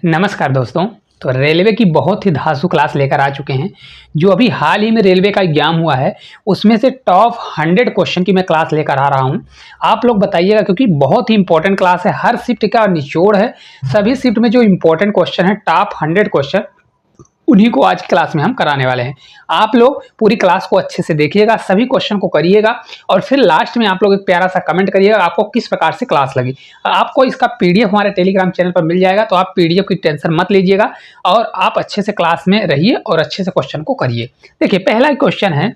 नमस्कार दोस्तों। तो रेलवे की बहुत ही धांसू क्लास लेकर आ चुके हैं। जो अभी हाल ही में रेलवे का एग्जाम हुआ है उसमें से टॉप 100 क्वेश्चन की मैं क्लास लेकर आ रहा हूं। आप लोग बताइएगा, क्योंकि बहुत ही इंपॉर्टेंट क्लास है। हर शिफ्ट का निचोड़ है। सभी शिफ्ट में जो इंपॉर्टेंट क्वेश्चन है, टॉप 100 क्वेश्चन, उन्हीं को आज क्लास में हम कराने वाले हैं। आप लोग पूरी क्लास को अच्छे से देखिएगा, सभी क्वेश्चन को करिएगा और फिर लास्ट में आप लोग एक प्यारा सा कमेंट करिएगा आपको किस प्रकार से क्लास लगी। आपको इसका पीडीएफ हमारे टेलीग्राम चैनल पर मिल जाएगा, तो आप पीडीएफ की टेंशन मत लीजिएगा और आप अच्छे से क्लास में रहिए और अच्छे से क्वेश्चन को करिए। देखिए, पहला क्वेश्चन है,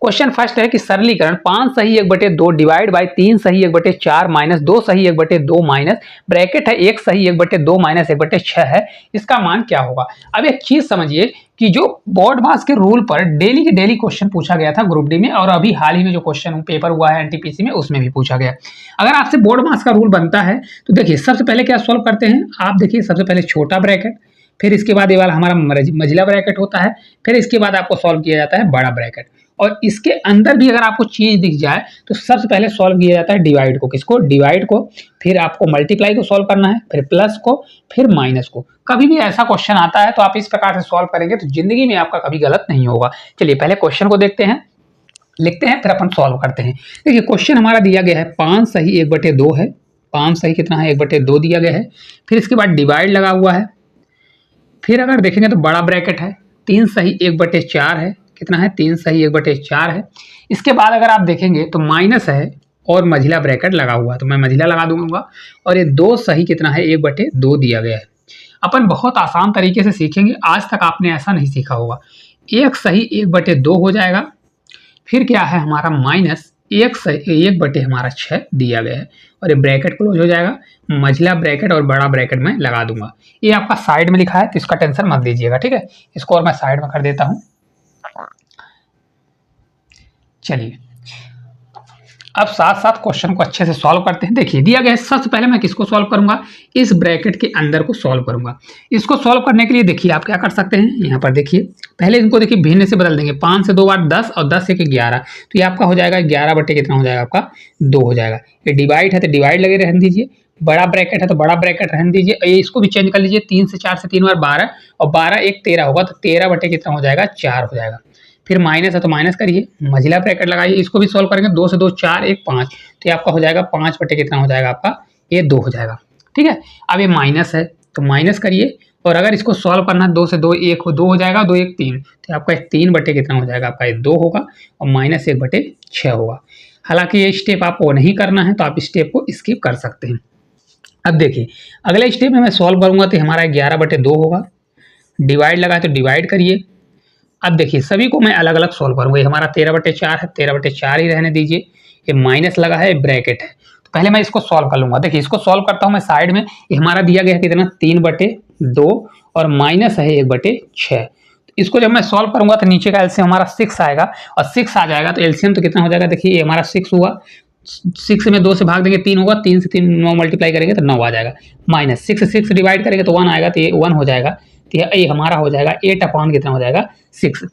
क्वेश्चन फर्स्ट है कि सरलीकरण 5 सही 1/2 डिवाइड बाय 3 सही 1/4 माइनस 2 सही 1/2 माइनस ब्रैकेट है 1 सही 1/2 माइनस 1/6 है, इसका मान क्या होगा। अब एक चीज समझिए कि जो बोर्ड मास के रूल पर डेली के डेली क्वेश्चन पूछा गया था ग्रुप डी में, और अभी हाल ही में जो क्वेश्चन पेपर हुआ है एनटीपीसी में उसमें भी पूछा गया। अगर आपसे बोर्ड मास का रूल बनता है तो देखिए सबसे पहले क्या सॉल्व करते हैं आप। देखिए सबसे पहले छोटा ब्रैकेट, फिर इसके बाद ये वाला हमारा मझिला ब्रैकेट होता है, फिर इसके बाद आपको सॉल्व किया जाता है बड़ा ब्रैकेट। और इसके अंदर भी अगर आपको चीज दिख जाए तो सबसे पहले सॉल्व किया जाता है डिवाइड को। किसको? डिवाइड को। फिर आपको मल्टीप्लाई को सॉल्व करना है, फिर प्लस को, फिर माइनस को। कभी भी ऐसा क्वेश्चन आता है तो आप इस प्रकार से सॉल्व करेंगे तो जिंदगी में आपका कभी गलत नहीं होगा। चलिए पहले क्वेश्चन को देखते हैं, लिखते हैं, फिर अपन सॉल्व करते हैं। देखिए क्वेश्चन हमारा दिया गया है 5 सही 1/2 है। 5 सही कितना है? 1/2 दिया गया है। फिर इसके बाद डिवाइड लगा हुआ है। फिर अगर देखेंगे तो बड़ा ब्रैकेट है, 3 सही 1/4 है। कितना है? 3 सही 1/4 है। इसके बाद अगर आप देखेंगे तो माइनस है और मझिला ब्रैकेट लगा हुआ है, तो मैं मझिला लगा दूंगा। और ये 2 सही कितना है? 1/2 दिया गया है। अपन बहुत आसान तरीके से सीखेंगे, आज तक आपने ऐसा नहीं सीखा होगा। 1 सही 1/2 हो जाएगा। फिर क्या है हमारा? माइनस 1/6 दिया गया है और ये ब्रैकेट क्लोज हो जाएगा। मझिला ब्रैकेट और बड़ा ब्रैकेट में लगा दूंगा। ये आपका साइड में लिखा है तो इसका टेंशन मत लीजिएगा, ठीक है। इसको और मैं साइड में कर देता हूं। चलिए अब साथ साथ क्वेश्चन को अच्छे से सॉल्व करते हैं। देखिए दिया गया है, सबसे पहले मैं किसको सॉल्व करूंगा? इस ब्रैकेट के अंदर को सॉल्व करूंगा। इसको सॉल्व करने के लिए देखिए आप क्या कर सकते हैं, यहाँ पर देखिए पहले इनको देखिए भिन्न से बदल देंगे। 5 से 2 बार 10 और 10 से 11, तो ये आपका हो जाएगा 11 बटे कितना हो जाएगा? आपका 2 हो जाएगा। ये डिवाइड है तो डिवाइड लगे रहने दीजिए, बड़ा ब्रैकेट है तो बड़ा ब्रैकेट रहने दीजिए। ये इसको भी चेंज कर लीजिए, 3 से 4 से 3 बार 12 और 12 1 13 होगा, तो 13 बटे कितना हो जाएगा? 4 हो जाएगा। फिर माइनस है तो माइनस करिए, मझिला ब्रैकेट लगाइए, इसको भी सॉल्व करेंगे। 2 से 2 4 1 5, तो ये आपका हो जाएगा 5 बटे कितना हो जाएगा? आपका ये 2 हो जाएगा, ठीक है। अब ये माइनस है तो माइनस करिए, और अगर इसको सॉल्व करना है 2 से 2 1 2 हो जाएगा, 2 1 3, तो आपका 3 बटे कितना हो जाएगा? आपका ये 2 होगा और माइनस 1/6 होगा। हालांकि ये स्टेप आपको नहीं करना है तो आप स्टेप को स्किप कर सकते हैं। अब देखिए अगले स्टेप में मैं सॉल्व करूंगा तो हमारा 11/2 होगा। डिवाइड लगा तो डिवाइड करिए। अब देखिए सभी को मैं अलग अलग सॉल्व करूंगा। ये हमारा 13/4 है, 13/4 ही रहने दीजिए। ये माइनस लगा है, ब्रैकेट है, तो पहले मैं इसको सॉल्व कर लूंगा। देखिए इसको सॉल्व करता हूं मैं साइड में। ये हमारा दिया गया है कितना? 3/2 और माइनस है 1/6। इसको जब मैं सॉल्व करूंगा तो नीचे का एलसीएम हमारा 6 आएगा, और 6 आ जाएगा तो एलसीएम तो कितना हो जाएगा? देखिए ये हमारा 6 हुआ, 6 में 2 से भाग देंगे 3 होगा, 3 से 3 9 मल्टीप्लाई करेंगे तो 9 आ जाएगा। माइनस 6 से 6 डिवाइड करेंगे तो 1 आएगा, तो ये 1 हो जाएगा। तो ये हमारा हो जाएगा 8 कितना हो जाएगा? 6।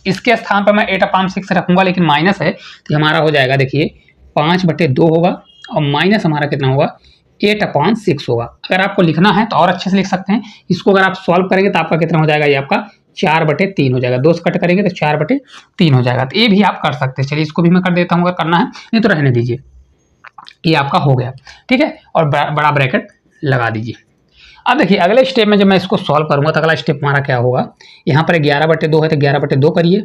इसके स्थान पर मैं 8/6 रखूंगा, लेकिन माइनस है तो हमारा हो जाएगा देखिए 5/2 होगा, और माइनस हमारा कितना होगा? 8/6 होगा। अगर आपको लिखना है तो और अच्छे से लिख सकते हैं। इसको अगर आप सॉल्व करेंगे तो आपका कितना हो जाएगा? ये आपका 4/3 हो जाएगा। 2 से कट करेंगे तो 4/3 हो जाएगा। तो ये भी आप कर सकते हैं। चलिए इसको भी मैं कर देता हूँ अगर करना है, नहीं तो रहने दीजिए। ये आपका हो गया, ठीक है। और बड़ा ब्रैकेट लगा दीजिए। अब देखिए अगले स्टेप में जब मैं इसको सॉल्व करूंगा तो अगला स्टेप हमारा क्या होगा? यहाँ पर 11/2 है तो 11/2 करिए,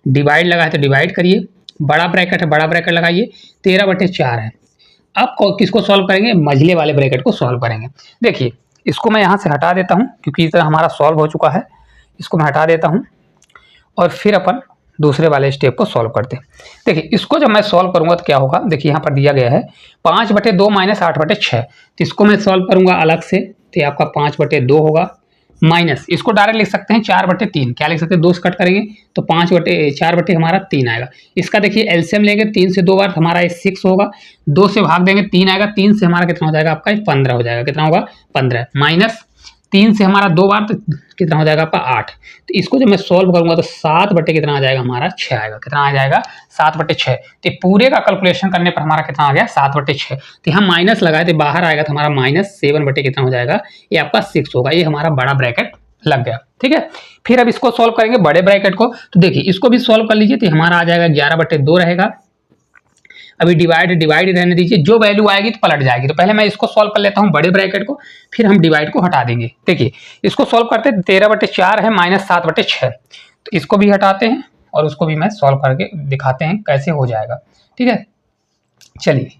डिवाइड लगा है तो डिवाइड करिए, बड़ा ब्रैकेट है बड़ा ब्रैकेट लगाइए, 13/4 है। अब किसको सॉल्व करेंगे? मझिले वाले ब्रैकेट को सॉल्व करेंगे। देखिए इसको मैं यहाँ से हटा देता हूँ क्योंकि इतना हमारा सॉल्व हो चुका है। इसको मैं हटा देता हूँ और फिर अपन दूसरे वाले स्टेप को सॉल्व करते हैं। देखिए इसको जब मैं सॉल्व करूंगा तो क्या होगा? देखिए यहाँ पर दिया गया है 5/2 माइनस 8/6, तो इसको मैं सॉल्व करूंगा अलग से, तो ये आपका 5/2 होगा। माइनस इसको डायरेक्ट लिख सकते हैं 4/3, क्या लिख सकते हैं? 2 से कट करेंगे तो 4 हमारा 3 आएगा। इसका देखिए एलसीएम लेंगे, 3 से 2 बार हमारा 6 होगा, 2 से भाग देंगे 3 आएगा, 3 से हमारा कितना हो जाएगा? आपका 15 हो जाएगा। कितना होगा? 15 माइनस 3 से हमारा 2 बार तो कितना हो जाएगा आपका 8। तो इसको जब मैं सॉल्व करूंगा तो 7 बटे कितना आ जाएगा हमारा 6 आएगा। कितना आ जाएगा 7 बटे 6। तो पूरे का कैलकुलेशन करने पर हमारा कितना आ गया 7 बटे 6। तो हम माइनस लगाए तो बाहर आएगा तो हमारा -7 बटे कितना हो जाएगा, ये आपका 6 होगा। ये हमारा बड़ा ब्रैकेट लग गया, ठीक है। फिर अब इसको सॉल्व करेंगे बड़े ब्रैकेट को। तो देखिए इसको भी सॉल्व कर लीजिए तो हमारा आ जाएगा 11 बटे 2 रहेगा। अभी डिवाइड रहने दीजिए, जो वैल्यू आएगी तो पलट जाएगी। तो पहले मैं इसको सॉल्व कर लेता हूँ बड़े ब्रैकेट को, फिर हम डिवाइड को हटा देंगे। देखिए इसको सॉल्व करते 13 बटे 4 है -7 बटे 6। तो इसको भी हटाते हैं और उसको भी मैं सॉल्व करके दिखाते हैं कैसे हो जाएगा, ठीक है। चलिए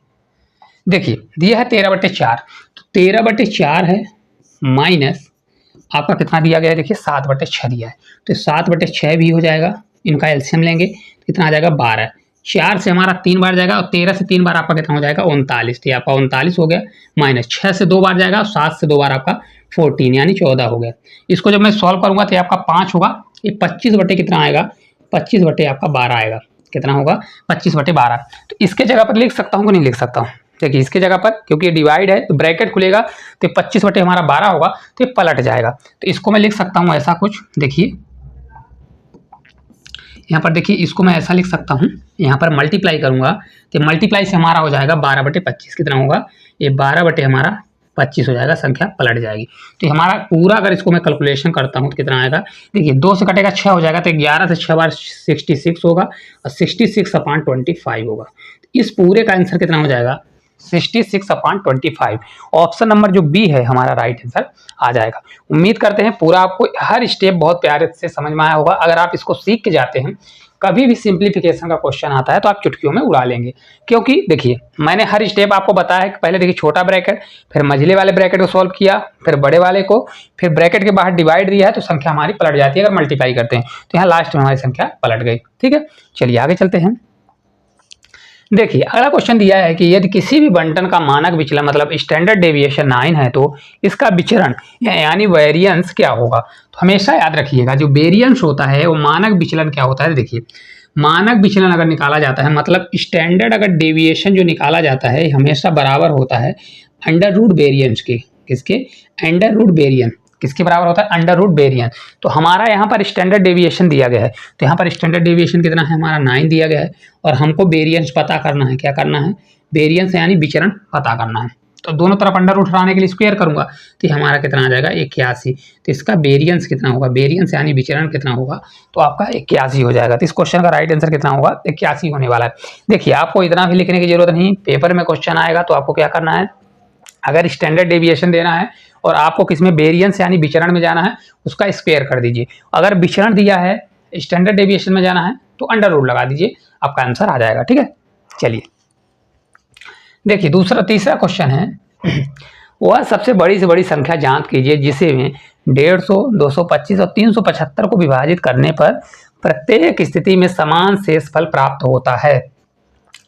देखिए दिया है 13 बटे 4, तो 13 बटे 4 है माइनस आपका कितना दिया गया है, देखिए 7 बटे 6 दिया है। तो 7 बटे 6 भी हो जाएगा, इनका एलसीएम लेंगे तो कितना आ जाएगा 12। 4 से हमारा 3 बार जाएगा और 13 से 3 बार आपका कितना हो जाएगा 39। तो आपका 39 हो गया, माइनस 6 से 2 बार जाएगा और 7 से 2 बार आपका 14 यानी 14 हो गया। इसको जब मैं सॉल्व करूंगा तो आपका 5 होगा। ये 25 बटे कितना आएगा, 25 बटे आपका 12 आएगा। कितना होगा 25 बटे 12। तो इसके जगह पर लिख सकता हूँ कि नहीं लिख सकता हूँ, देखिए इसके जगह पर क्योंकि ये डिवाइड है तो ब्रैकेट खुलेगा तो 25 बटे हमारा 12 होगा तो ये पलट जाएगा। तो इसको मैं लिख सकता हूँ ऐसा कुछ, देखिए यहाँ पर देखिए इसको मैं ऐसा लिख सकता हूँ, यहाँ पर मल्टीप्लाई करूँगा तो मल्टीप्लाई से हमारा हो जाएगा 12 बटे 25। कितना होगा, ये 12 बटे हमारा 25 हो जाएगा, संख्या पलट जाएगी। तो हमारा पूरा अगर इसको मैं कैलकुलेशन करता हूँ तो कितना आएगा, देखिए 2 से कटेगा 6 हो जाएगा तो 11 से 6 बार 66 होगा और 66/25 होगा। इस पूरे का आंसर कितना हो जाएगा 66/25। ऑप्शन नंबर जो बी है हमारा राइट आंसर आ जाएगा। उम्मीद करते हैं पूरा आपको हर स्टेप बहुत प्यारे से समझ में आया होगा। अगर आप इसको सीख के जाते हैं, कभी भी सिंप्लीफिकेशन का क्वेश्चन आता है तो आप चुटकियों में उड़ा लेंगे। क्योंकि देखिए मैंने हर स्टेप आपको बताया है कि पहले देखिए छोटा ब्रैकेट, फिर मझले वाले ब्रैकेट को सॉल्व किया, फिर बड़े वाले को, फिर ब्रैकेट के बाहर डिवाइड दिया है तो संख्या हमारी पलट जाती है अगर मल्टीप्लाई करते हैं। तो यहाँ लास्ट में हमारी संख्या पलट गई, ठीक है। चलिए आगे चलते हैं। देखिए अगला क्वेश्चन दिया है कि यदि किसी भी बंटन का मानक विचलन मतलब स्टैंडर्ड डेविएशन 9 है तो इसका विचरण यानी वेरिएंस क्या होगा। तो हमेशा याद रखिएगा जो वेरिएंस होता है वो मानक विचलन क्या होता है। देखिए मानक विचलन अगर निकाला जाता है मतलब स्टैंडर्ड अगर डेविएशन जो निकाला जाता है हमेशा बराबर होता है अंडर रूट वेरिएंस के। किसके, अंडर रूट वेरिएंस किसके बराबर होता है, अंडर रूट वेरिएंस। तो हमारा यहाँ पर स्टैंडर्ड डेविएशन दिया गया है, तो यहाँ पर स्टैंडर्ड डेविएशन कितना है हमारा 9 दिया गया है और हमको वेरिएंस पता करना है। क्या करना है, वेरिएंस यानी विचरण पता करना है। तो दोनों तरफ अंडर रूट हटाने के लिए स्क्वायर करूंगा तो हमारा कितना आ जाएगा 81। तो इसका वेरिएंस कितना होगा, वेरिएंस यानी विचरण कितना होगा, तो आपका 81 हो जाएगा। तो इस क्वेश्चन का राइट आंसर कितना होगा 81 होने वाला है। देखिए आपको इतना भी लिखने की जरूरत नहीं, पेपर में क्वेश्चन आएगा तो आपको क्या करना है, अगर स्टैंडर्ड डेविएशन देना है और आपको किसमें वेरिएंस यानी विचरण में जाना है उसका स्क्वायर कर दीजिए। अगर विचरण दिया है स्टैंडर्ड डेविएशन में जाना है तो अंडर रूट लगा दीजिए, आपका आंसर आ जाएगा, ठीक है। चलिए देखिए तीसरा क्वेश्चन है वह सबसे बड़ी से बड़ी संख्या ज्ञात कीजिए जिसे में 150, 225 और 375 को विभाजित करने पर प्रत्येक स्थिति में समान शेषफल प्राप्त होता है।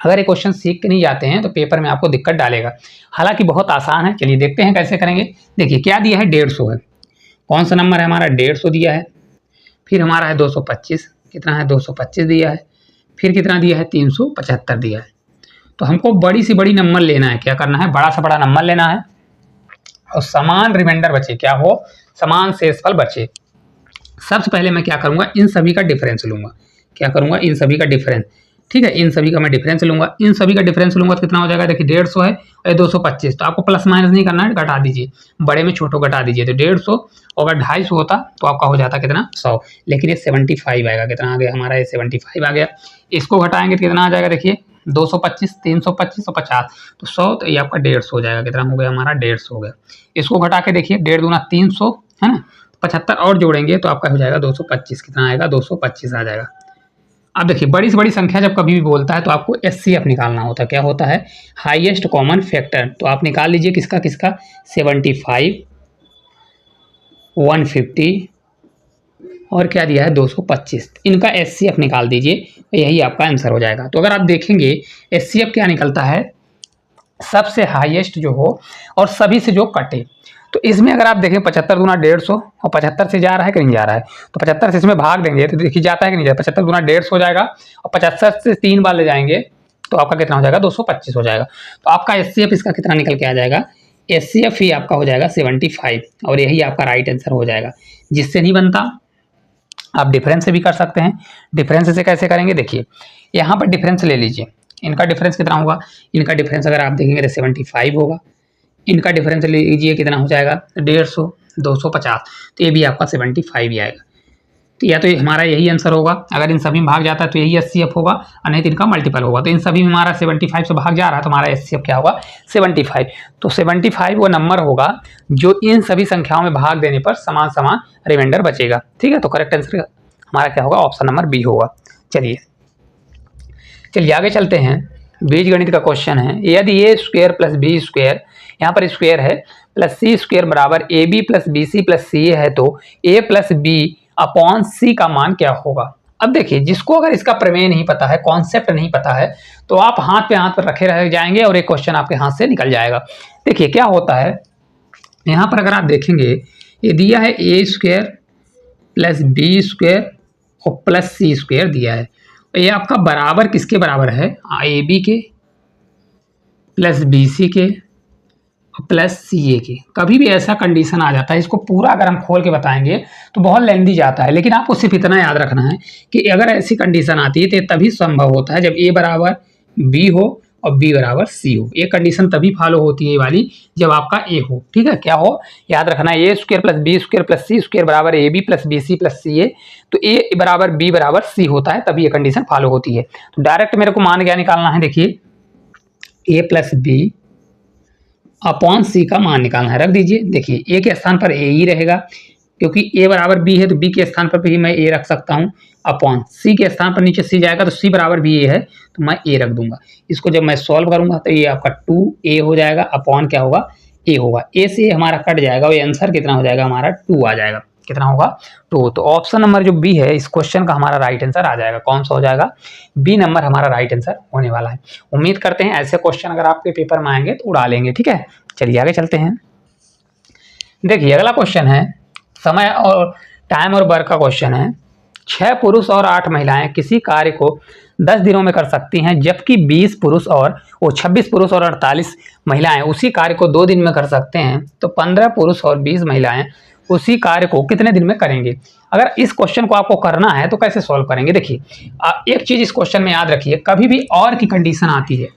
अगर ये क्वेश्चन सीख के नहीं जाते हैं तो पेपर में आपको दिक्कत डालेगा, हालांकि बहुत आसान है। चलिए देखते हैं कैसे करेंगे। देखिए क्या दिया है 150 है, कौन सा नंबर है हमारा 150 दिया है, फिर हमारा है 225, कितना है 225 दिया है, फिर कितना दिया है 375 दिया है। तो हमको बड़ी से बड़ी नंबर लेना है, क्या करना है बड़ा से बड़ा नंबर लेना है और समान रिमाइंडर बचे, क्या हो समान शेषफल बचे। सबसे पहले मैं क्या करूँगा इन सभी का डिफरेंस लूँगा, क्या करूँगा इन सभी का डिफरेंस, ठीक है। इन सभी का मैं डिफरेंस लूंगा, इन सभी का डिफरेंस लूंगा तो कितना हो जाएगा, देखिए 150 है और 225, तो आपको प्लस माइनस नहीं करना है, घटा दीजिए, बड़े में छोटो घटा दीजिए। तो 150 अगर 250 होता तो आपका हो जाता कितना 100, लेकिन ये 75 आएगा। कितना आ गया हमारा ये 75 आ गया। इसको घटाएंगे तो कितना आ जाएगा, देखिए 225, 325 और 50 तो 100, तो ये आपका 150 हो जाएगा। कितना हो गया हमारा 150 हो गया। इसको घटा के देखिए 1.5 दूना 300 है ना, 75 और जोड़ेंगे तो आपका हो जाएगा 225। कितना आएगा 225 आ जाएगा। अब देखिए बड़ी से बड़ी संख्या जब कभी भी बोलता है तो आपको एचसीएफ निकालना होता है, क्या होता है हाईएस्ट कॉमन फैक्टर। तो आप निकाल लीजिए किसका किसका 75, 150 और क्या दिया है 225, इनका एचसीएफ निकाल दीजिए, यही आपका आंसर हो जाएगा। तो अगर आप देखेंगे एचसीएफ क्या निकलता है, सबसे हाईएस्ट जो हो और सभी से जो कटे। तो इसमें अगर आप देखें 75 दूना 150 और 75 से जा रहा है कि नहीं जा रहा है, तो 75 से इसमें भाग देंगे तो देखिए जाता है कि नहीं जाता, 75 दूना 150 हो जाएगा और 75 से 3 बार ले जाएंगे तो आपका कितना हो जाएगा 225 हो जाएगा। तो आपका एचसीएफ इसका कितना निकल के आ जाएगा HCF ही आपका हो जाएगा 75 और यही आपका राइट आंसर हो जाएगा। जिससे नहीं बनता आप डिफरेंस से भी कर सकते हैं। डिफरेंस से कैसे करेंगे, देखिए यहाँ पर डिफरेंस ले लीजिए। इनका डिफरेंस कितना होगा, इनका डिफरेंस अगर आप देखेंगे तो 75 होगा। इनका डिफरेंस ले लीजिए कितना हो जाएगा 150, 250, तो ये भी आपका 75 ही आएगा। तो या तो ये हमारा यही आंसर होगा, अगर इन सभी में भाग जाता है तो यही HCF होगा और नहीं तो इनका मल्टीपल होगा। तो इन सभी में हमारा 75 से भाग जा रहा है तो हमारा HCF क्या होगा 75। तो 75 वो नंबर होगा जो इन सभी संख्याओं में भाग देने पर समान समान रिमाइंडर बचेगा। ठीक है, तो करेक्ट आंसर हमारा क्या होगा, ऑप्शन नंबर बी होगा। चलिए आगे चलते हैं। बीजगणित का क्वेश्चन है, यदि A square plus B square, यहाँ पर स्क्वायर है, प्लस सी स्क्वायर बराबर A B plus B C plus C A है तो A plus B upon C का मान क्या होगा। अब देखिए, जिसको अगर इसका प्रमेय नहीं पता है, कॉन्सेप्ट नहीं पता है, तो आप हाथ पे हाथ पर रखे रह जाएंगे और एक क्वेश्चन आपके हाथ से निकल जाएगा। देखिए क्या होता है, यहाँ पर अगर आप देखेंगे ये दिया है A square plus B square और प्लस सी स्क्वायर दिया है। ये आपका बराबर किसके बराबर है, ए बी के प्लस बी सी के प्लस सी ए के। कभी भी ऐसा कंडीशन आ जाता है, इसको पूरा अगर हम खोल के बताएंगे तो बहुत लेंदी जाता है, लेकिन आपको सिर्फ इतना याद रखना है कि अगर ऐसी कंडीशन आती है तो तभी संभव होता है जब ए बराबर बी हो और बी बराबर सी हो। ये कंडीशन तभी फॉलो होती है वाली जब आपका ए हो। ठीक है, क्या हो, याद रखना है A square plus B square plus C square बराबर A B plus B C plus C A. तो ए बराबर बी बराबर सी होता है, तभी ये कंडीशन फॉलो होती है। तो डायरेक्ट मेरे को मान क्या निकालना है, देखिए ए प्लस बी अपॉन सी का मान निकालना है। रख दीजिए, देखिए ए के स्थान पर ए ही रहेगा क्योंकि ए बराबर बी है तो बी के स्थान पर भी मैं ए रख सकता हूँ। अपॉन सी के स्थान पर नीचे सी जाएगा तो सी बराबर भी ए है तो मैं ए रख दूंगा। इसको जब मैं सॉल्व करूंगा तो ये आपका 2a हो जाएगा, अपॉन क्या होगा ए होगा। ए से हमारा कट जाएगा और आंसर कितना हो जाएगा हमारा 2 आ जाएगा। कितना होगा 2। तो ऑप्शन नंबर जो बी है इस क्वेश्चन का हमारा राइट आंसर आ जाएगा। कौन सा हो जाएगा, बी नंबर हमारा राइट आंसर होने वाला है। उम्मीद करते हैं ऐसे क्वेश्चन अगर आपके पेपर में आएंगे तो उड़ा लेंगे। ठीक है, चलिए आगे चलते हैं। देखिए अगला क्वेश्चन है समय और टाइम और वर्क का क्वेश्चन है। 6 पुरुष और 8 महिलाएं किसी कार्य को 10 दिनों में कर सकती हैं, जबकि 26 पुरुष और 48 महिलाएं उसी कार्य को 2 दिन में कर सकते हैं। तो 15 पुरुष और 20 महिलाएं उसी कार्य को कितने दिन में करेंगे। अगर इस क्वेश्चन को आपको करना है तो कैसे सॉल्व करेंगे, देखिए एक चीज इस क्वेश्चन में याद रखिए, कभी भी और की कंडीशन आती है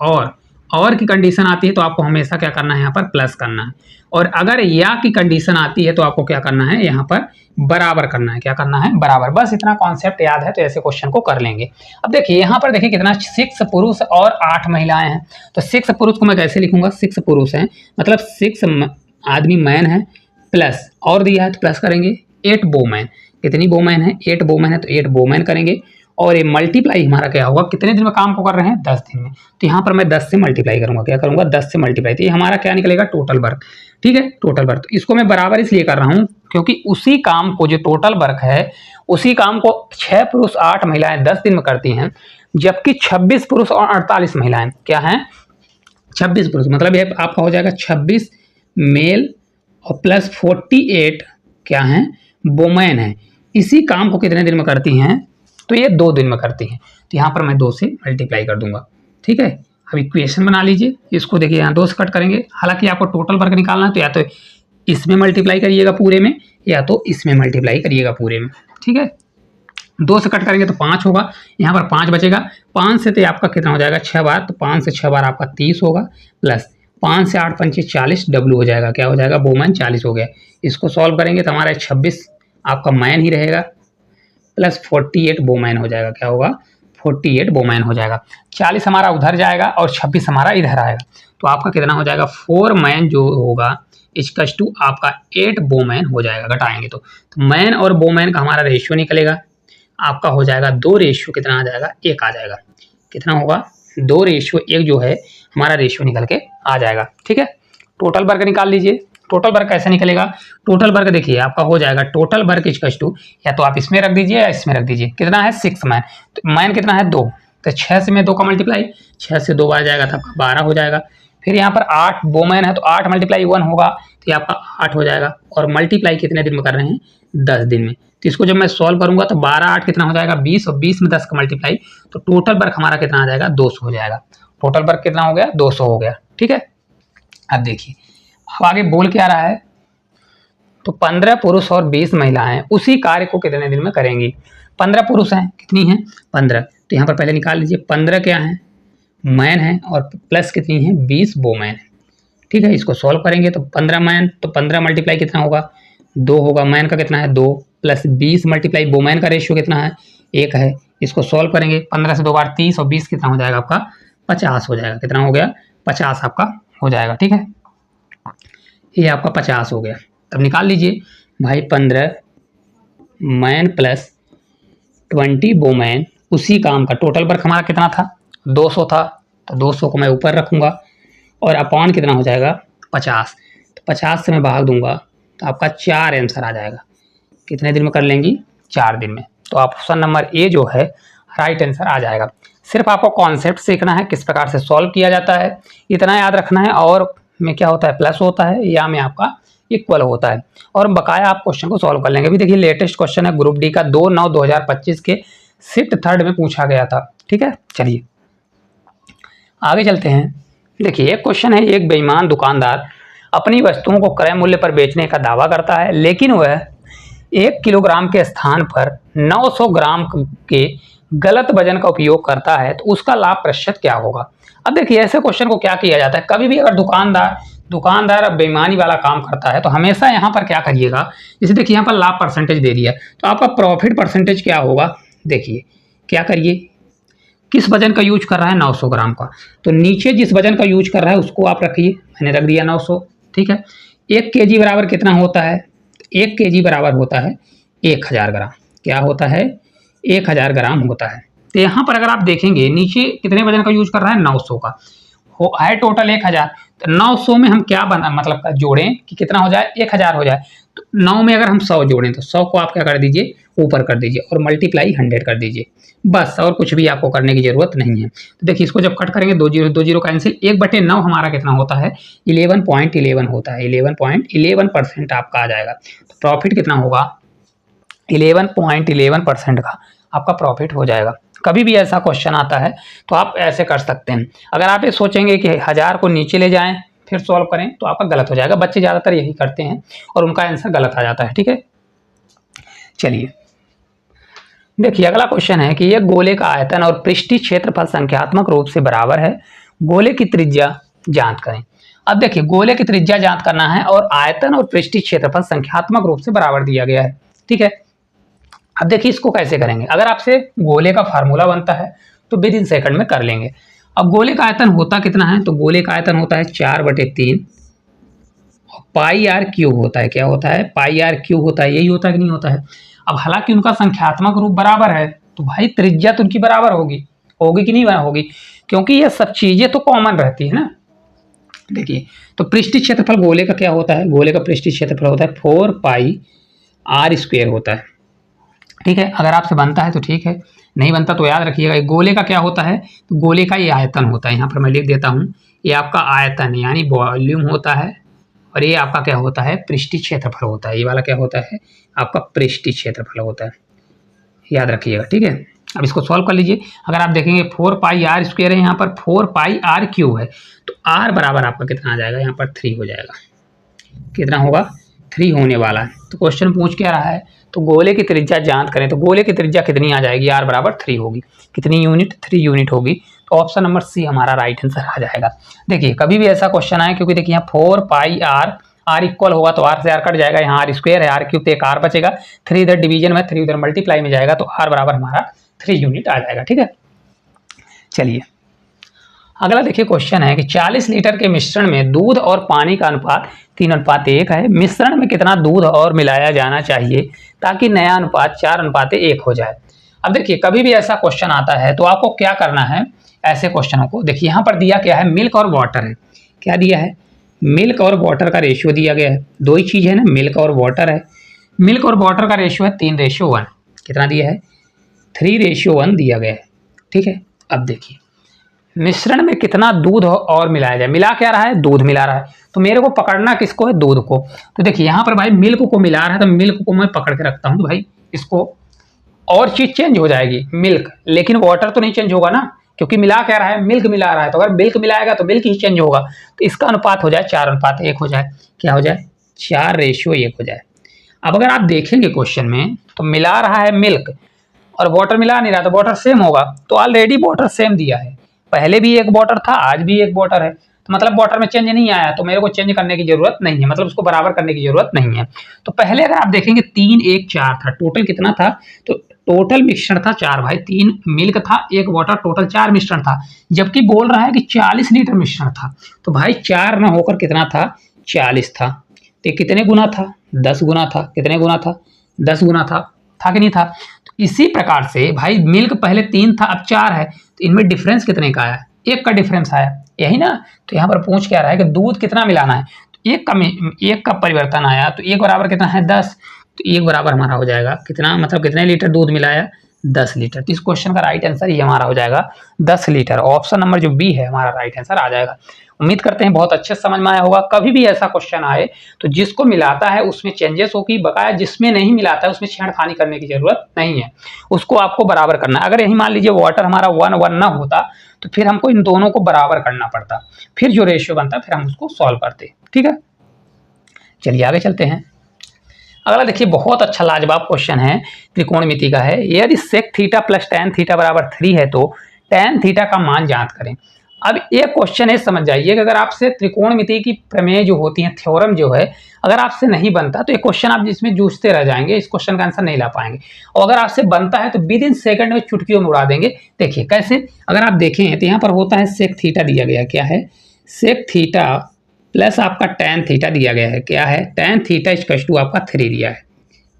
और की कंडीशन आती है तो आपको हमेशा क्या करना है, यहाँ पर प्लस करना है। और अगर या की कंडीशन आती है तो आपको क्या करना है, यहाँ पर बराबर करना है। क्या करना है, बराबर। बस इतना कॉन्सेप्ट याद है तो ऐसे क्वेश्चन को कर लेंगे। अब देखिए यहाँ पर देखिए कितना 6 पुरुष और 8 महिलाएं हैं। तो 6 पुरुष को मैं कैसे लिखूंगा, 6 पुरुष हैं मतलब 6 आदमी मैन है, प्लस और दिया है तो प्लस करेंगे 8 वोमेन। कितनी वोमेन है, 8 वोमेन है तो 8 वोमेन करेंगे। और ये मल्टीप्लाई हमारा क्या होगा, कितने दिन में काम को कर रहे हैं, 10 दिन में। तो यहाँ पर मैं 10 से मल्टीप्लाई करूंगा। क्या करूंगा, 10 से मल्टीप्लाई। तो ये हमारा क्या निकलेगा, टोटल वर्क। ठीक है, टोटल वर्क। तो इसको मैं बराबर इसलिए कर रहा हूँ क्योंकि उसी काम को, जो टोटल वर्क है, उसी काम को 6 पुरुष 8 महिलाएं 10 दिन में करती हैं, जबकि 26 पुरुष और 48 महिलाएं क्या हैं, 26 पुरुष मतलब ये आपका हो जाएगा 26 मेल और प्लस 48 क्या हैं, वोमेन है। इसी काम को कितने दिन में करती हैं, तो ये 2 दिन में करती हैं। तो यहाँ पर मैं 2 से मल्टीप्लाई कर दूंगा। ठीक है, अब इक्वेशन बना लीजिए। इसको देखिए यहाँ 2 से कट करेंगे। हालांकि आपको टोटल वर्क निकालना है तो या तो इसमें मल्टीप्लाई करिएगा पूरे में या तो इसमें मल्टीप्लाई करिएगा पूरे में। ठीक है, 2 से कट करेंगे तो 5 होगा, यहाँ पर 5 बचेगा। 5 से तो आपका कितना हो जाएगा 6 बार, तो 5 से 6 बार आपका 30 होगा, प्लस 5 से 8 पंचे 40 डब्लू हो जाएगा। क्या हो जाएगा, वोमेन 40 हो गया। इसको सॉल्व करेंगे तो हमारा 26 आपका मैन ही रहेगा, प्लस 48 वोमेन हो जाएगा। क्या होगा, 48 वोमेन हो जाएगा। 40 हमारा उधर जाएगा और 26 हमारा इधर आएगा। तो आपका कितना हो जाएगा, 4 मैन जो होगा इक्वल्स टू आपका 8 वोमेन हो जाएगा। घटाएंगे तो मैन और वोमेन का हमारा रेशियो निकलेगा, आपका हो जाएगा 2 रेशियो कितना आ जाएगा, 1 आ जाएगा। कितना होगा, 2 रेशियो 1 जो है हमारा रेशियो निकल के आ जाएगा। ठीक है, टोटल वर्क निकाल लीजिए। टोटल वर्क कैसे निकलेगा, टोटल वर्क देखिए आपका हो जाएगा टोटल वर्क इक्वल्स टू, या तो आप इसमें रख दीजिए या इसमें रख दीजिए। कितना है, 6 मैन, तो मैन कितना है 2, तो 6 से में 2 का मल्टीप्लाई, 6 से 2 बार जाएगा तो आपका 12 हो जाएगा। फिर यहाँ पर 8 वोमेन है तो 8 मल्टीप्लाई 1 होगा तो ये आपका 8 हो जाएगा। और मल्टीप्लाई कितने दिन में कर रहे हैं, 10 दिन में। तो इसको जब मैं सॉल्व करूंगा तो 12 8 कितना हो जाएगा 20, और 20 में 10 का मल्टीप्लाई, तो टोटल वर्क हमारा कितना आ जाएगा 200 हो जाएगा। टोटल वर्क कितना हो गया, 200 हो गया। ठीक है, अब देखिए अब आगे बोल क्या रहा है, तो 15 पुरुष और 20 महिलाएं उसी कार्य को कितने दिन में करेंगी। 15 पुरुष हैं, कितनी हैं 15, तो यहाँ पर पहले निकाल लीजिए 15 क्या है मैन है और प्लस कितनी है 20 वोमेन है। ठीक है, इसको सॉल्व करेंगे तो 15 मैन, तो 15 मल्टीप्लाई कितना होगा 2 होगा, मैन का कितना है 2 प्लस 20 मल्टीप्लाई वोमेन का रेशियो कितना है 1 है। इसको सॉल्व करेंगे 15 से 2 बार 30 और 20 कितना हो जाएगा आपका 50 हो जाएगा। कितना हो गया 50 आपका हो जाएगा। ठीक है, ये आपका 50 हो गया। तब निकाल लीजिए भाई 15 मैन प्लस 20 वोमेन उसी काम का टोटल वर्क हमारा कितना था 200 था, तो 200 को मैं ऊपर रखूँगा और अपॉन कितना हो जाएगा 50, तो 50 से मैं भाग दूंगा तो आपका 4 आंसर आ जाएगा। कितने दिन में कर लेंगी 4 दिन में। तो ऑप्शन नंबर ए जो है राइट आंसर आ जाएगा। सिर्फ आपको कॉन्सेप्ट सीखना है किस प्रकार से सॉल्व किया जाता है, इतना याद रखना है। और में क्या होता है प्लस होता है या में आपका इक्वल होता है, और बकाया आप क्वेश्चन को सॉल्व कर लेंगे। अभी देखिए लेटेस्ट क्वेश्चन है ग्रुप डी का 2/9/2025 के शिफ्ट 3 में पूछा गया था। ठीक है, चलिए आगे चलते हैं। देखिए एक क्वेश्चन है, एक बेईमान दुकानदार अपनी वस्तुओं को क्रय मूल्य पर बेचने का दावा करता है, लेकिन वह 1 किलोग्राम के स्थान पर 900 ग्राम के गलत वजन का उपयोग करता है, तो उसका लाभ प्रतिशत क्या होगा। अब देखिए ऐसे क्वेश्चन को क्या किया जाता है, कभी भी अगर दुकानदार बेईमानी वाला काम करता है तो हमेशा यहाँ पर क्या करिएगा, जैसे देखिए यहाँ पर लाभ परसेंटेज दे दिया है तो आपका प्रॉफिट परसेंटेज क्या होगा। देखिए क्या करिए, किस वजन का यूज कर रहा है 900 ग्राम का, तो नीचे जिस वजन का यूज कर रहा है उसको आप रखिए, मैंने रख दिया 900। ठीक है, 1 kg बराबर कितना होता है, 1 kg बराबर होता है 1000 ग्राम। क्या होता है 1000 ग्राम होता है। तो यहाँ पर अगर आप देखेंगे नीचे कितने वजन का यूज कर रहा है 900 का है टोटल 1000, तो 900 में हम क्या बना मतलब जोड़ें कि कितना हो जाए 1000 हो जाए। तो 9 में अगर हम 100 जोड़ें तो 100 को आप क्या कर दीजिए ऊपर कर दीजिए और मल्टीप्लाई 100 कर दीजिए, बस और कुछ भी आपको करने की जरूरत नहीं है। तो देखिए इसको जब कट करेंगे 2 जीरो कैंसिल, 1/9 हमारा कितना होता है 11.11 होता है, 11.11% आपका आ जाएगा। तो प्रॉफिट कितना होगा 11.11% का आपका प्रॉफिट हो जाएगा। कभी भी ऐसा क्वेश्चन आता है तो आप ऐसे कर सकते हैं। अगर आप ये सोचेंगे कि 1000 को नीचे ले जाएं फिर सॉल्व करें तो आपका गलत हो जाएगा। बच्चे ज़्यादातर यही करते हैं और उनका आंसर गलत आ जाता है। ठीक है, चलिए देखिए अगला क्वेश्चन है कि एक गोले का आयतन और पृष्ठीय क्षेत्रफल संख्यात्मक रूप से बराबर है, गोले की त्रिज्या ज्ञात करें। अब देखिए गोले की त्रिज्या ज्ञात करना है और आयतन और पृष्ठीय क्षेत्रफल संख्यात्मक रूप से बराबर दिया गया है। ठीक है, अब देखिए इसको कैसे करेंगे, अगर आपसे गोले का फार्मूला बनता है तो विद इन सेकंड में कर लेंगे। अब गोले का आयतन होता कितना है, तो गोले का आयतन होता है 4/3 और पाई आर क्यूब होता है। क्या होता है पाई आर क्यूब होता है, यही होता है कि नहीं होता है। अब हालांकि उनका संख्यात्मक रूप बराबर है तो भाई त्रिज्या तो उनकी बराबर होगी कि नहीं होगी, क्योंकि ये सब चीजें तो कॉमन रहती है ना। देखिए तो पृष्ठीय क्षेत्रफल गोले का क्या होता है, गोले का पृष्ठीय क्षेत्रफल होता है 4 पाई आर स्क्वायर होता है। ठीक है, अगर आपसे बनता है तो ठीक है, नहीं बनता तो याद रखिएगा। गोले का क्या होता है, तो गोले का ये आयतन होता है, यहाँ पर मैं लिख देता हूँ, ये आपका आयतन यानी वॉल्यूम होता है और ये आपका क्या होता है पृष्ठीय क्षेत्रफल होता है। ये वाला क्या होता है आपका पृष्ठीय क्षेत्रफल होता है, याद रखिएगा। ठीक है, अब इसको सॉल्व कर लीजिए। अगर आप देखेंगे 4 पाई आर स्क्वायर है, यहाँ पर 4 पाई आर क्यूब है, तो आर बराबर आपका कितना आ जाएगा, यहाँ पर 3 हो जाएगा। कितना होगा 3 होने वाला है। तो क्वेश्चन पूछ क्या रहा है, तो गोले की त्रिज्या ज्ञात करें, तो गोले की त्रिज्या कितनी आ जाएगी, आर बराबर 3 होगी। कितनी यूनिट 3 यूनिट होगी। तो ऑप्शन नंबर सी हमारा राइट आंसर आ जाएगा। देखिए कभी भी ऐसा क्वेश्चन आए, क्योंकि देखिए यहाँ 4 पाई आर इक्वल होगा तो आर से आर कट जाएगा, यहाँ आर स्क्वायर है, आर क्यूब तो एक आर बचेगा, 3 इधर डिवीजन में 3 उधर मल्टीप्लाई में जाएगा, तो आर बराबर हमारा 3 यूनिट आ जाएगा। ठीक है, चलिए अगला देखिए क्वेश्चन है कि 40 लीटर के मिश्रण में दूध और पानी का अनुपात 3:1 है। मिश्रण में कितना दूध और मिलाया जाना चाहिए ताकि नया अनुपात 4:1 हो जाए। अब देखिए कभी भी ऐसा क्वेश्चन आता है तो आपको क्या करना है, ऐसे क्वेश्चनों को देखिए यहाँ पर दिया क्या है, मिल्क और वाटर है। क्या दिया है, मिल्क और वाटर का रेशियो दिया गया है। दो ही चीज़ है ना, मिल्क और वाटर है। मिल्क और वाटर का रेशियो है 3:1। कितना दिया है 3:1 दिया गया है। ठीक है, अब देखिए मिश्रण में कितना दूध और मिलाया जाए, मिला क्या रहा है दूध मिला रहा है, तो मेरे को पकड़ना किसको है दूध को। तो देखिए यहाँ पर भाई मिल्क को मिला रहा है तो मिल्क को मैं पकड़ के रखता हूँ, तो भाई इसको और चीज चेंज हो जाएगी मिल्क, लेकिन वाटर तो नहीं चेंज होगा ना, क्योंकि मिला क्या रहा है, मिल्क मिला रहा है, तो अगर मिल्क मिलाएगा तो मिल्क ही चेंज होगा, तो इसका अनुपात हो जाए 4:1 हो जाए, क्या हो जाए 4:1 हो जाए। अब अगर आप देखेंगे क्वेश्चन में तो मिला रहा है मिल्क और वाटर मिला नहीं रहा, तो वाटर सेम होगा, तो ऑलरेडी वाटर सेम दिया है, पहले भी एक वाटर था, आज भी एक वाटर है, तो मतलब वाटर में चेंज नहीं आया, तो मेरे को चेंज करने की जरूरत नहीं है, मतलब उसको बराबर करने की जरूरत नहीं है। तो पहले अगर आप देखेंगे 3 1 4 था, टोटल कितना था, तो टोटल मिश्रण था 4 भाई, 3 मिल्क था, 1 वाटर, टोटल 4 मिश्रण था, जबकि बोल रहा है कि 40 लीटर मिश्रण था, तो भाई 4 न होकर कितना था, 40 था, तो कितने गुना था, 10 गुना था, कितने गुना था, 10 गुना था कि नहीं था। तो इसी प्रकार से भाई मिल्क पहले 3 था, अब 4 है, तो इनमें डिफरेंस कितने का आया, 1 का डिफरेंस आया, यही ना। तो यहाँ पर पूछ क्या रहा है कि दूध कितना मिलाना है, तो 1 का परिवर्तन आया, तो 1 बराबर कितना है 10, तो 1 बराबर हमारा हो जाएगा कितना, मतलब कितने लीटर दूध मिलाया, 10 लीटर। तो इस क्वेश्चन का राइट आंसर ये हमारा हो जाएगा 10 लीटर, ऑप्शन नंबर जो बी है हमारा राइट आंसर आ जाएगा। उम्मीद करते हैं बहुत अच्छे समझ में आया होगा। कभी भी ऐसा क्वेश्चन आए तो जिसको मिलाता है उसमें चेंजेस होगी, बकाया जिसमें नहीं मिलाता है उसमें छेड़खानी करने की जरूरत नहीं है, उसको आपको बराबर करना है। अगर यही मान लीजिए वाटर हमारा 1:1 ना होता तो फिर हमको इन दोनों को बराबर करना पड़ता, फिर जो रेशियो बनता फिर हम उसको सॉल्व करते। ठीक है, चलिए आगे चलते हैं। अगला देखिए बहुत अच्छा लाजवाब क्वेश्चन है, त्रिकोणमिति का है। यदि sec theta plus tan theta बराबर 3 है तो टैन थीटा का मान ज्ञात करें। अब एक क्वेश्चन है, समझ जाइए कि अगर आपसे त्रिकोणमिति की प्रमेय जो होती है, थ्योरम जो है, अगर आपसे नहीं बनता तो ये क्वेश्चन आप जिसमें जूझते रह जाएंगे, इस क्वेश्चन का आंसर नहीं ला पाएंगे। और अगर आपसे बनता है तो विद इन सेकंड में चुटकियों में उड़ा देंगे। देखिए कैसे, अगर आप देखें तो यहाँ पर होता है सेक थीटा दिया गया, क्या है, सेक थीटा प्लस आपका टैन थीटा दिया गया है, क्या है, टैन थीटा इक्वल टू आपका 3 दिया है,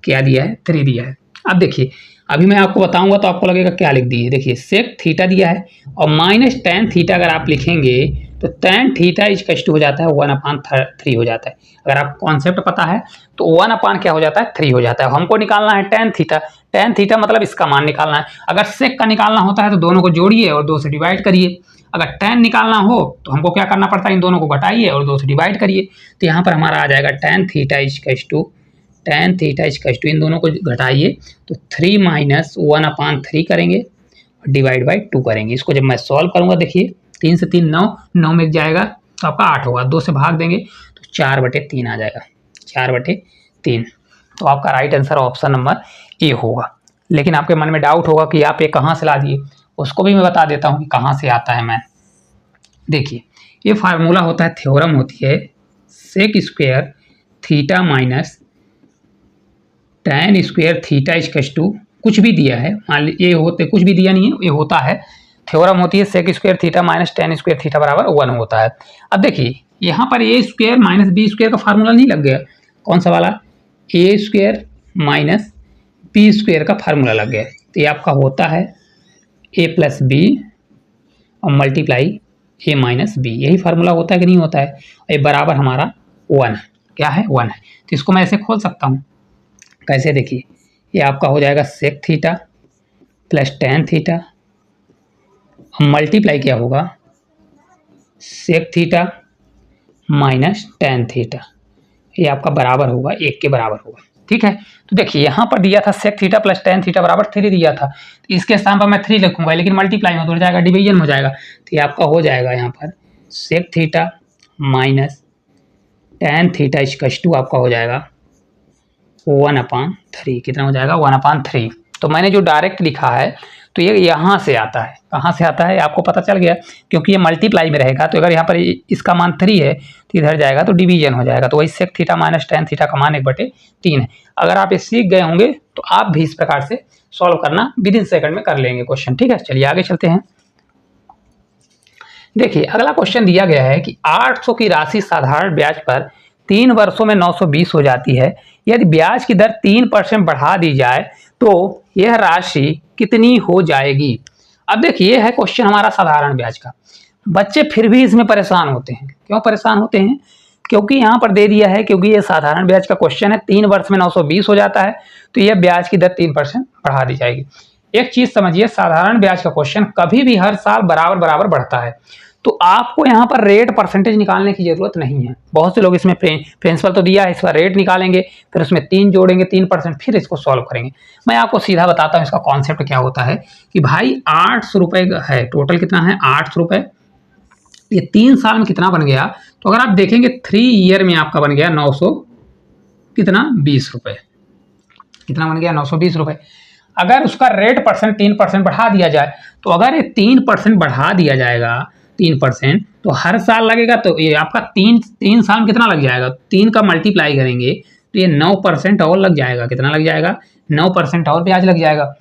क्या दिया है, 3 दिया है। अब देखिए अभी मैं आपको बताऊंगा तो आपको लगेगा क्या लिख दिए, देखिए सेक थीटा दिया है और माइनस टैन थीटा अगर आप लिखेंगे तो टैन थीटा इक्वल टू हो जाता है 1/3 हो जाता है। अगर आपको कॉन्सेप्ट पता है तो 1 क्या हो जाता है, 3 हो जाता है। हमको निकालना है टैन थीटा, टैन थीटा मतलब इसका मान निकालना है। अगर सेक का निकालना होता है तो दोनों को जोड़िए और 2 से डिवाइड करिए, अगर टैन निकालना हो तो हमको क्या करना पड़ता है, इन दोनों को घटाइए और 2 से डिवाइड करिए। तो यहाँ पर हमारा आ जाएगा टैन थीटा इक्वल टू इन दोनों को घटाइए तो 3 - 1/3 करेंगे और डिवाइड बाई 2 करेंगे। इसको जब मैं सॉल्व करूंगा, देखिए 3 से 3 9, 9 में जाएगा तो आपका 8 होगा, 2 से भाग देंगे तो 4/3 आ जाएगा, 4/3। तो आपका right answer option number A होगा। लेकिन आपके मन में डाउट होगा कि आप ये कहाँ से ला दिए, उसको भी मैं बता देता हूँ कि कहाँ से आता है। मैं देखिए ये फार्मूला होता है, थ्योरम होती है, sec square theta minus tan square theta equal to कुछ भी दिया है, मान लीजिए ये होते, कुछ भी दिया नहीं है, ये होता है, थ्योरम होती है sec square theta minus tan square theta बराबर 1 होता है। अब देखिए यहाँ पर a square minus b square का फार्मूला नहीं लग गया, कौन सा वाला, a square minus b square का फार्मूला लग गया। तो ये आपका होता है ए प्लस बी और मल्टीप्लाई ए माइनस बी, यही फार्मूला होता है कि नहीं होता है। ये बराबर हमारा 1 क्या है, 1 है। तो इसको मैं ऐसे खोल सकता हूँ, कैसे, देखिए ये आपका हो जाएगा sec theta plus tan theta multiply क्या होगा, sec theta minus tan theta, ये आपका बराबर होगा 1 के बराबर होगा। ठीक है, तो देखिए यहाँ पर दिया था sec theta plus tan theta बराबर 3 दिया था, तो इसके स्थान पर मैं 3 लिखूंगा, लेकिन मल्टीप्लाई में तो हो जाएगा, डिवीजन हो जाएगा। तो ये आपका हो जाएगा यहाँ पर sec theta minus tan theta equal to आपका हो जाएगा 1/3, कितना हो जाएगा 1/3। तो मैंने जो डायरेक्ट लिखा है तो ये यहाँ से आता है, कहाँ से आता है आपको पता चल गया, क्योंकि ये मल्टीप्लाई में रहेगा, तो अगर यहाँ पर इसका मान 3 है तो इधर जाएगा तो डिवीजन हो जाएगा। तो वही sec theta minus tan theta का मान 1/3 है। अगर आप ये सीख गए होंगे तो आप भी इस प्रकार से सॉल्व करना विद इन सेकंड में कर लेंगे क्वेश्चन। ठीक है, चलिए आगे चलते हैं। देखिए अगला क्वेश्चन दिया गया है कि 800 की राशि साधारण ब्याज पर 3 वर्षों में 920 हो जाती है। यदि ब्याज की दर 3% बढ़ा दी जाए तो यह राशि कितनी हो जाएगी। अब देखिए यह है क्वेश्चन हमारा साधारण ब्याज का। बच्चे फिर भी इसमें परेशान होते हैं, क्यों परेशान होते हैं, क्योंकि यहाँ पर दे दिया है, क्योंकि ये साधारण ब्याज का क्वेश्चन है, 3 वर्ष में 920 हो जाता है तो यह ब्याज की दर 3% बढ़ा दी जाएगी। एक चीज समझिए, साधारण ब्याज का क्वेश्चन कभी भी हर साल बराबर बराबर बढ़ता है, तो आपको यहाँ पर रेट परसेंटेज निकालने की जरूरत नहीं है। बहुत से लोग इसमें प्रिंसिपल तो दिया है, इसका रेट निकालेंगे, फिर उसमें 3 जोड़ेंगे 3%, फिर इसको सॉल्व करेंगे। मैं आपको सीधा बताता हूँ इसका कॉन्सेप्ट क्या होता है कि भाई 800 रुपये है, टोटल कितना है 800 रुपये, ये 3 साल में कितना बन गया, तो अगर आप देखेंगे 3 ईयर में आपका बन गया 900 कितना 20 रुपये, कितना बन गया 920 रुपये। अगर उसका रेट 3% बढ़ा दिया जाए, तो अगर ये 3% बढ़ा दिया जाएगा 3%, तो हर साल लगेगा, तो ये आपका 3 साल में कितना लग जाएगा, 3 का मल्टीप्लाई करेंगे तो ये 9% और लग जाएगा। कितना लग जाएगा 9% और ब्याज लग जाएगा,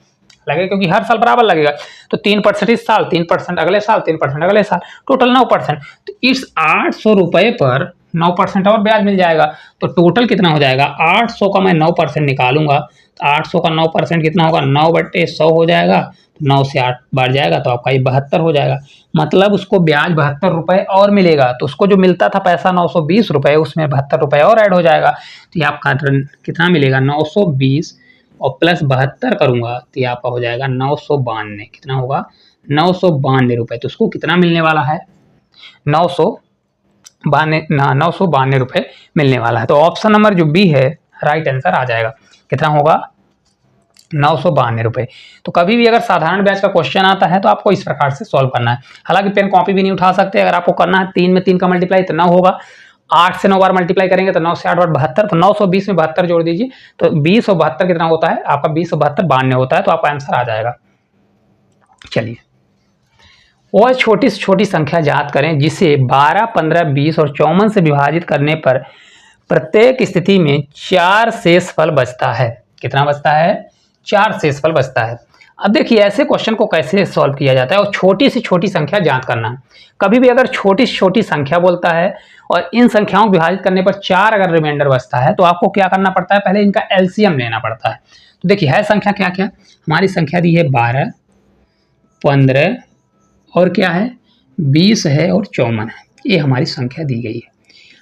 लगेगा, क्योंकि हर साल बराबर लगेगा। तो 3% इस साल, 3% अगले साल, 3% अगले साल, टोटल 9%। तो इस 800 रुपये पर 9% और ब्याज मिल जाएगा। तो टोटल कितना हो जाएगा, 800 का मैं 9% निकालूंगा, तो 800 का 9% कितना होगा, 9/100 हो जाएगा। तो 9 से 8 बढ़ जाएगा तो आपका ये 72 हो जाएगा। मतलब उसको ब्याज 72 रुपये और मिलेगा। तो उसको जो मिलता था पैसा 920 रुपये, उसमें 72 रुपये और ऐड हो जाएगा। तो ये आपका कितना मिलेगा 920 और प्लस 72 करूंगा तो ये आपका हो जाएगा 992। कितना होगा 992 रुपये। तो उसको कितना मिलने वाला है 992 रुपये मिलने वाला है। तो ऑप्शन नंबर जो बी है राइट आंसर आ जाएगा। कितना होगा 992 रुपये। तो कभी भी अगर साधारण ब्याज का क्वेश्चन आता है तो आपको इस प्रकार से सॉल्व करना है। हालांकि पेन कॉपी भी नहीं उठा सकते। अगर आपको करना है 3 में 3 का मल्टीप्लाई तो 9 होगा, 8 से 9 बार मल्टीप्लाई करेंगे तो 9 से 8 बार 72, तो 920 में 72 जोड़ दीजिए तो 20 और 72 कितना होता है आपका 20 और 72 92 होता है। तो आपका आंसर आ जाएगा। चलिए, वह छोटी से छोटी संख्या ज्ञात करें जिसे 12, 15, 20 और 54 से विभाजित करने पर प्रत्येक स्थिति में 4 शेषफल बचता है। कितना बचता है 4 शेषफल बचता है। अब देखिए ऐसे क्वेश्चन को कैसे सॉल्व किया जाता है, और छोटी से छोटी संख्या ज्ञात करना है। कभी भी अगर छोटी से छोटी संख्या बोलता है और इन संख्याओं को विभाजित करने पर 4 अगर रिमाइंडर बचता है, तो आपको क्या करना पड़ता है, पहले इनका एलसीएम लेना पड़ता है। तो देखिए है संख्या क्या क्या, हमारी संख्या दी है 12, 15 और क्या है 20 है और 54 है। ये हमारी संख्या दी गई है।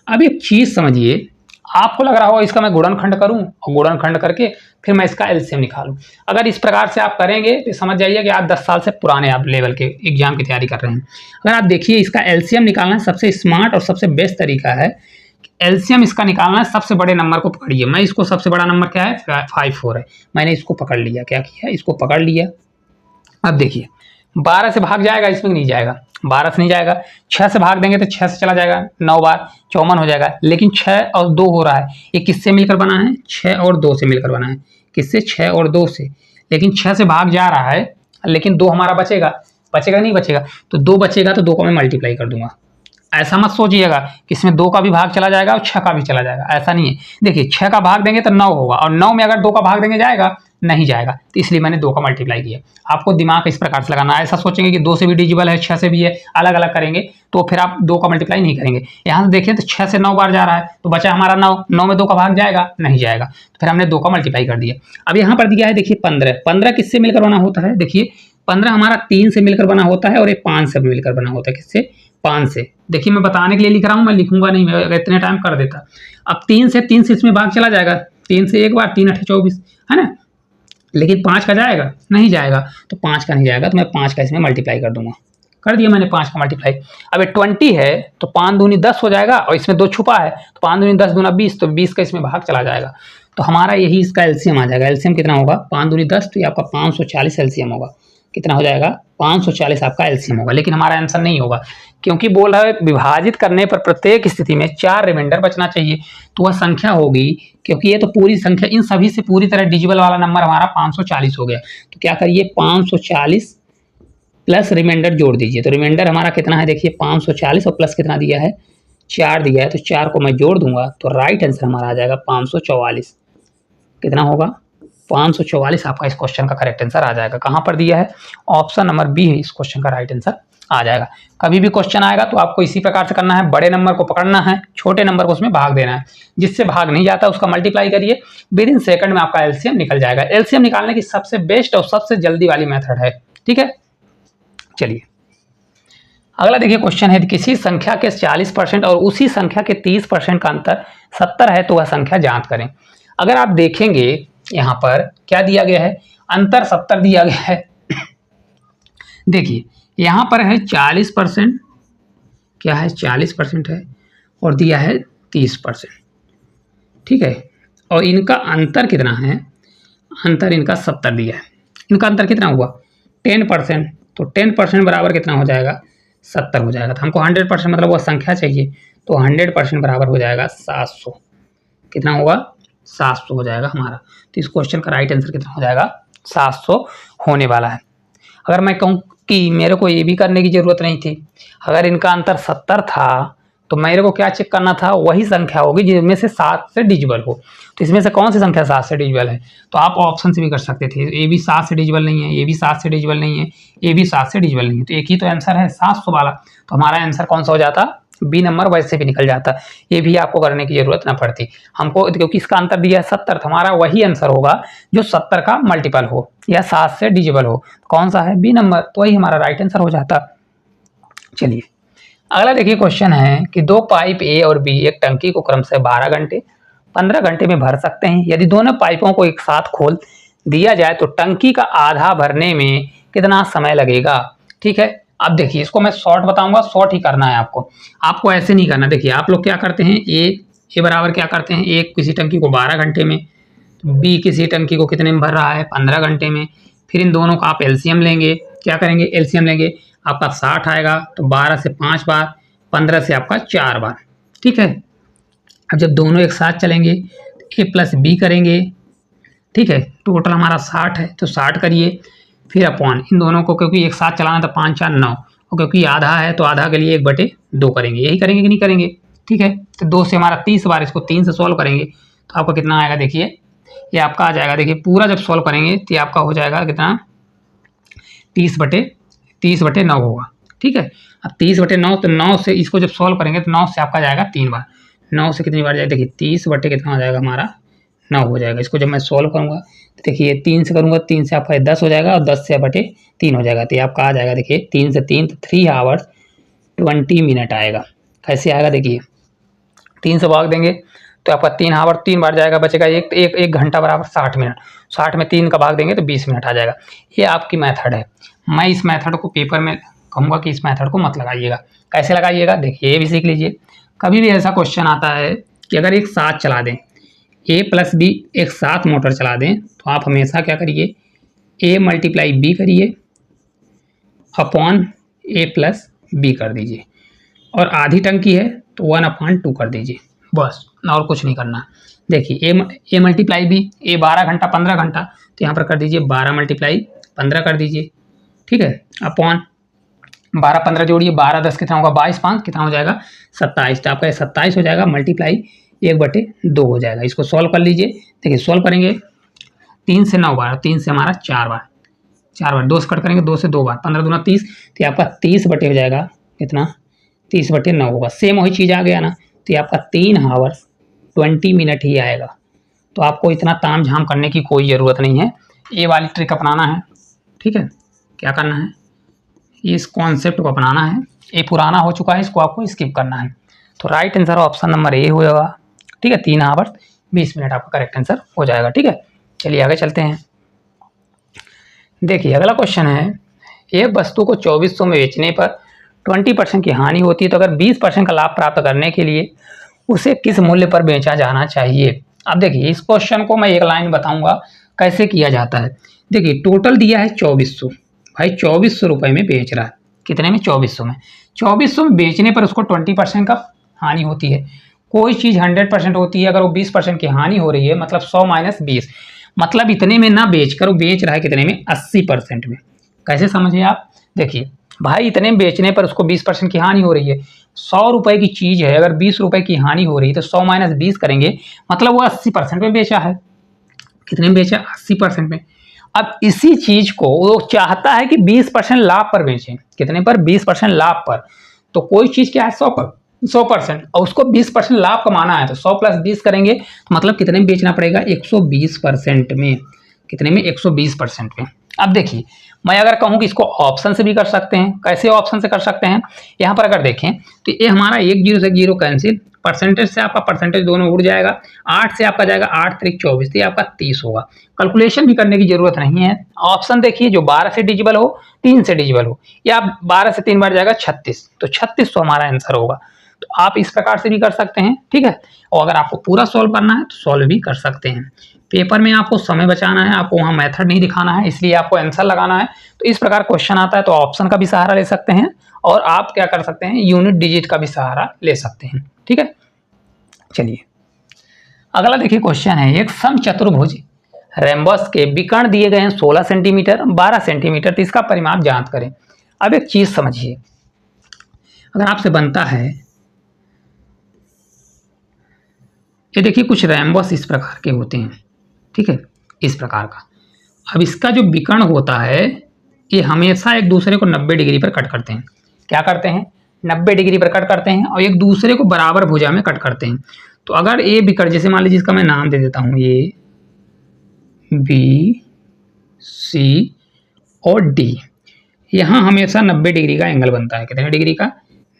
अब एक चीज समझिए, आपको लग रहा होगा इसका मैं गुणनखंड करूं और गुणनखंड करके फिर मैं इसका एलसीएम निकालूं। अगर इस प्रकार से आप करेंगे तो समझ जाइए कि आप 10 साल से पुराने आप लेवल के एग्जाम की तैयारी कर रहे हैं। अगर आप देखिए इसका एलसीएम निकालना सबसे स्मार्ट और सबसे बेस्ट तरीका है। एलसीएम इसका निकालना है, सबसे बड़े नंबर को पकड़िए। मैं इसको सबसे बड़ा नंबर क्या है 54 है, मैंने इसको पकड़ लिया। क्या किया, इसको पकड़ लिया। अब देखिए 12 से भाग जाएगा, इसमें नहीं जाएगा, 12 से नहीं जाएगा। 6 से भाग देंगे तो 6 से चला जाएगा, 9 बार 54 हो जाएगा। लेकिन 6 और 2 हो रहा है, ये किससे मिलकर बना है 6 और 2 से मिलकर बना है। किससे 6 और 2 से। लेकिन 6 से भाग जा रहा है, लेकिन 2 हमारा बचेगा, बचेगा नहीं बचेगा, तो 2 बचेगा तो 2 को मैं मल्टीप्लाई कर दूंगा। ऐसा मत सोचिएगा कि इसमें 2 का भी भाग चला जाएगा और 6 का भी चला जाएगा, ऐसा नहीं है। देखिए 6 का भाग देंगे तो 9 होगा, और 9 में अगर 2 का भाग देंगे जाएगा नहीं जाएगा, तो इसलिए मैंने 2 का मल्टीप्लाई किया। आपको दिमाग इस प्रकार से लगाना, ऐसा सोचेंगे कि 2 से भी डिजिबल है 6 से भी है, अलग अलग करेंगे तो फिर आप 2 का मल्टीप्लाई नहीं करेंगे। यहाँ से देखिए तो 6 से 9 बार जा रहा है, तो बचा हमारा 9, 9 में 2 का भाग जाएगा नहीं जाएगा, तो फिर हमने 2 का मल्टीप्लाई कर दिया। अब यहाँ पर दिया है देखिए 15, 15 किससे मिलकर बना होता है, देखिए 15 हमारा 3 से मिलकर बना होता है और ये 5 से मिलकर बना होता है। किससे 5 से। देखिए मैं बताने के लिए लिख रहा हूँ, मैं लिखूंगा नहीं, मैं इतने टाइम कर देता। अब 3 से इसमें भाग चला जाएगा, 3 से एक बार 3 8 24 है ना, लेकिन 5 का जाएगा नहीं जाएगा, तो 5 का नहीं जाएगा, तो मैं 5 का इसमें मल्टीप्लाई कर दूंगा। कर दिया मैंने 5 का मल्टीप्लाई। अब ये 20 है तो 5 दूनी 10 हो जाएगा, और इसमें 2 छुपा है तो 5 दूनी 10 दूना 20, तो 20 का इसमें भाग चला जाएगा। तो हमारा यही इसका एलसीएम आ जाएगा। एलसीएम कितना होगा 5 दूनी 10, तो ये आपका 540 एलसीएम होगा। कितना हो जाएगा 540 आपका एलसीएम होगा। लेकिन हमारा आंसर नहीं होगा, क्योंकि बोल रहा है विभाजित करने पर प्रत्येक स्थिति में 4 रिमाइंडर बचना चाहिए, तो वह संख्या होगी, क्योंकि ये तो पूरी संख्या इन सभी से पूरी तरह डिजिबल वाला नंबर हमारा 540 हो गया। तो क्या करिए 540 प्लस रिमाइंडर जोड़ दीजिए। तो रिमाइंडर हमारा कितना है देखिए 540 और प्लस कितना दिया है 4 दिया है, तो 4 को मैं जोड़ दूंगा तो राइट आंसर हमारा आ जाएगा 544। कितना होगा 544 आपका इस क्वेश्चन का करेक्ट आंसर आ जाएगा। कहाँ पर दिया है ऑप्शन नंबर बी है इस क्वेश्चन का राइट आंसर आ जाएगा। कभी भी क्वेश्चन आएगा तो आपको इसी प्रकार से करना है, बड़े नंबर को पकड़ना है, छोटे नंबर को उसमें भाग देना है, जिससे भाग नहीं जाता उसका मल्टीप्लाई करिए, विद इन सेकंड में आपका एलसीएम निकल जाएगा। एलसीएम निकालने की सबसे बेस्ट और सबसे जल्दी वाली मेथड है, ठीक है। चलिए अगला देखिए क्वेश्चन है, किसी संख्या के 40% और उसी संख्या के 30% का अंतर 70 है तो वह संख्या ज्ञात करें। अगर आप देखेंगे यहाँ पर क्या दिया गया है, अंतर 70 दिया गया है। देखिए यहाँ पर है 40% क्या है 40% है और दिया है 30%। ठीक है, और इनका अंतर कितना है, अंतर इनका 70 दिया है। इनका अंतर कितना हुआ 10%, तो 10% बराबर कितना हो जाएगा 70 हो जाएगा। तो हमको 100% मतलब वह संख्या चाहिए, तो 100% बराबर हो जाएगा 700। कितना होगा 700 हो जाएगा हमारा। तो इस क्वेश्चन का राइट आंसर कितना हो जाएगा 700 होने वाला है। अगर मैं कहूँ कि मेरे को ये भी करने की ज़रूरत नहीं थी, अगर इनका अंतर 70 था तो मेरे को क्या चेक करना था, वही संख्या होगी जिसमें से 7 से डिजिबल हो। तो इसमें से कौन सी संख्या 7 से डिजिबल है, तो आप ऑप्शन से भी कर सकते थे। ये भी 7 से डिजिबल नहीं है, ये भी 7 से डिजिबल नहीं है, ये भी 7 से डिजिबल नहीं है, तो एक ही तो आंसर है 700 वाला। तो हमारा आंसर कौन सा हो जाता, बी नंबर वैसे भी निकल जाता। ये भी आपको करने की जरूरत ना पड़ती हमको, क्योंकि इसका अंतर दिया है 70, तो हमारा वही आंसर होगा जो 70 का मल्टीपल हो या 7 से डिजिबल हो। कौन सा है, बी नंबर, तो वही हमारा राइट आंसर हो जाता। चलिए अगला देखिए क्वेश्चन है कि दो पाइप ए और बी एक टंकी को क्रमशः 12 घंटे 15 घंटे में भर सकते हैं। यदि दोनों पाइपों को एक साथ खोल दिया जाए तो टंकी का आधा भरने में कितना समय लगेगा। ठीक है, अब देखिए इसको मैं शॉर्ट बताऊंगा, शॉर्ट ही करना है आपको, आपको ऐसे नहीं करना। देखिए आप लोग क्या करते हैं, ए बराबर क्या करते हैं, एक किसी टंकी को 12 घंटे में, बी किसी टंकी को कितने में भर रहा है 15 घंटे में। फिर इन दोनों का आप एलसीएम लेंगे, क्या करेंगे एलसीएम लेंगे, आपका 60 आएगा, तो 12 से 5 बार, 15 से आपका 4 बार। ठीक है, अब जब दोनों एक साथ चलेंगे ए प्लस बी करेंगे। ठीक है, टोटल हमारा 60 है तो 60 करिए, फिर अपॉन इन दोनों को, क्योंकि एक साथ चलाना तो 5 4 9, और क्योंकि आधा है तो आधा के लिए 1/2 करेंगे। यही करेंगे कि नहीं करेंगे। ठीक है, तो 2 से हमारा 30 बार, इसको 3 से सॉल्व करेंगे तो आपका कितना आएगा, देखिए ये आपका आ जाएगा, देखिए पूरा जब सॉल्व करेंगे तो ये आपका हो जाएगा कितना 30/9 होगा। ठीक है, अब 30/9, तो 9 से इसको जब सॉल्व करेंगे तो 9 से आपका जाएगा 3 बार, 9 से कितनी बार जाएगा, देखिए 30 बटे कितना हो जाएगा हमारा 9 हो जाएगा। इसको जब मैं सॉल्व करूंगा तो देखिए 3 से करूंगा, 3 से आपका 10 हो जाएगा और 10 से बटे 3 हो जाएगा, तो ये आपका आ जाएगा देखिए 3 से 3 तो 3 आवर्स 20 मिनट आएगा। कैसे आएगा, देखिए 3 से भाग देंगे तो आपका 3 आवर 3 बार जाएगा, बचेगा एक घंटा बराबर 60 मिनट, 60 में 3 का भाग देंगे तो 20 मिनट आ जाएगा। ये आपकी मेथड है। मैं इस मेथड को पेपर में कहूँगा कि इस मेथड को मत लगाइएगा। कैसे लगाइएगा, देखिए ये भी सीख लीजिए। कभी भी ऐसा क्वेश्चन आता है कि अगर एक साथ चला दें, ए प्लस बी एक साथ मोटर चला दें, तो आप हमेशा क्या करिए, ए मल्टीप्लाई बी करिए अपॉन ए प्लस बी कर दीजिए, और आधी टंकी है तो 1/2 कर दीजिए, बस और कुछ नहीं करना। देखिए ए मल्टीप्लाई बी, ए 12 घंटा 15 घंटा, तो यहाँ पर कर दीजिए 12 मल्टीप्लाई 15 कर दीजिए। ठीक है, अपॉन 12 15 जोड़िए, 12 10 कितना होगा, 22 5 कितना हो जाएगा 27, तो आपका 27 हो जाएगा, मल्टीप्लाई 1/2 हो जाएगा। इसको सॉल्व कर लीजिए, देखिए सॉल्व करेंगे 3 से 9 बार, 3 से हमारा 4 बार, 4 बार 2 से कट करेंगे, 2 से 2 बार, 15 दूना 30, तो आपका 30 बटे हो जाएगा कितना 30/9 होगा। सेम वही चीज़ आ गया ना, तो ये आपका 3 आवर्स 20 मिनट ही आएगा। तो आपको इतना ताम झाम करने की कोई ज़रूरत नहीं है, ये वाली ट्रिक अपनाना है। ठीक है, क्या करना है, इस कॉन्सेप्ट को अपनाना है। ये पुराना हो चुका है, इसको आपको स्किप करना है। तो right answer option number A होगा। ठीक है, 3 आवर्स 20 मिनट आपका करेक्ट आंसर हो जाएगा। ठीक है, चलिए आगे चलते हैं। देखिए अगला क्वेश्चन है, एक वस्तु को 2400 में बेचने पर 20% की हानि होती है, तो अगर 20% का लाभ प्राप्त करने के लिए उसे किस मूल्य पर बेचा जाना चाहिए। अब देखिए इस क्वेश्चन को मैं एक लाइन बताऊंगा कैसे किया जाता है। देखिए टोटल दिया है 2400, भाई 2400 रुपये में बेच रहा है, कितने में 2400 में, 2400 में बेचने पर उसको 20% का हानि होती है। कोई चीज़ 100% होती है, अगर वो 20% की हानि हो रही है मतलब 100 - 20, मतलब इतने में ना बेच कर वो बेच रहा है कितने में 80% में। कैसे समझिए आप, देखिए भाई इतने में बेचने पर उसको 20% की हानि हो रही है। 100 रुपये की चीज़ है, अगर 20 रुपये की हानि हो रही है तो 100 - 20 करेंगे, मतलब वो 80% में बेचा है। कितने में बेचा, 80% में। अब इसी चीज को वो चाहता है कि 20% लाभ पर बेचें, कितने पर, 20% लाभ पर। तो कोई चीज क्या है 100%, और उसको 20% लाभ कमाना है, तो 100 + 20 करेंगे तो मतलब कितने में बेचना पड़ेगा 120% में। कितने में 120% में। अब देखिए मैं अगर कहूँ कि इसको ऑप्शन से भी कर सकते हैं, कैसे ऑप्शन से कर सकते हैं, यहाँ पर अगर देखें तो ये हमारा 1 0 से 0 कैंसिल, परसेंटेज से आपका परसेंटेज दोनों उड़ जाएगा। 8 से आपका जाएगा 8 त्रिक 24, तो ये आपका 30 होगा। कैलकुलेशन भी करने की जरूरत नहीं है। ऑप्शन देखिए, जो 12 से डिजिबल हो, 3 से डिजिबल हो, या 12 से 3 बार जाएगा 36, तो 36 तो हमारा आंसर होगा। तो आप इस प्रकार से भी कर सकते हैं, ठीक है। और अगर आपको पूरा सॉल्व करना है तो सॉल्व भी कर सकते हैं। पेपर में आपको समय बचाना है, आपको वहाँ मेथड नहीं दिखाना है, इसलिए आपको आंसर लगाना है। तो इस प्रकार क्वेश्चन आता है तो ऑप्शन का भी सहारा ले सकते हैं, और आप क्या कर सकते हैं, यूनिट डिजिट का भी सहारा ले सकते हैं, ठीक है। चलिए अगला देखिए, क्वेश्चन है, एक समचतुर्भुज रेम्बस के विकर्ण दिए गए हैं 16 सेंटीमीटर, 12 सेंटीमीटर, तो इसका परिमाप ज्ञात करें। अब एक चीज समझिए, अगर आपसे बनता है, ये देखिए कुछ रेम्बस इस प्रकार के होते हैं, ठीक है, इस प्रकार का। अब इसका जो विकर्ण होता है, ये हमेशा एक दूसरे को 90 डिग्री पर कट करते हैं। क्या करते हैं, 90 डिग्री पर कट करते हैं, और एक दूसरे को बराबर भुजा में कट करते हैं। तो अगर ए विकर्ण, जैसे मान लीजिए इसका मैं नाम दे देता हूँ, ए बी सी और डी, यहाँ हमेशा 90 डिग्री का एंगल बनता है। कितने डिग्री का,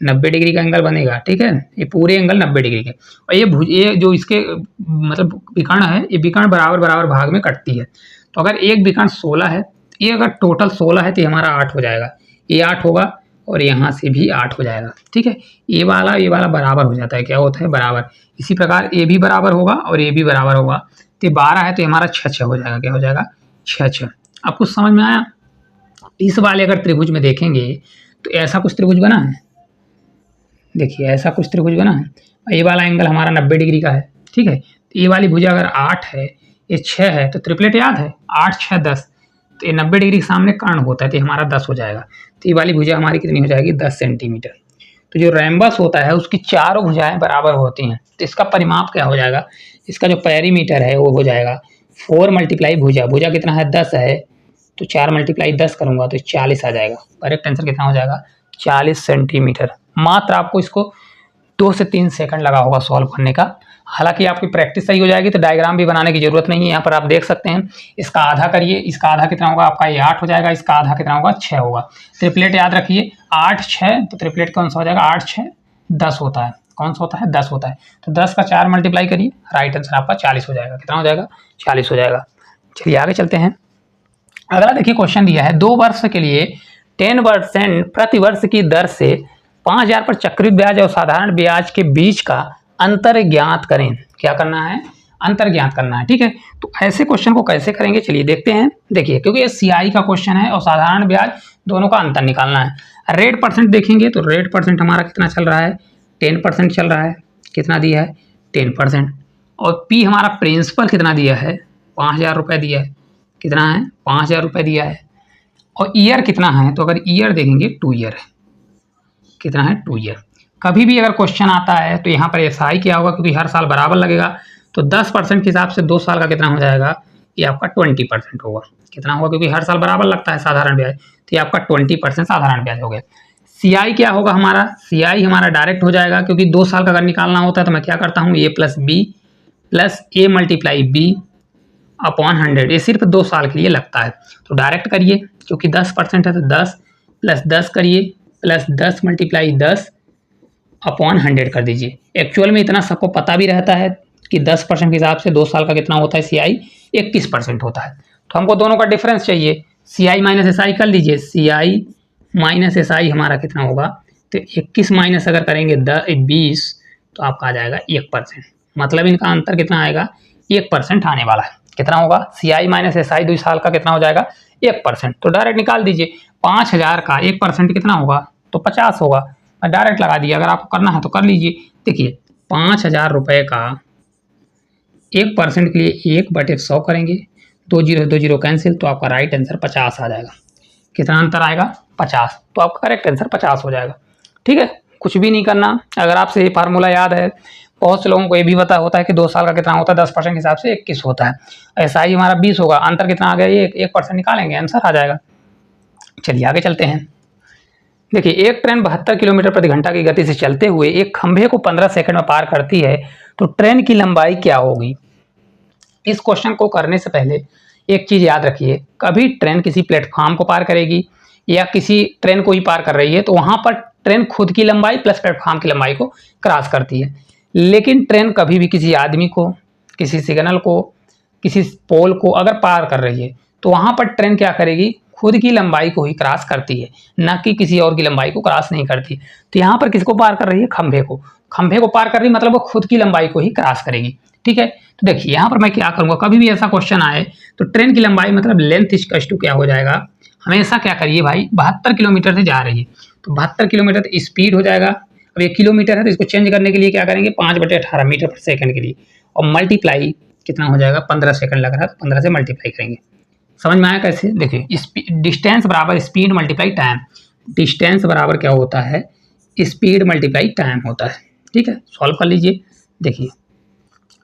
90 डिग्री का एंगल बनेगा, ठीक है। ये पूरे एंगल 90 डिग्री के, और ये जो इसके मतलब विकर्ण है, ये विकर्ण बराबर बराबर भाग में कटती है। तो अगर एक विकर्ण 16 है, ये अगर टोटल 16 है, तो ये हमारा 8 हो जाएगा, ये 8 होगा, और यहाँ से भी 8 हो जाएगा, ठीक है। ये वाला बराबर हो जाता है, क्या होता है, बराबर। इसी प्रकार ये भी बराबर होगा और ये भी बराबर होगा, तो 12 है, तो हमारा 6 हो जाएगा, क्या हो जाएगा, 6। अब कुछ समझ में आया। इस वाले अगर त्रिभुज में देखेंगे तो ऐसा कुछ त्रिभुज बना है, देखिए ऐसा कुछ त्रिभुज बना है, ये वाला एंगल हमारा 90 डिग्री का है, ठीक है। तो ये वाली भुजा अगर 8 है, ये 6 है, तो ट्रिपलेट याद है, 8 6 10, तो ये 90 डिग्री के सामने कर्ण होता है, तो हमारा 10 हो जाएगा। तो ये वाली भुजा हमारी कितनी हो जाएगी, 10 सेंटीमीटर। तो जो रेम्बस होता है उसकी चारों भुजाएं बराबर होती हैं, तो इसका परिमाप क्या हो जाएगा, इसका जो पेरीमीटर है वो हो जाएगा 4 मल्टीप्लाई भुजा कितना है, 10 है, तो 4 मल्टीप्लाई 10 करूंगा तो 40 आ जाएगा। करेक्ट आंसर कितना हो जाएगा, 40 सेंटीमीटर। मात्र आपको इसको 2 से 3 सेकंड लगा होगा सॉल्व करने का। हालांकि आपकी प्रैक्टिस सही हो जाएगी तो डायग्राम भी बनाने की जरूरत नहीं है। यहाँ पर आप देख सकते हैं, इसका आधा करिए, इसका आधा कितना होगा आपका, ये 8 हो जाएगा, इसका आधा कितना होगा, 6 होगा। ट्रिपलेट याद रखिए, 8 6, तो ट्रिपलेट कौन सा हो जाएगा, 8 6 10 होता है, कौन सा होता है, 10 होता है। तो 10 का 4 मल्टीप्लाई करिए, राइट आंसर आपका 40 हो जाएगा। कितना हो जाएगा, 40 हो जाएगा। चलिए आगे चलते हैं। अगला देखिए क्वेश्चन दिया है, 2 वर्ष के लिए 10% प्रति वर्ष की दर से 5000 पर चक्रवृद्धि ब्याज और साधारण ब्याज के बीच का अंतर ज्ञात करें। क्या करना है, अंतर ज्ञात करना है, ठीक है। तो ऐसे क्वेश्चन को कैसे करेंगे, चलिए देखते हैं। देखिए क्योंकि ये सीआई का क्वेश्चन है और साधारण ब्याज, दोनों का अंतर निकालना है। रेट परसेंट देखेंगे तो रेट परसेंट हमारा कितना चल रहा है, 10% चल रहा है। कितना दिया है, 10%। और पी हमारा प्रिंसिपल कितना दिया है, 5000 रुपये दिया है। कितना है, 5000 रुपये दिया है। और ईयर कितना है, तो अगर ईयर देखेंगे 2 ईयर है। कितना है, 2 ईयर। कभी भी अगर क्वेश्चन आता है तो यहाँ पर एसआई क्या होगा, क्योंकि हर साल बराबर लगेगा, तो 10% के हिसाब से 2 साल का कितना हो जाएगा, ये आपका 20% होगा। कितना होगा, क्योंकि हर साल बराबर लगता है साधारण ब्याज, तो ये आपका 20% साधारण ब्याज हो गया। सीआई क्या होगा हमारा, सीआई हमारा डायरेक्ट हो जाएगा, क्योंकि 2 साल का अगर निकालना होता है तो मैं क्या करता हूँ, ए plus B plus A multiply B upon 100, ये सिर्फ 2 साल के लिए लगता है। तो डायरेक्ट करिए, क्योंकि 10% है तो 10 प्लस 10 करिए, प्लस 10 मल्टीप्लाई 10 अपॉन 100 कर दीजिए। एक्चुअल में इतना सबको पता भी रहता है कि 10% के हिसाब से 2 साल का कितना होता है, सीआई 21% होता है। तो हमको दोनों का डिफरेंस चाहिए, सीआई माइनस एसआई कर लीजिए। सीआई माइनस एसआई हमारा कितना होगा, तो 21 माइनस अगर करेंगे 20, तो आपका आ जाएगा 1%। मतलब इनका अंतर कितना आएगा, 1% आने वाला है। कितना होगा, सीआई माइनस एसआई 2 साल का कितना हो जाएगा, 1%। तो डायरेक्ट निकाल दीजिए, 5000 का 1% कितना होगा, तो 50 होगा। डायरेक्ट लगा दिया, अगर आपको करना है तो कर लीजिए। देखिए 5000 रुपये का 1% के लिए 1/100 करेंगे, 2 जीरो 2 जीरो कैंसिल, तो आपका राइट आंसर 50 आ जाएगा। कितना अंतर आएगा, 50। तो आपका करेक्ट आंसर 50 हो जाएगा, ठीक है। कुछ भी नहीं करना, अगर आपसे ये फार्मूला याद है, बहुत से लोगों को ये भी पता होता है कि 2 साल का कितना होता है, 10% के हिसाब से 21 होता है। ऐसा ही हमारा 20 होगा, अंतर कितना आ गया, ये 1% निकालेंगे, आंसर आ जाएगा। चलिए आगे चलते हैं। देखिए एक ट्रेन 72 किलोमीटर प्रति घंटा की गति से चलते हुए एक खंभे को 15 सेकंड में पार करती है, तो ट्रेन की लंबाई क्या होगी। इस क्वेश्चन को करने से पहले एक चीज याद रखिए, कभी ट्रेन किसी प्लेटफॉर्म को पार करेगी या किसी ट्रेन को ही पार कर रही है, तो वहां पर ट्रेन खुद की लंबाई प्लस प्लेटफॉर्म की लंबाई को क्रॉस करती है। लेकिन ट्रेन कभी भी किसी आदमी को, किसी सिग्नल को, किसी पोल को अगर पार कर रही है तो वहाँ पर ट्रेन क्या करेगी, खुद की लंबाई को ही क्रॉस करती है, ना कि किसी और की लंबाई को क्रॉस नहीं करती। तो यहाँ पर किसको पार कर रही है, खंभे को। खंभे को पार कर रही मतलब वो खुद की लंबाई को ही क्रॉस करेगी। ठीक है, तो देखिए यहाँ पर मैं क्या करूँगा, कभी भी ऐसा क्वेश्चन आए तो ट्रेन की लंबाई मतलब लेंथ इक्वल्स टू क्या हो जाएगा, हमेशा क्या करिए भाई, 72 किलोमीटर से जा रही है तो 72 किलोमीटर तो स्पीड हो जाएगा। अब 1 किलोमीटर है तो इसको चेंज करने के लिए क्या करेंगे, 5/18 मीटर पर सेकंड के लिए, और मल्टीप्लाई कितना हो जाएगा, 15 सेकंड लग रहा है तो 15 से मल्टीप्लाई करेंगे। समझ में आया कैसे, देखिए डिस्टेंस बराबर स्पीड मल्टीप्लाई टाइम। डिस्टेंस बराबर क्या होता है, स्पीड मल्टीप्लाई टाइम होता है। ठीक है, सॉल्व कर लीजिए। देखिए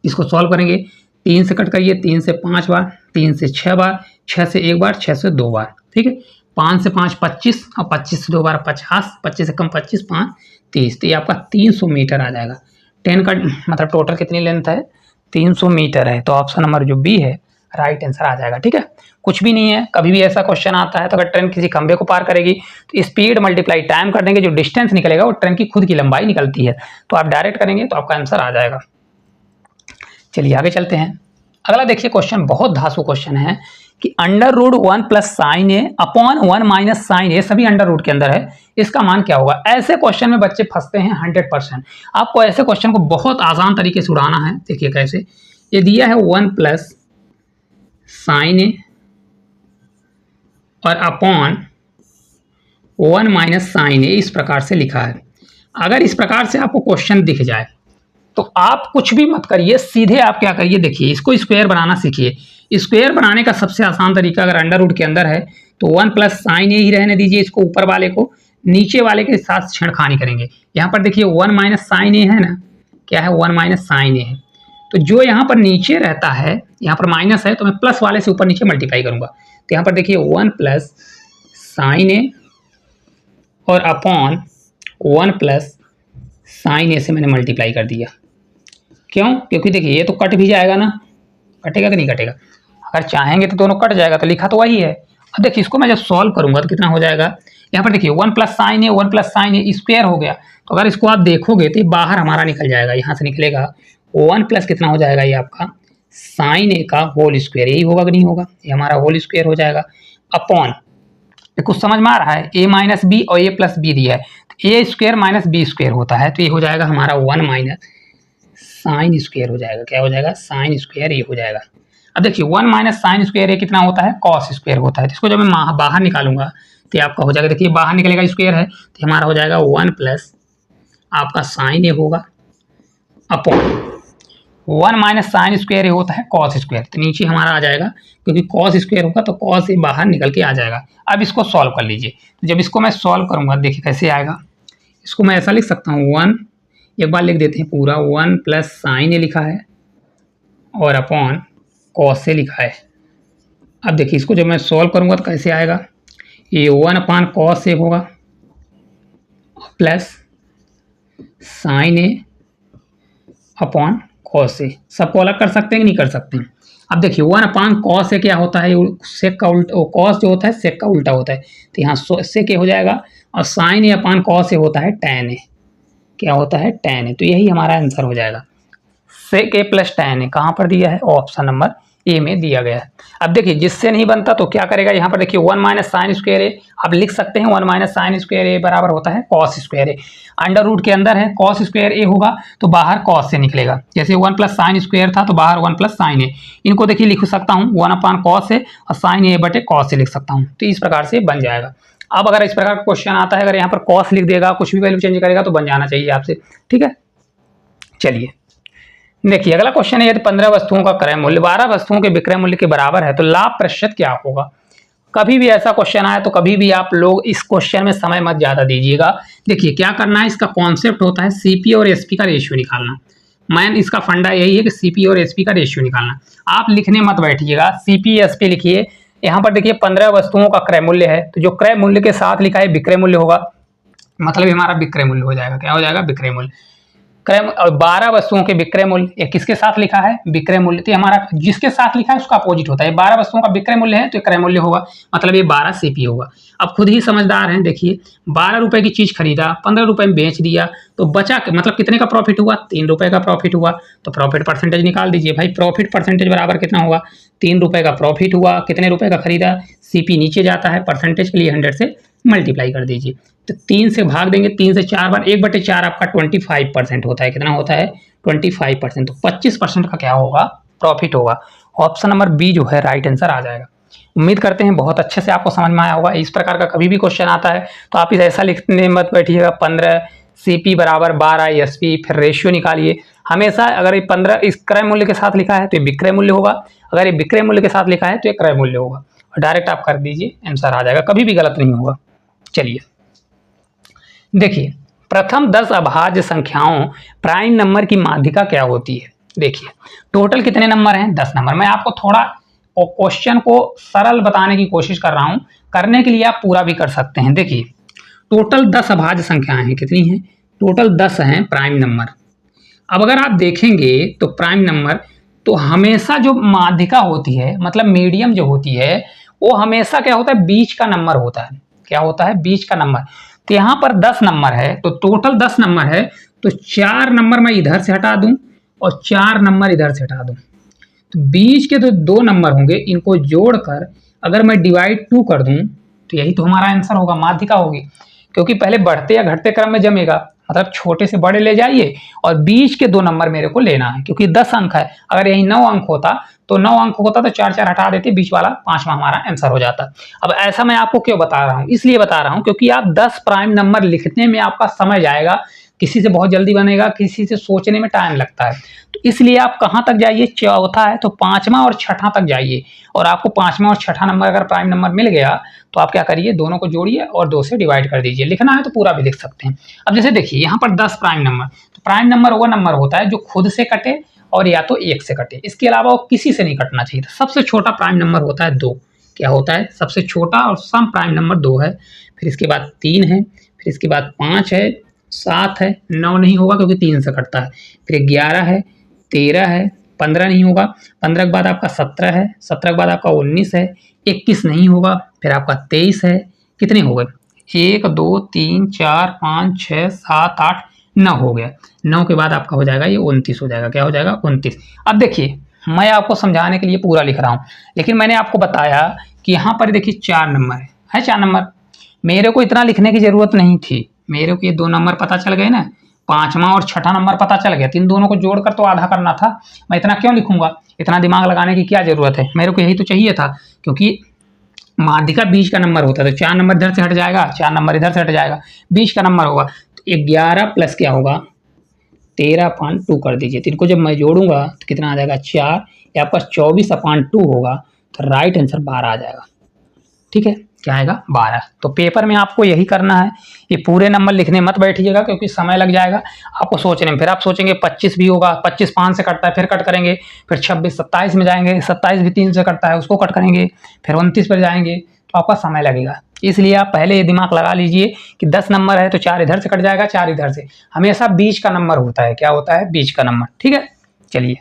इसको सॉल्व करेंगे, 3 से कट करिए, 3 से 5 बार, 3 से 6 बार, 6 से 1 बार, 6 से 2 बार। ठीक है, 5 से 5 25 और 25 से 2 बार 50, 25 से कम 25, 5 30, तो ये आपका 300 मीटर आ जाएगा। ट्रेन का मतलब टोटल कितनी लेंथ है, 300 मीटर है। तो ऑप्शन नंबर जो बी है राइट आंसर आ जाएगा। ठीक है, कुछ भी नहीं है। कभी भी ऐसा क्वेश्चन आता है तो अगर ट्रेन किसी खंभे को पार करेगी तो स्पीड मल्टीप्लाई टाइम कर देंगे, जो डिस्टेंस निकलेगा वो ट्रेन की खुद की लंबाई निकलती है, तो आप डायरेक्ट करेंगे तो आपका आंसर आ जाएगा। चलिए आगे चलते हैं। अगला देखिए क्वेश्चन बहुत धांसू क्वेश्चन है कि √1 + sin a upon 1 - sin a, सभी अंडर रूट के अंदर है, इसका मान क्या होगा। ऐसे क्वेश्चन में बच्चे फंसते हैं 100%। आपको ऐसे क्वेश्चन को बहुत आसान तरीके से उड़ाना है। देखिए कैसे, ये दिया है 1 + sin a और अपॉन 1 - sin a, इस प्रकार से लिखा है। अगर इस प्रकार से आपको क्वेश्चन दिख जाए तो आप कुछ भी मत करिए, सीधे आप क्या करिए, देखिए इसको स्क्वायर बनाना सीखिए। स्क्वायर बनाने का सबसे आसान तरीका, अगर अंडर रूट के अंदर है तो 1 + sin a ही रहने दीजिए, इसको ऊपर वाले को नीचे वाले के साथ छेड़खानी करेंगे। यहाँ पर देखिए 1 - sin a है ना, क्या है 1 - sin a है, तो जो यहाँ पर नीचे रहता है, यहाँ पर माइनस है तो मैं प्लस वाले से ऊपर नीचे मल्टीप्लाई करूंगा। तो यहाँ पर देखिए 1 + sin a और अपॉन 1 + sin a से मैंने मल्टीप्लाई कर दिया। क्यों, क्योंकि देखिए ये तो कट भी जाएगा ना, कटेगा कि नहीं कटेगा, अगर चाहेंगे तो दोनों कट जाएगा, तो लिखा तो वही है। अब देखिए इसको मैं जब सॉल्व करूंगा तो कितना हो जाएगा, यहाँ पर देखिए 1 + sin a 1 + sin a square हो गया, तो अगर इसको आप देखोगे तो ये बाहर हमारा निकल जाएगा, यहाँ से निकलेगा 1 प्लस कितना हो जाएगा, ये आपका sin a का होल स्क्वायर, यही होगा कि नहीं होगा, ये हमारा होल स्क्वायर हो जाएगा, अपॉन कुछ समझ में आ रहा है, a - b और a + b दिया है, तो a स्क्वायर - b स्क्वायर होता है, तो ये हो जाएगा हमारा 1 - sin स्क्वायर हो जाएगा। क्या हो जाएगा, sin स्क्वायर ये हो जाएगा। अब देखिए 1 - sin स्क्वायर ये कितना होता है, cos स्क्वायर होता है। तो इसको जब मैं बाहर निकालूंगा तो ये आपका हो जाएगा, देखिए बाहर निकलेगा स्क्वायर है तो हमारा हो जाएगा 1 + आपका sin ये होगा अपॉन 1 - sin स्क्वायर ये होता है cos स्क्वायर, तो नीचे हमारा आ जाएगा, क्योंकि cos स्क्वायर होगा तो cos ये बाहर निकल के आ जाएगा। अब इसको सॉल्व कर लीजिए, तो जब इसको मैं सॉल्व करूंगा देखिए कैसे आएगा। इसको मैं ऐसा लिख सकता हूँ, 1 एक बार लिख देते हैं पूरा, 1 + sin a लिखा है और अपॉन cos से लिखा है। अब देखिए इसको जब मैं सॉल्व करूंगा तो कैसे आएगा, ये 1/cos से होगा plus sin a upon cos से। सबको अलग कर सकते हैं कि नहीं कर सकते हैं। अब देखिए 1/cos से क्या होता है, सेक का उल्टा, cos जो होता है सेक का उल्टा होता है, तो यहाँ सेक हो जाएगा, और sin a/cos से होता है tan a, क्या होता है tan a, तो यही हमारा आंसर हो जाएगा। sec a + tan a कहाँ पर दिया है, ऑप्शन नंबर ए में दिया गया है। अब देखिए जिससे नहीं बनता तो क्या करेगा, यहाँ पर देखिए 1 - sin स्क्वायर a, आप लिख सकते हैं 1 - sin स्क्वायर a बराबर होता है cos square a। Under root के अंदर है cos स्क्वायर a होगा तो बाहर cos से निकलेगा, जैसे 1 + sin स्क्वायर था तो बाहर 1 + sin a। इनको देखिए लिख सकता हूँ 1/cos से और sin a/cos से लिख सकता हूँ, तो इस प्रकार से बन जाएगा। अब अगर इस प्रकार का क्वेश्चन आता है, अगर यहाँ पर cos लिख देगा, कुछ भी वैल्यू चेंज करेगा तो बन जाना चाहिए आपसे। ठीक है, चलिए देखिए अगला क्वेश्चन है, यदि 15 वस्तुओं का क्रय मूल्य 12 वस्तुओं के विक्रय मूल्य के बराबर है तो लाभ प्रतिशत क्या होगा। कभी भी ऐसा क्वेश्चन आए तो कभी भी आप लोग इस क्वेश्चन में समय मत ज्यादा दीजिएगा। देखिए क्या करना है, इसका कॉन्सेप्ट होता है सीपी और एसपी का रेशियो निकालना। मैन इसका फंडा यही है कि सीपी और एसपी का रेशियो निकालना। आप लिखने मत बैठिएगा, सीपी एसपी लिखिए। यहाँ पर देखिए 15 वस्तुओं का क्रय मूल्य है, तो जो क्रय मूल्य के साथ लिखा है विक्रय मूल्य होगा, मतलब हमारा विक्रय मूल्य हो जाएगा। क्या हो जाएगा, विक्रय मूल्य। विक्रय, 12 वस्तुओं के विक्रय मूल्य, ये किसके साथ लिखा है, विक्रय मूल्य, तो हमारा जिसके साथ लिखा है उसका अपोजिट होता है। 12 वस्तुओं का विक्रय मूल्य है तो क्रय मूल्य होगा, मतलब ये 12 सीपी होगा। अब खुद ही समझदार हैं, देखिए 12 रुपए की चीज खरीदा, 15 रुपए में बेच दिया, तो बचा मतलब कितने का प्रॉफिट हुआ, 3 रुपए का प्रॉफिट हुआ। तो प्रॉफिट परसेंटेज निकाल दीजिए भाई, प्रॉफिट परसेंटेज बराबर कितना होगा, 3 रुपए का प्रॉफिट हुआ, कितने रुपए का खरीदा, सीपी नीचे जाता है, परसेंटेज के लिए 100 से मल्टीप्लाई कर दीजिए। तो 3 से भाग देंगे, 3 से 4 बार, 1/4 आपका 25% होता है। कितना होता है, 25%। तो 25% का क्या होगा, प्रॉफिट होगा। ऑप्शन नंबर बी जो है राइट आंसर आ जाएगा। उम्मीद करते हैं बहुत अच्छे से आपको समझ में आया होगा। इस प्रकार का कभी भी क्वेश्चन आता है तो आप इसे ऐसा लिखने मत बैठिएगा, 15 सीपी बराबर 12 एसपी, फिर रेशियो निकालिए। हमेशा अगर ये 15 इस क्रय मूल्य के साथ लिखा है तो ये विक्रय मूल्य होगा, अगर ये विक्रय मूल्य के साथ लिखा है तो ये क्रय मूल्य होगा, और डायरेक्ट आप कर दीजिए, आंसर आ जाएगा, कभी भी गलत नहीं होगा। चलिए देखिए, प्रथम 10 अभाज्य संख्याओं प्राइम नंबर की माध्यिका क्या होती है। देखिए टोटल कितने नंबर हैं, 10 नंबर। मैं आपको थोड़ा क्वेश्चन को सरल बताने की कोशिश कर रहा हूं, करने के लिए आप पूरा भी कर सकते हैं। देखिए टोटल 10 अभाज्य संख्याएं हैं, कितनी हैं, टोटल 10 हैं प्राइम नंबर। अब अगर आप देखेंगे तो प्राइम नंबर तो हमेशा जो माध्यिका होती है, मतलब मीडियम जो होती है, वो हमेशा क्या होता है, बीच का नंबर होता है। क्या होता है, बीच का नंबर। तो यहाँ पर 10 नंबर है, तो टोटल 10 नंबर है, तो 4 नंबर मैं इधर से हटा दूं और 4 नंबर इधर से हटा दूं, तो बीच के तो 2 नंबर होंगे, इनको जोड़कर अगर मैं डिवाइड 2 कर दूं तो यही तो हमारा आंसर होगा, माध्यिका होगी। क्योंकि पहले बढ़ते या घटते क्रम में जमेगा, मतलब छोटे से बड़े ले जाइए और बीच के 2 नंबर मेरे को लेना है, क्योंकि 10 अंक है। अगर यही 9 अंक होता तो 9 अंक होता तो 4 4 हटा देते, बीच वाला 5वां हमारा आंसर हो जाता। अब ऐसा मैं आपको क्यों बता रहा हूं, इसलिए बता रहा हूं क्योंकि आप 10 प्राइम नंबर लिखने में आपका समय जाएगा, किसी से बहुत जल्दी बनेगा, किसी से सोचने में टाइम लगता है। तो इसलिए आप कहाँ तक जाइए, चौथा है तो 5वां और 6ठा तक जाइए, और आपको 5वां और 6ठा नंबर अगर प्राइम नंबर मिल गया तो आप क्या करिए, दोनों को जोड़िए और 2 से डिवाइड कर दीजिए। लिखना है तो पूरा भी लिख सकते हैं। अब जैसे देखिए यहाँ पर 10 प्राइम नंबर, तो प्राइम नंबर वो नंबर होता है जो खुद से कटे और या तो 1 से कटे, इसके अलावा वो किसी से नहीं कटना चाहिए। सबसे छोटा प्राइम नंबर होता है 2। क्या होता है, सबसे छोटा और सम प्राइम नंबर 2 है। फिर इसके बाद 3 है, फिर इसके बाद 5 है, 7 है, 9 नहीं होगा क्योंकि 3 से कटता है, फिर 11 है, 13 है, 15 नहीं होगा, 15 के बाद आपका 17 है, 17 के बाद आपका 19 है, 21 नहीं होगा, फिर आपका 23 है। कितने हो गए, 1 2 3 4 5 6 7 8 9 हो गया। 9 के बाद आपका हो जाएगा ये 29 हो जाएगा। क्या हो जाएगा, 29। अब देखिए मैं आपको समझाने के लिए पूरा लिख रहा हूँ, लेकिन मैंने आपको बताया कि यहाँ पर देखिए 4 नंबर है 4 नंबर, मेरे को इतना लिखने की जरूरत नहीं थी, मेरे को ये 2 नंबर पता चल गए ना, 5वां और 6ठा नंबर पता चल गया, तो इन दोनों को जोड़कर तो आधा करना था। मैं इतना क्यों लिखूंगा, इतना दिमाग लगाने की क्या जरूरत है, मेरे को यही तो चाहिए था। क्योंकि माध्यिका बीच का नंबर होता है, तो 4 नंबर इधर से हट जाएगा, 4 नंबर इधर से हट जाएगा, बीच का नंबर होगा। तो 11 प्लस क्या होगा, 13/2 कर दीजिए। तो इनको जब मैं जोड़ूंगा तो कितना आ जाएगा, 4, या आपका 24/2 होगा, तो राइट आंसर 12 आ जाएगा। ठीक है, क्या आएगा, 12। तो पेपर में आपको यही करना है, ये पूरे नंबर लिखने मत बैठिएगा क्योंकि समय लग जाएगा आपको सोचने में। फिर आप सोचेंगे 25 भी होगा, 25 5 से कटता है, फिर कट करेंगे, फिर 26 27 में जाएंगे, 27 भी 3 से कटता है, उसको कट करेंगे, फिर 29 पर जाएंगे, तो आपका समय लगेगा। इसलिए आप पहले ये दिमाग लगा लीजिए कि 10 नंबर है तो 4 इधर से कट जाएगा, 4 इधर से, हमेशा बीच का नंबर होता है। क्या होता है, बीच का नंबर। ठीक है, चलिए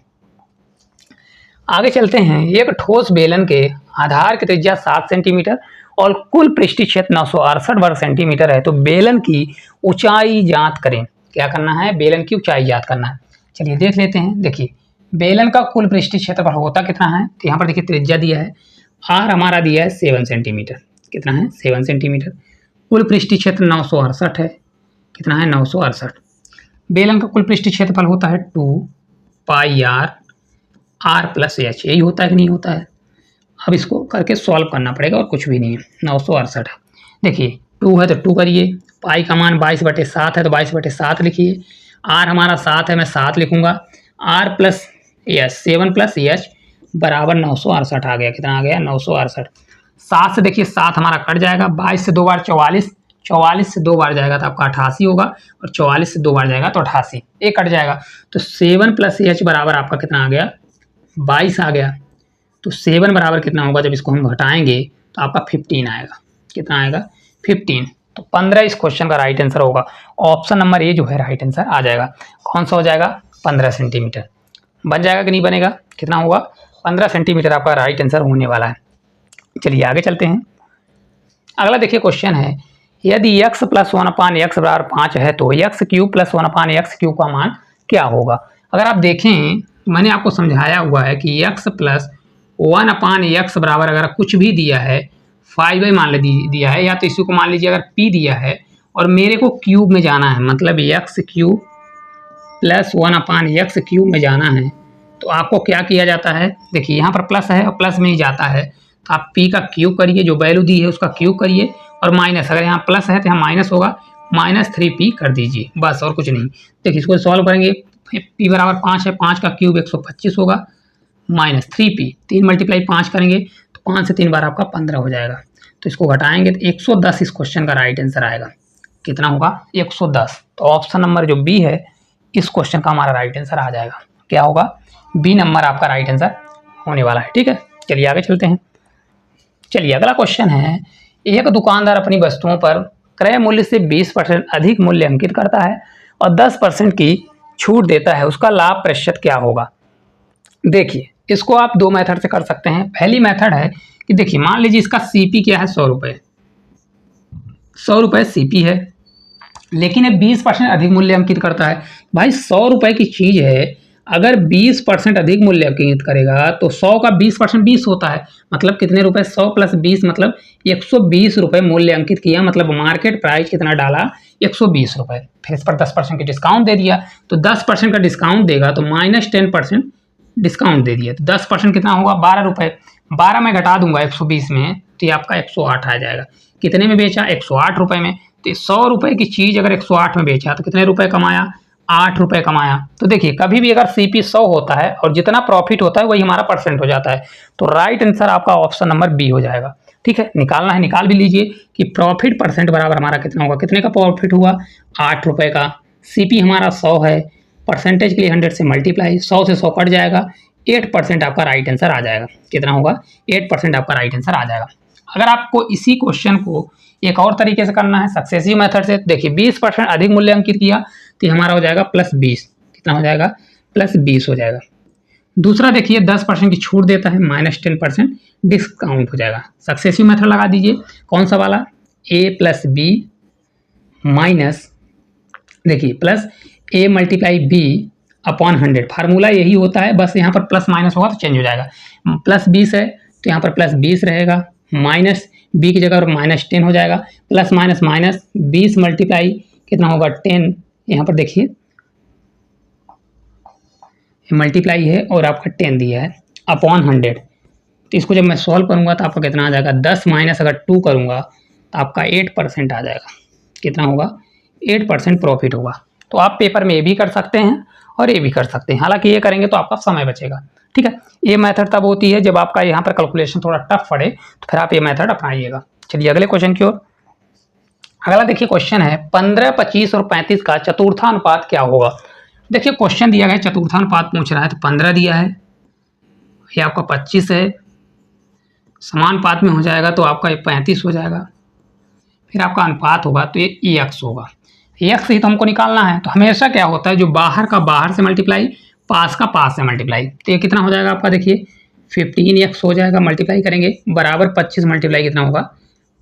आगे चलते हैं। एक ठोस बेलन के आधार की त्रिज्या 7 सेंटीमीटर और कुल पृष्ठीय क्षेत्र 968 वर्ग सेंटीमीटर है, तो बेलन की ऊंचाई ज्ञात करें। क्या करना है, बेलन की ऊंचाई ज्ञात करना है। चलिए देख लेते हैं। देखिए बेलन का कुल पृष्ठीय क्षेत्रफल होता कितना है, तो यहाँ पर देखिए त्रिज्या दिया है, आर हमारा दिया है 7 सेंटीमीटर। कितना है, 7 सेंटीमीटर। कुल पृष्ठीय क्षेत्र 968 है। कितना है, 968। बेलन का कुल पृष्ठीय क्षेत्रफल होता है 2πr r + h, यही होता है कि नहीं होता है। अब इसको करके सॉल्व करना पड़ेगा और कुछ भी नहीं है। 968 है, देखिए 2 है तो 2 करिए, पाई का मान 22/7 है तो 22/7 लिखिए, r हमारा 7 है, मैं 7 लिखूंगा, r + h 7 + h बराबर 968 आ गया। कितना आ गया, 968। 7 से देखिए 7 हमारा कट जाएगा, 22 से 2 बार 44, 44 से 2 बार जाएगा तो आपका 88 होगा, और 44 से 2 बार जाएगा तो 88, एक कट जाएगा। तो 7 + h बराबर आपका कितना आ गया, 22 आ गया। तो 7 बराबर कितना होगा, जब इसको हम घटाएंगे तो आपका 15 आएगा। कितना आएगा, 15। तो 15 इस क्वेश्चन का राइट आंसर होगा। ऑप्शन नंबर ए जो है राइट आंसर आ जाएगा। कौन सा हो जाएगा? 15 सेंटीमीटर। बन जाएगा कि नहीं बनेगा? कितना होगा? 15 सेंटीमीटर आपका राइट आंसर होने वाला है। चलिए आगे चलते हैं। अगला देखिए क्वेश्चन है, यदि x प्लस 1/x बराबर 5 है तो x cube plus 1/x cube का मान क्या होगा? अगर आप देखें मैंने आपको समझाया हुआ है कि x प्लस 1/x बराबर अगर कुछ भी दिया है 5 मान लीजिए दिया है, या तो इसी को मान लीजिए अगर p दिया है और मेरे को क्यूब में जाना है, मतलब x cube plus 1/x cube में जाना है, तो आपको क्या किया जाता है? देखिए यहाँ पर प्लस है और प्लस में ही जाता है, तो आप p का क्यूब करिए, जो वैल्यू दी है उसका क्यूब करिए, और माइनस, अगर यहाँ प्लस है तो यहाँ माइनस होगा, -3p कर दीजिए, बस और कुछ नहीं। देखिए इसको सॉल्व करेंगे, p बराबर 5 है, 5 का क्यूब 125 होगा, -3p, 3 मल्टीप्लाई 5 करेंगे तो 5 से 3 बार आपका 15 हो जाएगा। तो इसको घटाएंगे तो 110 इस क्वेश्चन का राइट आंसर आएगा। कितना होगा? 110। तो ऑप्शन नंबर जो बी है इस क्वेश्चन का हमारा राइट आंसर आ जाएगा। क्या होगा? बी नंबर आपका राइट आंसर होने वाला है। ठीक है, चलिए आगे चलते हैं। चलिए अगला क्वेश्चन है, एक दुकानदार अपनी वस्तुओं पर क्रय मूल्य से 20% अधिक मूल्य अंकित करता है और 10% की छूट देता है, उसका लाभ प्रतिशत क्या होगा? देखिए इसको आप दो मेथड से कर सकते हैं। पहली मेथड है कि देखिए मान लीजिए इसका सीपी क्या है? 100 रुपये, 100 रुपये सीपी है, लेकिन ये 20% अधिक मूल्य अंकित करता है। भाई 100 रुपये की चीज़ है, अगर 20% अधिक मूल्य अंकित करेगा तो 100 का 20% 20 होता है, मतलब कितने रुपए? 100 प्लस 20 मतलब 120 रुपये मूल्य अंकित किया, मतलब मार्केट प्राइस कितना डाला? 120 रुपये। फिर इस पर 10% की डिस्काउंट दे दिया, तो 10% का डिस्काउंट देगा तो -10% डिस्काउंट दे दिया, तो 10% कितना होगा? 12 रुपये। 12 में घटा दूंगा 120 में तो ये आपका 108 आ जाएगा। कितने में बेचा? 108 रुपये में। तो 100 रुपये की चीज़ अगर 108 में बेचा तो कितने रुपए कमाया? 8 रुपये कमाया। तो देखिए कभी भी अगर सीपी 100 होता है और जितना प्रॉफिट होता है वही हमारा परसेंट हो जाता है, तो राइट आंसर आपका ऑप्शन नंबर बी हो जाएगा। ठीक है, निकालना है निकाल भी लीजिए कि प्रॉफिट परसेंट बराबर हमारा कितना होगा? कितने का प्रॉफिट हुआ? 8 रुपये का। सीपी हमारा 100 है, परसेंटेज के लिए 100 से मल्टीप्लाई, 100 से 100 कट जाएगा, 8% आपका राइट आंसर आ जाएगा। कितना होगा? 8% आपका राइट आंसर आ जाएगा। अगर आपको इसी क्वेश्चन को एक और तरीके से करना है सक्सेसिव मेथड से, देखिए 20% अधिक मूल्य अंकित किया तो हमारा हो जाएगा +20। कितना हो जाएगा? +20 हो जाएगा। दूसरा देखिए 10% की छूट देता है, -10% डिस्काउंट हो जाएगा। सक्सेसिव मेथड लगा दीजिए, कौन सा वाला? a + b माइनस, देखिए प्लस a × b/100, फार्मूला यही होता है, बस यहाँ पर प्लस माइनस होगा तो चेंज हो जाएगा। +20 है तो यहाँ पर +20 रहेगा, माइनस b की जगह -10 हो जाएगा, प्लस माइनस माइनस 20 मल्टीप्लाई कितना होगा? 10। यहाँ पर देखिए मल्टीप्लाई है और आपका 10 दिया है /100, तो इसको जब मैं सॉल्व करूँगा तो आपका कितना आ जाएगा? 10 माइनस अगर 2 करूँगा तो आपका 8% आ जाएगा। कितना होगा? 8% प्रॉफिट होगा। तो आप पेपर में ये भी कर सकते हैं और ये भी कर सकते हैं, हालांकि ये करेंगे तो आपका समय बचेगा। ठीक है, ये मेथड तब होती है जब आपका यहाँ पर कैलकुलेशन थोड़ा टफ पड़े, तो फिर आप ये मेथड अपनाइएगा। चलिए अगले क्वेश्चन की ओर। अगला देखिए क्वेश्चन है, 15, 25 और 35 का चतुर्थानुपात क्या होगा? देखिए क्वेश्चन दिया गया है, चतुर्थानुपात पूछ रहा है, तो 15 दिया है, ये आपका 25 है, समान पात में हो जाएगा तो आपका ये 35 हो जाएगा, फिर आपका अनुपात होगा तो ये x होगा। x ही तो हमको निकालना है, तो हमेशा क्या होता है, जो बाहर का बाहर से मल्टीप्लाई, पास का पास से मल्टीप्लाई, तो ये कितना हो जाएगा आपका? देखिए 15x हो जाएगा, मल्टीप्लाई करेंगे बराबर 25 मल्टीप्लाई कितना होगा?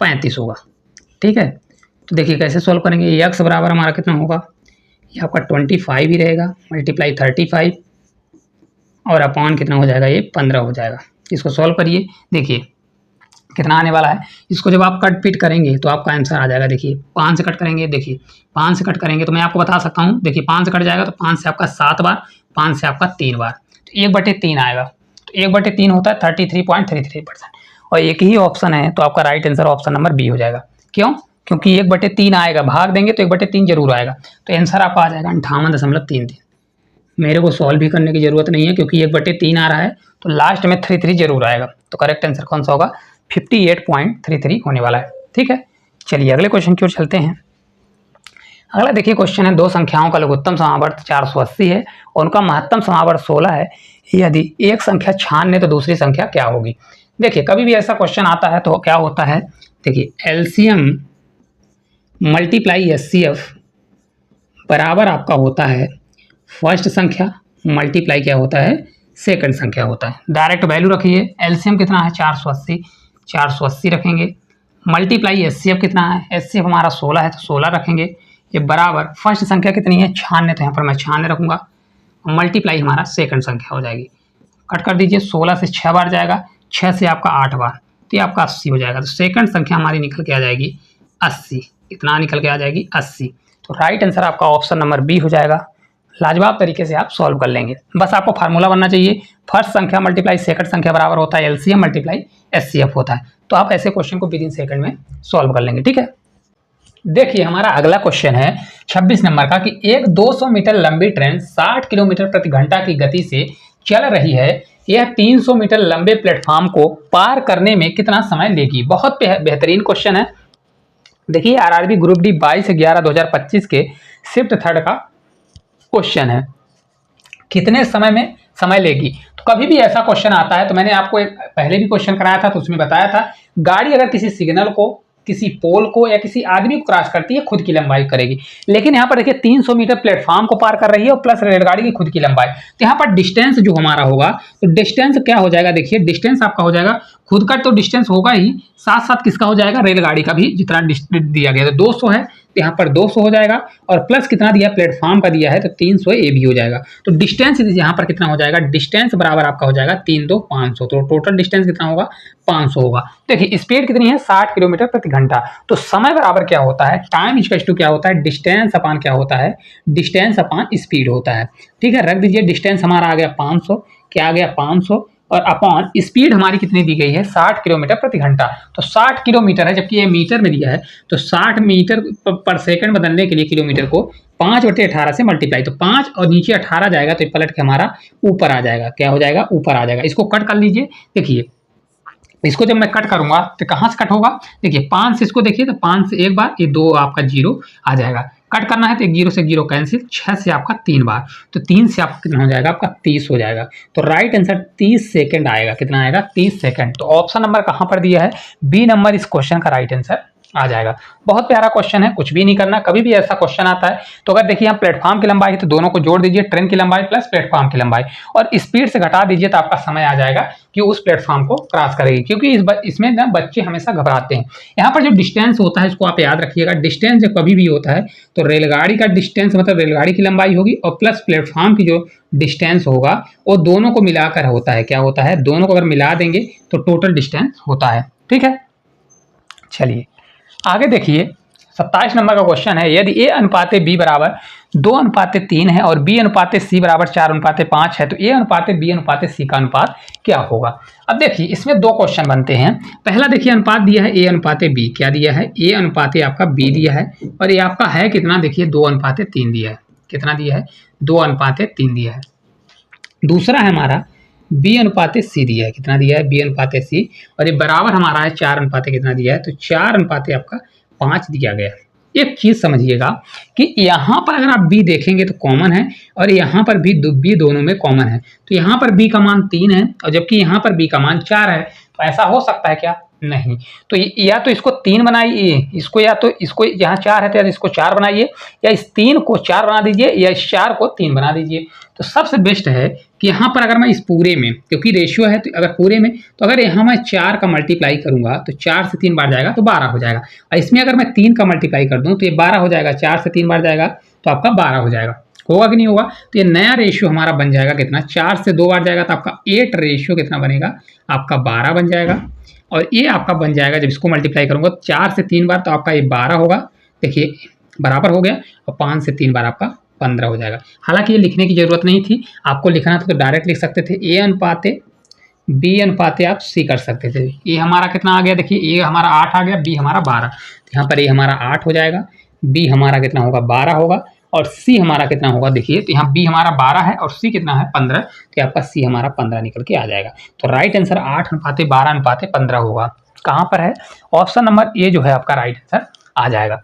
35 होगा। ठीक है, तो देखिए कैसे सॉल्व करेंगे। x बराबर हमारा कितना होगा? ये आपका 25 ही रहेगा, मल्टीप्लाई 35 और अपॉन कितना हो जाएगा? ये 15 हो जाएगा। इसको सॉल्व करिए, देखिए कितना आने वाला है। इसको जब आप कट पीट करेंगे तो आपका आंसर आ जाएगा। देखिए 5 से कट करेंगे, देखिए 5 से कट करेंगे तो मैं आपको बता सकता हूँ, देखिए 5 से कट जाएगा तो 5 से आपका 7 बार, 5 से आपका 3 बार, तो 1/3 आएगा। तो 1/3 होता है 33.33%, और एक ही ऑप्शन है, तो आपका right answer option number b हो जाएगा। क्यों? क्योंकि 1/3 आएगा, भाग देंगे तो 1/3 जरूर आएगा, तो आंसर आपका आ जाएगा 58.33। मेरे को सॉल्व भी करने की जरूरत नहीं है क्योंकि 1/3 आ रहा है, तो लास्ट में 33 जरूर आएगा, तो करेक्ट आंसर कौन सा होगा? 58.33 होने वाला है। ठीक है, चलिए अगले क्वेश्चन की ओर चलते हैं। अगला देखिए क्वेश्चन है, दो संख्याओं का लघुत्तम समावर्त 480 है और उनका महत्तम समावर्त 16 है, यदि एक संख्या 96 तो दूसरी संख्या क्या होगी? देखिए कभी भी ऐसा क्वेश्चन आता है तो क्या होता है, देखिए एलसीएम मल्टीप्लाई HCF बराबर आपका होता है फर्स्ट संख्या मल्टीप्लाई क्या होता है सेकंड संख्या होता है। डायरेक्ट वैल्यू रखिए, एलसीएम कितना है 480, 480 रखेंगे। मल्टीप्लाई HCF कितना है, HCF हमारा 16 है तो 16 रखेंगे। ये बराबर फर्स्ट संख्या कितनी है 96, तो यहाँ पर मैं 96 रखूँगा। मल्टीप्लाई हमारा सेकंड संख्या हो जाएगी, कट कर दीजिए, 16 से 6 बार जाएगा, 6 से आपका 8 बार, तो ये आपका 80 हो जाएगा। तो सेकंड संख्या हमारी निकल के आ जाएगी 80, इतना निकल के आ जाएगी 80। तो राइट आंसर आपका ऑप्शन नंबर बी हो जाएगा। लाजवाब तरीके से आप सॉल्व कर लेंगे। बस आपको फार्मूला बनना चाहिए, फर्स्ट संख्या मल्टीप्लाई सेकंड संख्या बराबर होता है एलसीएम मल्टीप्लाई HCF होता है। तो आप ऐसे क्वेश्चन को विद इन सेकंड में सॉल्व कर लेंगे, ठीक है। देखिए हमारा अगला क्वेश्चन है 26 नंबर का कि एक 200 मीटर लंबी ट्रेन 60 किलोमीटर प्रति घंटा की गति से चल रही है, यह 300 मीटर लंबे प्लेटफॉर्म को पार करने में कितना समय लेगी। बहुत बेहतरीन क्वेश्चन है। देखिए आरआरबी ग्रुप डी 22/11/2025 के शिफ्ट थर्ड का क्वेश्चन है, कितने समय में समय लेगी। तो कभी भी ऐसा क्वेश्चन आता है, तो मैंने आपको एक पहले भी क्वेश्चन कराया था तो उसमें बताया था, गाड़ी अगर किसी सिग्नल को, किसी पोल को या किसी आदमी को क्रॉस करती है खुद की लंबाई करेगी। लेकिन यहाँ पर देखिए 300 मीटर प्लेटफॉर्म को पार कर रही है और प्लस रेलगाड़ी की खुद की लंबाई। तो यहाँ पर डिस्टेंस जो हमारा होगा, तो डिस्टेंस क्या हो जाएगा, देखिए डिस्टेंस आपका हो जाएगा, खुद का तो डिस्टेंस होगा ही, साथ साथ किसका हो जाएगा, रेलगाड़ी का भी जितना डिस्टेंस दिया गया है 200 है, तो यहाँ पर 200 हो जाएगा, और प्लस कितना दिया प्लेटफॉर्म का दिया है तो 300 ये भी हो जाएगा। तो डिस्टेंस यहाँ पर कितना हो जाएगा, डिस्टेंस बराबर आपका हो जाएगा 3 2 500, तो टोटल डिस्टेंस कितना होगा 500 होगा। देखिए स्पीड कितनी है 60 किलोमीटर प्रति घंटा, तो समय बराबर क्या होता है, टाइम इक्वल टू क्या होता है, डिस्टेंस अपॉन क्या होता है, डिस्टेंस अपॉन स्पीड होता है। ठीक है, रख दीजिए, डिस्टेंस हमारा आ गया 500, क्या आ गया 500, और अपॉन स्पीड हमारी कितनी दी गई है 60 किलोमीटर प्रति घंटा। तो 60 किलोमीटर है, जबकि ये मीटर में दिया है, तो 60 मीटर पर सेकंड बदलने के लिए किलोमीटर को 5/18 से मल्टीप्लाई, तो 5 और नीचे 18 जाएगा तो पलट के हमारा ऊपर आ जाएगा, क्या हो जाएगा, ऊपर आ जाएगा। इसको कट कर लीजिए, देखिए इसको जब मैं कट करूंगा तो कहाँ से कट होगा, देखिए 5 से इसको देखिए, तो 5 से एक बार, ये 2 आपका 0 आ जाएगा, कट करना है तो 1 0 से 0 कैंसिल, 6 से आपका 3 बार, तो 3 से आपका कितना हो जाएगा, आपका 30 हो जाएगा। तो राइट आंसर 30 सेकंड आएगा, कितना आएगा 30 सेकंड। तो ऑप्शन नंबर कहाँ पर दिया है, बी नंबर इस क्वेश्चन का राइट आंसर आ जाएगा। बहुत प्यारा क्वेश्चन है, कुछ भी नहीं करना। कभी भी ऐसा क्वेश्चन आता है तो अगर देखिए यहाँ प्लेटफॉर्म की लंबाई है तो दोनों को जोड़ दीजिए, ट्रेन की लंबाई प्लस प्लेटफॉर्म की लंबाई, और स्पीड से घटा दीजिए तो आपका समय आ जाएगा कि उस प्लेटफॉर्म को क्रॉस करेगी। क्योंकि इसमें ना बच्चे हमेशा घबराते हैं। यहाँ पर जो डिस्टेंस होता है इसको आप याद रखिएगा, डिस्टेंस जब कभी भी होता है तो रेलगाड़ी का डिस्टेंस मतलब रेलगाड़ी की लंबाई होगी, और प्लस प्लेटफॉर्म की जो डिस्टेंस होगा वो दोनों को मिलाकर होता है, क्या होता है, दोनों को अगर मिला देंगे तो टोटल डिस्टेंस होता है। ठीक है, चलिए आगे देखिए 27 नंबर का क्वेश्चन है, यदि A अनुपात B बराबर 2:3 है और B अनुपात C बराबर 4:5 है, तो A अनुपात B अनुपात C का अनुपात क्या होगा। अब देखिए इसमें दो क्वेश्चन बनते हैं। पहला देखिए अनुपात दिया है A अनुपात B, क्या दिया है, A अनुपात आपका B दिया है, और ये आपका है कितना, देखिए 2:3 दिया है, कितना दिया है 2:3 दिया है। दूसरा है हमारा B अनुपात C दिया है, कितना दिया है B अनुपात C, और ये बराबर हमारा है 4 कितना दिया है, तो 4 आपका 5 दिया गया है। एक चीज समझिएगा कि यहाँ पर अगर आप B देखेंगे तो कॉमन है, और यहाँ पर भी B दोनों में कॉमन है, तो यहाँ पर B का मान 3 है और जबकि यहाँ पर B का मान 4 है। तो ऐसा हो सकता है क्या, नहीं। तो या तो इसको 3 बनाइए, इसको या तो इसको, यहाँ 4 है तो इसको 4 बनाइए, या इस 3 को 4 बना दीजिए, या इस 4 को 3 बना दीजिए। तो सबसे बेस्ट है कि यहाँ पर अगर मैं इस पूरे में, क्योंकि रेशियो है तो अगर पूरे में, तो अगर यहाँ मैं 4 का मल्टीप्लाई करूंगा तो 4 से 3 बार जाएगा तो 12 हो जाएगा, और इसमें अगर मैं 3 का मल्टीप्लाई कर दूं तो ये 12 हो जाएगा, 4 से 3 बार जाएगा तो आपका 12 हो जाएगा। होगा कि नहीं होगा, तो ये नया रेशियो हमारा बन जाएगा कितना, 4 से 2 बार जाएगा तो आपका 8 रेशियो कितना बनेगा, आपका 12 बन जाएगा। और ये आपका बन जाएगा, जब इसको मल्टीप्लाई करूंगा 4 से 3 बार तो आपका ये 12 होगा, देखिए बराबर हो गया, और 5 से 3 बार आपका 15 हो जाएगा। हालांकि ये लिखने की जरूरत नहीं थी, आपको लिखना था तो डायरेक्ट लिख सकते थे, A अनुपात B अनुपात आप C कर सकते थे। ये हमारा कितना आ गया, देखिए A हमारा 8 आ गया, B हमारा 12, तो यहाँ पर A हमारा 8 हो जाएगा, B हमारा कितना होगा 12 होगा, और C हमारा कितना होगा, देखिए तो यहाँ B हमारा 12 है और C कितना है 15, तो आपका C हमारा 15 निकल के आ जाएगा। तो राइट आंसर 8:12:15 होगा। कहाँ पर है, ऑप्शन नंबर ए जो है आपका राइट आंसर आ जाएगा।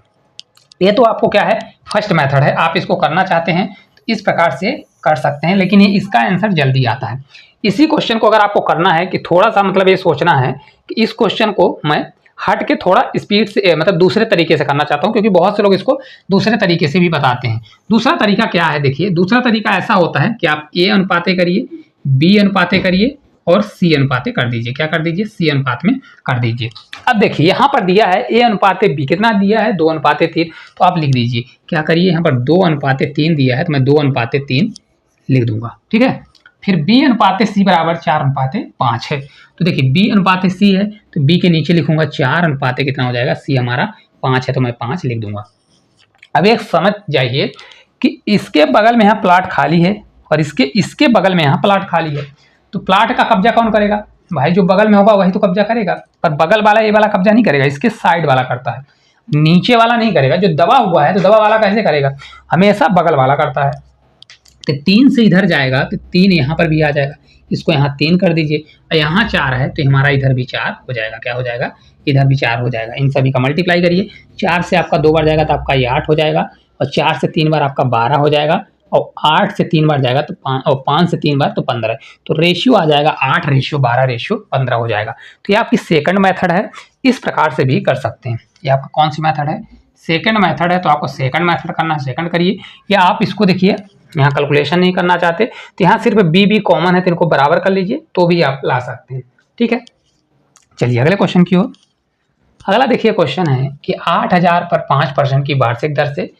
ये तो आपको क्या है, फर्स्ट मेथड है, आप इसको करना चाहते हैं तो इस प्रकार से कर सकते हैं, लेकिन ये इसका आंसर जल्दी आता है। इसी क्वेश्चन को अगर आपको करना है कि थोड़ा सा मतलब ये सोचना है कि इस क्वेश्चन को मैं हट के थोड़ा स्पीड से मतलब दूसरे तरीके से करना चाहता हूँ, क्योंकि बहुत से लोग इसको दूसरे तरीके से भी बताते हैं। दूसरा तरीका क्या है, देखिए दूसरा तरीका ऐसा होता है कि आप ए अनुपाते करिए, बी अनुपाते करिए और सी अनुपाते कर दीजिए। क्या कर दीजिए, सी अनुपात में कर दीजिए। अब देखिए यहाँ पर दिया है ए अनुपाते बी, कितना दिया है 2 अनुपाते 3, तो आप लिख दीजिए क्या करिए, यहाँ पर 2 अनुपाते 3 दिया है तो मैं 2 अनुपाते 3 लिख दूंगा, ठीक है। फिर बी अनुपाते सी बराबर 4 अनुपाते 5 है, तो देखिए बी अनुपाते सी है तो बी के नीचे लिखूंगा 4 अनुपाते कितना हो जाएगा, सी हमारा 5 है तो मैं 5 लिख दूंगा। अब एक समझ जाइए कि इसके बगल में यहाँ प्लाट खाली है और इसके बगल में यहाँ प्लाट खाली है, तो प्लाट का कब्जा कौन करेगा भाई, जो बगल में होगा वही तो कब्जा करेगा, पर बगल वाला ये वाला कब्जा नहीं करेगा, इसके साइड वाला करता है, नीचे वाला नहीं करेगा। जो दबा हुआ है तो दबा वाला कैसे करेगा, हमेशा बगल वाला करता है। तो 3 से इधर जाएगा तो 3 यहाँ पर भी आ जाएगा, इसको यहाँ 3 कर दीजिए, और यहाँ 4 है तो हमारा इधर भी 4 हो जाएगा। क्या हो जाएगा, इधर भी 4 हो जाएगा। इन सभी का मल्टीप्लाई करिए, 4 से आपका 2 बार जाएगा तो आपका ये 8 हो जाएगा, और 4 से 3 बार आपका 12 हो जाएगा, और 8 से 3 बार जाएगा तो 5, और 5 से 3 बार तो 15। तो रेशियो आ जाएगा 8:12:15 हो जाएगा। तो ये आपकी सेकंड मेथड है, इस प्रकार से भी कर सकते हैं। ये आपका कौन सी मेथड है, सेकंड मेथड है, तो आपको सेकंड मेथड करना है, सेकंड करिए। या आप इसको देखिए यहाँ कैलकुलेशन नहीं करना चाहते तो यहाँ सिर्फ बी कॉमन है तो इनको बराबर कर लीजिए तो भी आप ला सकते हैं, ठीक है। चलिए अगले क्वेश्चन की ओर। अगला देखिए क्वेश्चन है कि 8000 पर 5% की वार्षिक दर से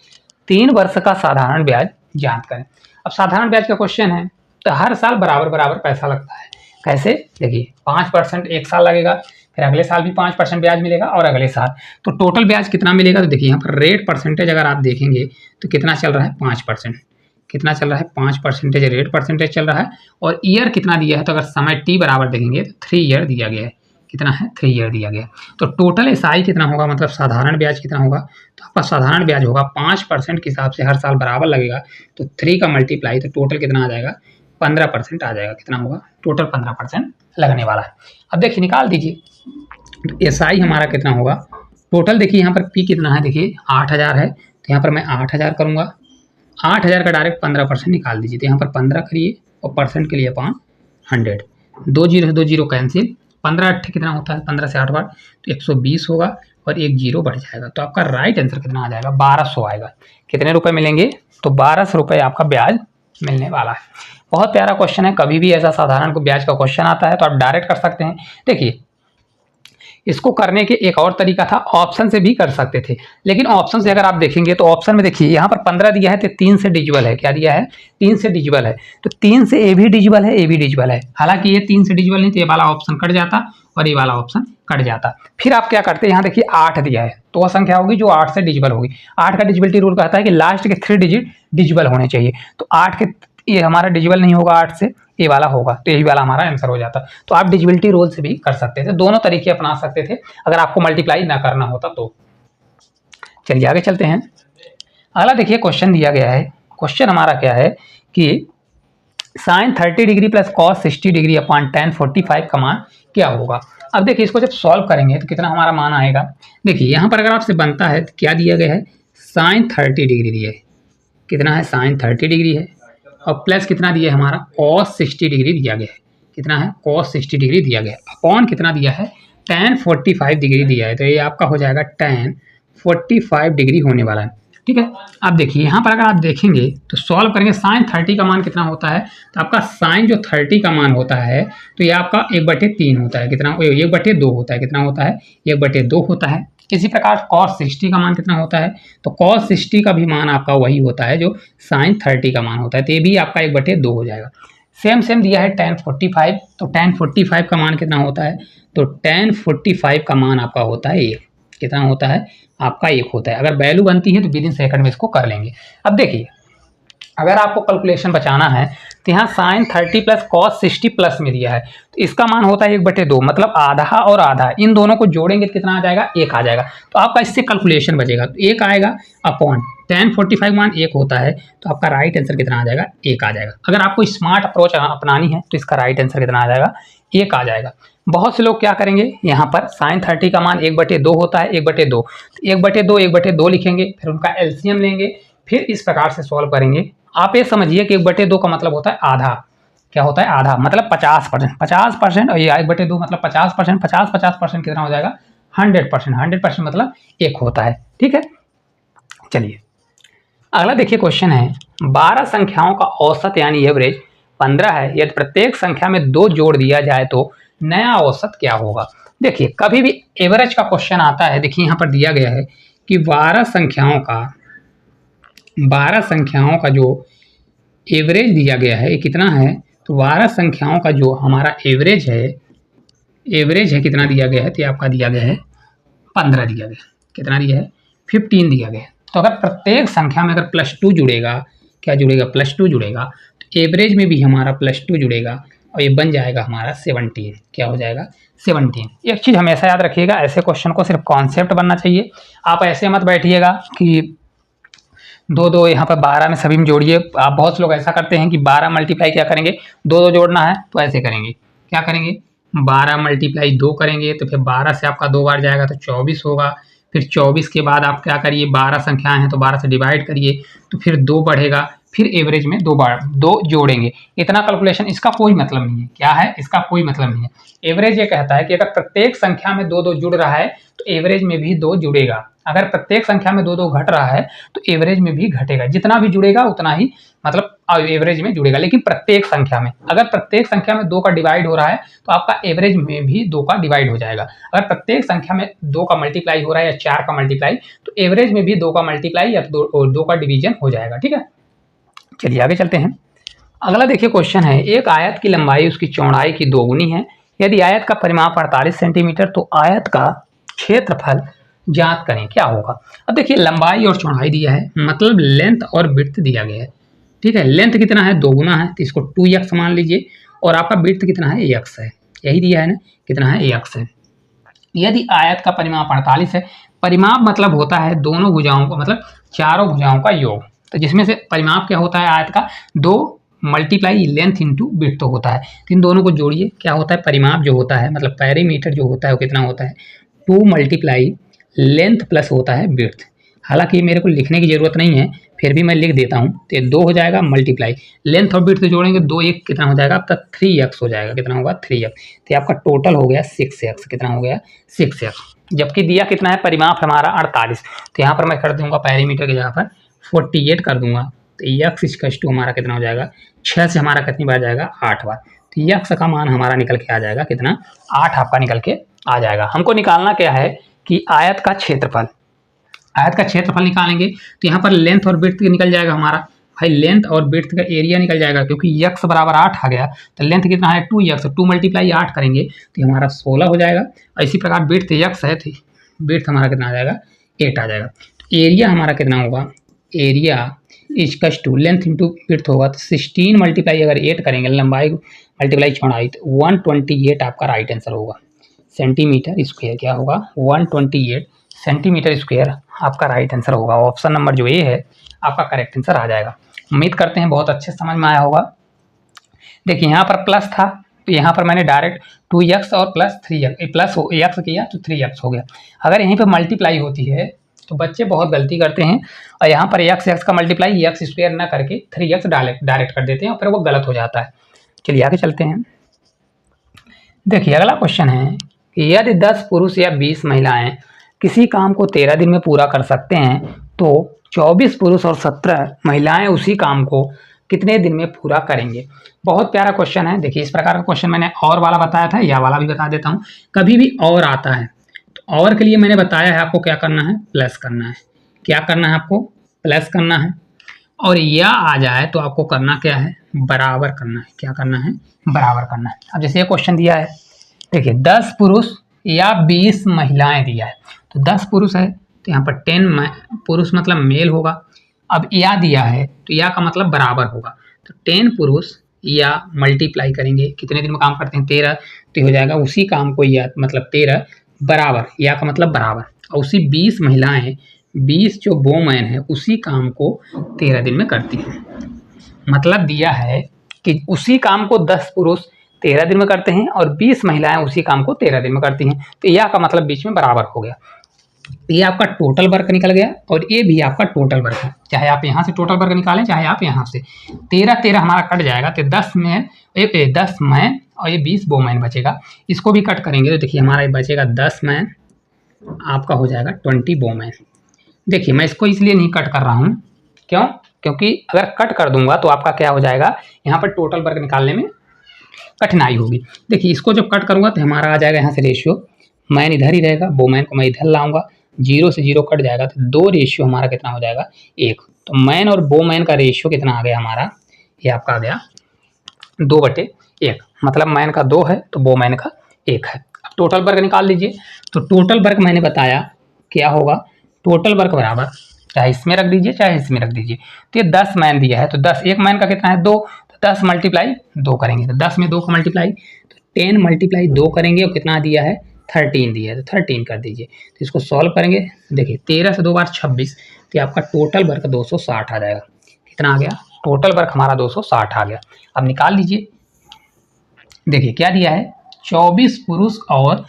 3 वर्ष का साधारण ब्याज ज्ञात करें। अब साधारण ब्याज का क्वेश्चन है तो हर साल बराबर बराबर पैसा लगता है। कैसे, देखिए 5% एक साल लगेगा, फिर अगले साल भी 5% ब्याज मिलेगा और अगले साल, तो टोटल ब्याज कितना मिलेगा। तो देखिए यहाँ पर रेट परसेंटेज अगर आप देखेंगे तो कितना चल रहा है, 5%। कितना चल रहा है, 5% रेट परसेंटेज चल रहा है। और ईयर कितना दिया है, तो अगर समय टी बराबर देखेंगे तो 3 ईयर दिया गया है। कितना है, 3 ईयर दिया गया। तो टोटल एसआई कितना होगा, मतलब साधारण ब्याज कितना होगा, तो आपका साधारण ब्याज होगा 5% के हिसाब से हर साल बराबर लगेगा, तो 3 का मल्टीप्लाई, तो टोटल कितना आ जाएगा, 15% आ जाएगा। कितना होगा, टोटल 15% लगने वाला है। अब देखिए निकाल दीजिए एसआई हमारा कितना होगा। टोटल देखिए यहाँ पर पी कितना है, देखिए 8000 है तो यहाँ पर मैं 8000 करूँगा। 8000 का डायरेक्ट 15% निकाल दीजिए, तो यहाँ पर 15 करिए और परसेंट के लिए 100। 2 जीरो से 2 जीरो कैंसिल, 15 8 कितना होता है, 15 से 8 बार तो 120 होगा और 1 जीरो बढ़ जाएगा। तो आपका राइट आंसर कितना आ जाएगा, 1200 आएगा। कितने रुपए मिलेंगे, तो 1200 रुपये आपका ब्याज मिलने वाला है। बहुत प्यारा क्वेश्चन है, कभी भी ऐसा साधारण को ब्याज का क्वेश्चन आता है तो आप डायरेक्ट कर सकते हैं। देखिए इसको करने के एक और तरीका था, ऑप्शन से भी कर सकते थे, लेकिन ऑप्शन से अगर आप देखेंगे तो ऑप्शन में देखिए यहाँ पर 15 दिया है तो 3 से डिजिबल है। क्या दिया है, 3 से डिजिबल है, तो 3 से ए भी डिजिबल है, ए भी डिजिबल है। हालांकि ये 3 से डिजिबल नहीं तो ये वाला ऑप्शन कट जाता और ये वाला ऑप्शन कट जाता। फिर आप क्या करते हैं, यहाँ देखिए 8 दिया है तो वह संख्या होगी जो 8 से डिजिबल होगी। 8 का डिजिबिलिटी रूल कहता है कि लास्ट के 3 डिजिट डिजिबल होने चाहिए, तो 8 के ये हमारा डिजिबल नहीं होगा, 8 से ये वाला होगा, तो यही वाला हमारा आंसर हो जाता। तो आप डिजिबिलिटी रूल से भी कर सकते थे, दोनों तरीके अपना सकते थे अगर आपको मल्टीप्लाई ना करना होता तो। चलिए आगे चलते हैं। अगला देखिए क्वेश्चन दिया गया है, क्वेश्चन हमारा क्या है कि sine 30 degree plus cos 60 degree upon tan 45 का मान क्या होगा। अब देखिए इसको जब सॉल्व करेंगे तो कितना हमारा मान आएगा। देखिए यहाँ पर अगर आपसे बनता है तो क्या दिया गया है, साइन 30 डिग्री दिया है, कितना है, साइन 30 डिग्री है, और प्लस कितना दिया है हमारा, cos 60 डिग्री दिया गया है। कितना है, cos 60 डिग्री दिया गया है, अपॉन कितना दिया है, tan 45 डिग्री दिया है, तो ये आपका हो जाएगा tan 45 डिग्री होने वाला है, ठीक है। अब देखिए यहाँ पर अगर आप देखेंगे तो सॉल्व करेंगे, साइन 30 का मान कितना होता है, तो आपका साइन जो 30 का मान होता है तो ये आपका 1/3 होता है। कितना, 1/2 होता है। कितना होता है, 1/2 होता है। इसी प्रकार cos 60 का मान कितना होता है, तो cos 60 का भी मान आपका वही होता है जो sin 30 का मान होता है, तो ये भी आपका 1/2 हो जाएगा। सेम दिया है tan 45, तो tan 45 का मान कितना होता है, तो tan 45 का मान आपका होता है 1। कितना होता है, आपका 1 होता है। अगर वैल्यू बनती है तो विदिन सेकंड में इसको कर लेंगे। अब देखिए अगर आपको कैलकुलेशन बचाना है तो यहाँ साइन 30 प्लस cos 60 प्लस में दिया है, तो इसका मान होता है 1/2, मतलब आधा और आधा, इन दोनों को जोड़ेंगे तो कितना आ जाएगा, 1 आ जाएगा। तो आपका इससे कैलकुलेशन बचेगा, तो 1 आएगा अपॉन tan 45 मान 1 होता है, तो आपका राइट आंसर कितना आ जाएगा, 1 आ जाएगा। अगर आपको स्मार्ट अप्रोच अपनानी है तो इसका राइट आंसर कितना आ जाएगा, 1 आ जाएगा। बहुत से लोग क्या करेंगे, यहाँ पर साइन 30 का मान 1/2 होता है, 1/2, 1/2 लिखेंगे, फिर उनका एलसीएम लेंगे, फिर इस प्रकार से सॉल्व करेंगे। आप ये समझिए कि 1/2 का मतलब होता है आधा। क्या होता है, आधा, मतलब 50%। 50% और ये 1/2 मतलब 50%, 50% कितना हो जाएगा, 100%, 100% मतलब 1 होता है। ठीक है, चलिए अगला देखिए क्वेश्चन है 12 संख्याओं का औसत यानी एवरेज 15 है, यदि प्रत्येक संख्या में 2 जोड़ दिया जाए तो नया औसत क्या होगा। देखिए कभी भी एवरेज का क्वेश्चन आता है, देखिए यहाँ पर दिया गया है कि 12 संख्याओं का जो एवरेज दिया गया है ये कितना है, तो 12 संख्याओं का जो हमारा एवरेज है कितना दिया गया है, तो आपका दिया गया है 15 दिया गया। कितना दिया है, 15 दिया गया। तो अगर प्रत्येक संख्या में अगर +2 जुड़ेगा, क्या जुड़ेगा, +2 जुड़ेगा, तो एवरेज में भी हमारा +2 जुड़ेगा और ये बन जाएगा हमारा 17। क्या हो जाएगा, 17। एक चीज़ हमेशा याद रखिएगा, ऐसे क्वेश्चन को सिर्फ कॉन्सेप्ट बनना चाहिए। आप ऐसे मत बैठिएगा कि 2 यहाँ पर 12 में सभी में जोड़िए। आप बहुत से लोग ऐसा करते हैं कि 12 मल्टीप्लाई क्या करेंगे, 2 जोड़ना है तो ऐसे करेंगे, क्या करेंगे, 12 मल्टीप्लाई 2 करेंगे तो फिर 12 से आपका 2 बार जाएगा तो 24 होगा। फिर 24 के बाद आप क्या करिए, 12 संख्याएं हैं तो 12 से डिवाइड करिए तो फिर 2 बढ़ेगा, फिर एवरेज में 2 जोड़ेंगे। इतना कैलकुलेशन, इसका कोई मतलब नहीं है। क्या है, इसका कोई मतलब नहीं है। एवरेज ये कहता है कि अगर प्रत्येक संख्या में 2 जुड़ रहा है तो एवरेज में भी 2 जुड़ेगा। अगर प्रत्येक संख्या में 2 घट रहा है तो एवरेज में भी घटेगा। जितना भी जुड़ेगा उतना ही मतलब एवरेज में जुड़ेगा, लेकिन प्रत्येक संख्या में। अगर प्रत्येक संख्या में 2 का डिवाइड हो रहा है तो आपका एवरेज में भी 2 का डिवाइड हो जाएगा। अगर प्रत्येक संख्या में 2 का मल्टीप्लाई हो रहा है या 4 का मल्टीप्लाई, तो एवरेज में भी 2 का मल्टीप्लाई या 2 का डिवीजन हो जाएगा। ठीक है, चलिए आगे चलते हैं। अगला देखिए क्वेश्चन है, एक आयत की लंबाई उसकी चौड़ाई की 2 गुनी है, यदि आयत का परिमाप 48 सेंटीमीटर तो आयत का क्षेत्रफल ज्ञात करें, क्या होगा। अब देखिए लंबाई और चौड़ाई दिया है, मतलब लेंथ और विड्थ दिया गया है। ठीक है, लेंथ कितना है, 2 गुना है तो इसको 2x मान लीजिए, और आपका विड्थ कितना है, x है, यही दिया है ना, कितना है, x है। यदि आयत का परिमाप 48 है, परिमाप मतलब होता है दोनों भुजाओं को, मतलब चारों भुजाओं का योग, तो जिसमें से परिमाप क्या होता है आयत का, 2 मल्टीप्लाई लेंथ इंटू विड्थ होता है। तो इन दोनों को जोड़िए, क्या होता है, परिमाप जो होता है मतलब पेरीमीटर जो होता है वो कितना होता है, 2 मल्टीप्लाई लेंथ प्लस होता है विड्थ। हालांकि मेरे को लिखने की जरूरत नहीं है, फिर भी मैं लिख देता हूँ। तो 2 हो जाएगा मल्टीप्लाई लेंथ और विड्थ जोड़ेंगे, 2 1 कितना हो जाएगा आपका, 3x हो जाएगा। कितना होगा, 3x। तो आपका टोटल हो गया 6x। कितना हो गया, 6x। जबकि दिया कितना है, परिमाप हमारा 48। तो यहाँ पर मैं कर दूंगा पेरीमीटर की जगह पर 48 कर दूंगा, तो x इक्वल टू हमारा कितना हो जाएगा, 6 से हमारा कितनी बार जाएगा, 8 बार। तो x का मान हमारा निकल के आ जाएगा कितना, 8 आपका निकल के आ जाएगा। हमको निकालना क्या है कि आयत का क्षेत्रफल, आयत का क्षेत्रफल निकालेंगे तो यहाँ पर लेंथ और विड्थ निकल जाएगा हमारा। भाई लेंथ और विड्थ का एरिया निकल जाएगा, क्योंकि x बराबर 8 आ गया, तो लेंथ कितना है 2x, 2 मल्टीप्लाई 8 करेंगे तो हमारा 16 हो जाएगा। और इसी प्रकार विड्थ x है तो विड्थ हमारा कितना आ जाएगा, 8 आ जाएगा। तो एरिया हमारा कितना होगा, area equal to length into width होगा, तो 16 मल्टीप्लाई अगर 8 करेंगे, लंबाई मल्टीप्लाई चौड़ाई, तो 128 आपका राइट आंसर होगा। सेंटीमीटर स्क्वायर क्या होगा, 128 सेंटीमीटर स्क्वायर आपका राइट आंसर होगा। ऑप्शन नंबर जो ए है आपका करेक्ट आंसर आ जाएगा। उम्मीद करते हैं बहुत अच्छे समझ में आया होगा। देखिए यहाँ पर प्लस था तो यहाँ पर मैंने डायरेक्ट 2x और प्लस 3x प्लस x किया तो 3x हो गया। अगर यहीं पर मल्टीप्लाई होती है तो बच्चे बहुत गलती करते हैं और यहाँ पर x का मल्टीप्लाई x स्क्वायर ना करके 3x डायरेक्ट कर देते हैं और फिर वो गलत हो जाता है। चलिए आगे चलते हैं। देखिए अगला क्वेश्चन है कि यदि 10 पुरुष या 20 महिलाएं किसी काम को 13 दिन में पूरा कर सकते हैं तो 24 पुरुष और 17 महिलाएं उसी काम को कितने दिन में पूरा करेंगे। बहुत प्यारा क्वेश्चन है। देखिए इस प्रकार का क्वेश्चन मैंने और वाला बताया था, यह वाला भी बता देता हूँ। कभी भी और आता है तो और के लिए मैंने बताया है आपको क्या करना है, प्लस करना है। क्या करना है आपको, प्लस करना है। और या आ जाए तो आपको करना क्या है, बराबर करना है। क्या करना है, बराबर करना है। अब जैसे ये क्वेश्चन दिया है, देखिए 10 पुरुष या 20 महिलाएं दिया है, तो 10 पुरुष है तो यहाँ पर 10 पुरुष मतलब मेल होगा। अब या दिया है तो या का मतलब बराबर होगा, तो 10 पुरुष या मल्टीप्लाई करेंगे, कितने दिन में काम करते हैं 13, तो हो जाएगा उसी काम को या मतलब 13 बराबर, या का मतलब बराबर, और उसी 20 महिलाएं 20 जो वोमेन है उसी काम को 13 दिन में करती है। मतलब दिया है कि उसी काम को 10 पुरुष 13 दिन में करते हैं और 20 महिलाएं उसी काम को 13 दिन में करती हैं, तो यह का मतलब बीच में बराबर हो गया। ये आपका टोटल वर्क निकल गया और ये भी आपका टोटल वर्क है। चाहे आप यहाँ से टोटल वर्क निकालें चाहे आप यहाँ से, 13 हमारा कट जाएगा तो 10 में 10 मैन और ये 20 वोमेन बचेगा। इसको भी कट करेंगे तो देखिए हमारा ये बचेगा 10 मैन आपका हो जाएगा 20 बोमैन। देखिए मैं इसको इसलिए नहीं कट कर रहा हूँ, क्यों? क्योंकि अगर कट कर दूंगा तो आपका क्या हो जाएगा, यहाँ पर टोटल वर्क निकालने में कठिनाई होगी। देखिए इसको जब कट करूंगा तो हमारा आ जाएगा यहाँ से रेशियो, मैन इधर ही रहेगा, बोमैन को मैं इधर लाऊंगा, 0 से 0 कट जाएगा तो 2 रेशियो हमारा कितना हो जाएगा 1। तो मैन और बोमैन का रेशियो कितना आ गया हमारा, ये आपका आ गया 2/1। मतलब मैन का 2 है तो बोमैन का 1 है। अब टोटल वर्क निकाल लीजिए। तो टोटल वर्क मैंने बताया क्या होगा, टोटल वर्क बराबर, चाहे इसमें रख दीजिए चाहे इसमें रख दीजिए। तो ये 10 मैन दिया है तो 10, एक मैन का कितना है 2, तो 10 मल्टीप्लाई 2 करेंगे तो 10 में 2 का मल्टीप्लाई, तो 10 मल्टीप्लाई 2 करेंगे और कितना दिया है 13 दिया है तो 13 कर दीजिए। तो इसको सॉल्व करेंगे, देखिए 13 से 2 बार 26, तो आपका टोटल वर्क 260 आ जाएगा। कितना आ गया, टोटल वर्क हमारा 260 आ गया। अब निकाल लीजिए। देखिए क्या दिया है, 24 पुरुष और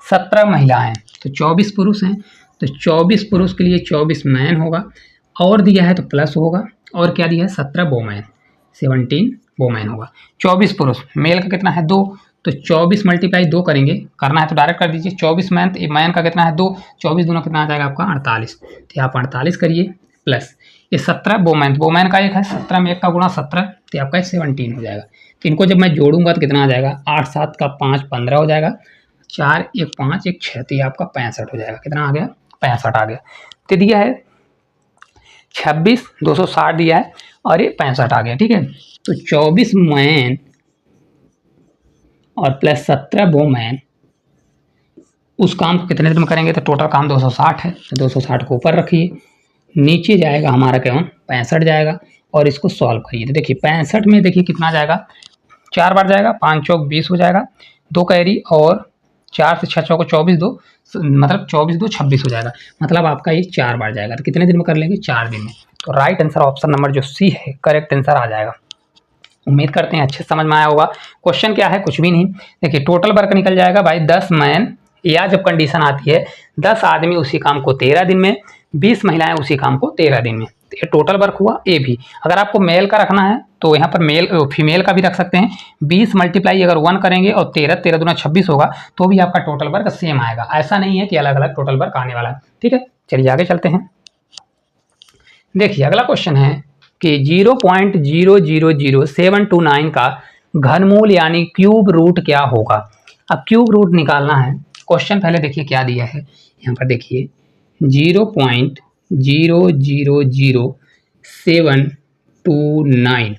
17 महिलाएं, तो 24 पुरुष हैं तो 24 पुरुष के लिए 24 मैन होगा, और दिया है तो प्लस होगा, और क्या दिया है 17 वोमेन, 17 वोमेन होगा। 24 पुरुष, मेल का कितना है 2, तो 24 मल्टीप्लाई 2 करेंगे, करना है तो डायरेक्ट कर दीजिए। 24 मैन, तो मैन का कितना है 2, 24 दूना कितना आ जाएगा आपका 48, तो आप 48 करिए, प्लस ये 17 वोमेन, वोमेन का 1 है, 17 में 1 का गुणा 17, तो आपका 17 हो जाएगा। तो इनको जब मैं जोड़ूंगा तो कितना आ जाएगा, 8 7 का 5 15 हो जाएगा, 4 1 5 1 6, तो ये आपका 65 हो जाएगा। कितना आ गया, 65 आ गया। तो दिया है 26 260 दिया है और ये 65 आ गया। ठीक है, तो 24 मैन और प्लस 17 वोमेन, उस काम को कितने दिन में करेंगे, तो टोटल काम 260 है, तो 260 को ऊपर रखिए, नीचे जाएगा हमारा क्या 65 जाएगा, और इसको सॉल्व करिए। तो देखिए 65 में देखिए कितना जाएगा, 4 बार जाएगा, 5 चौक 20 हो जाएगा, 2 कैरी और 4 से 6 चौक 24 2, मतलब 24 2 26 हो जाएगा, मतलब आपका ये 4 बार जाएगा। तो कितने दिन में कर लेंगे, 4 दिन में। तो राइट आंसर ऑप्शन नंबर जो सी है करेक्ट आंसर आ जाएगा। उम्मीद करते हैं अच्छे समझ में आया होगा। क्वेश्चन क्या है, कुछ भी नहीं, देखिए टोटल वर्क निकल जाएगा भाई 10 मैन, या जब कंडीशन आती है 10 आदमी उसी काम को 13 दिन में, 20 महिलाएं उसी काम को 13 दिन में, तो ये टोटल वर्क हुआ। ए भी अगर आपको मेल का रखना है तो यहाँ पर मेल फीमेल का भी रख सकते हैं, 20 मल्टीप्लाई अगर 1 करेंगे और 13 13 दूना 26 होगा, तो भी आपका टोटल वर्क सेम आएगा। ऐसा नहीं है कि अलग अलग टोटल वर्क आने वाला है। ठीक है, चलिए आगे चलते हैं। देखिए अगला क्वेश्चन है कि 0.000729 का घनमूल यानी क्यूब रूट क्या होगा। अब क्यूब रूट निकालना है। क्वेश्चन पहले देखिए क्या दिया है, यहाँ पर देखिए 0.000729,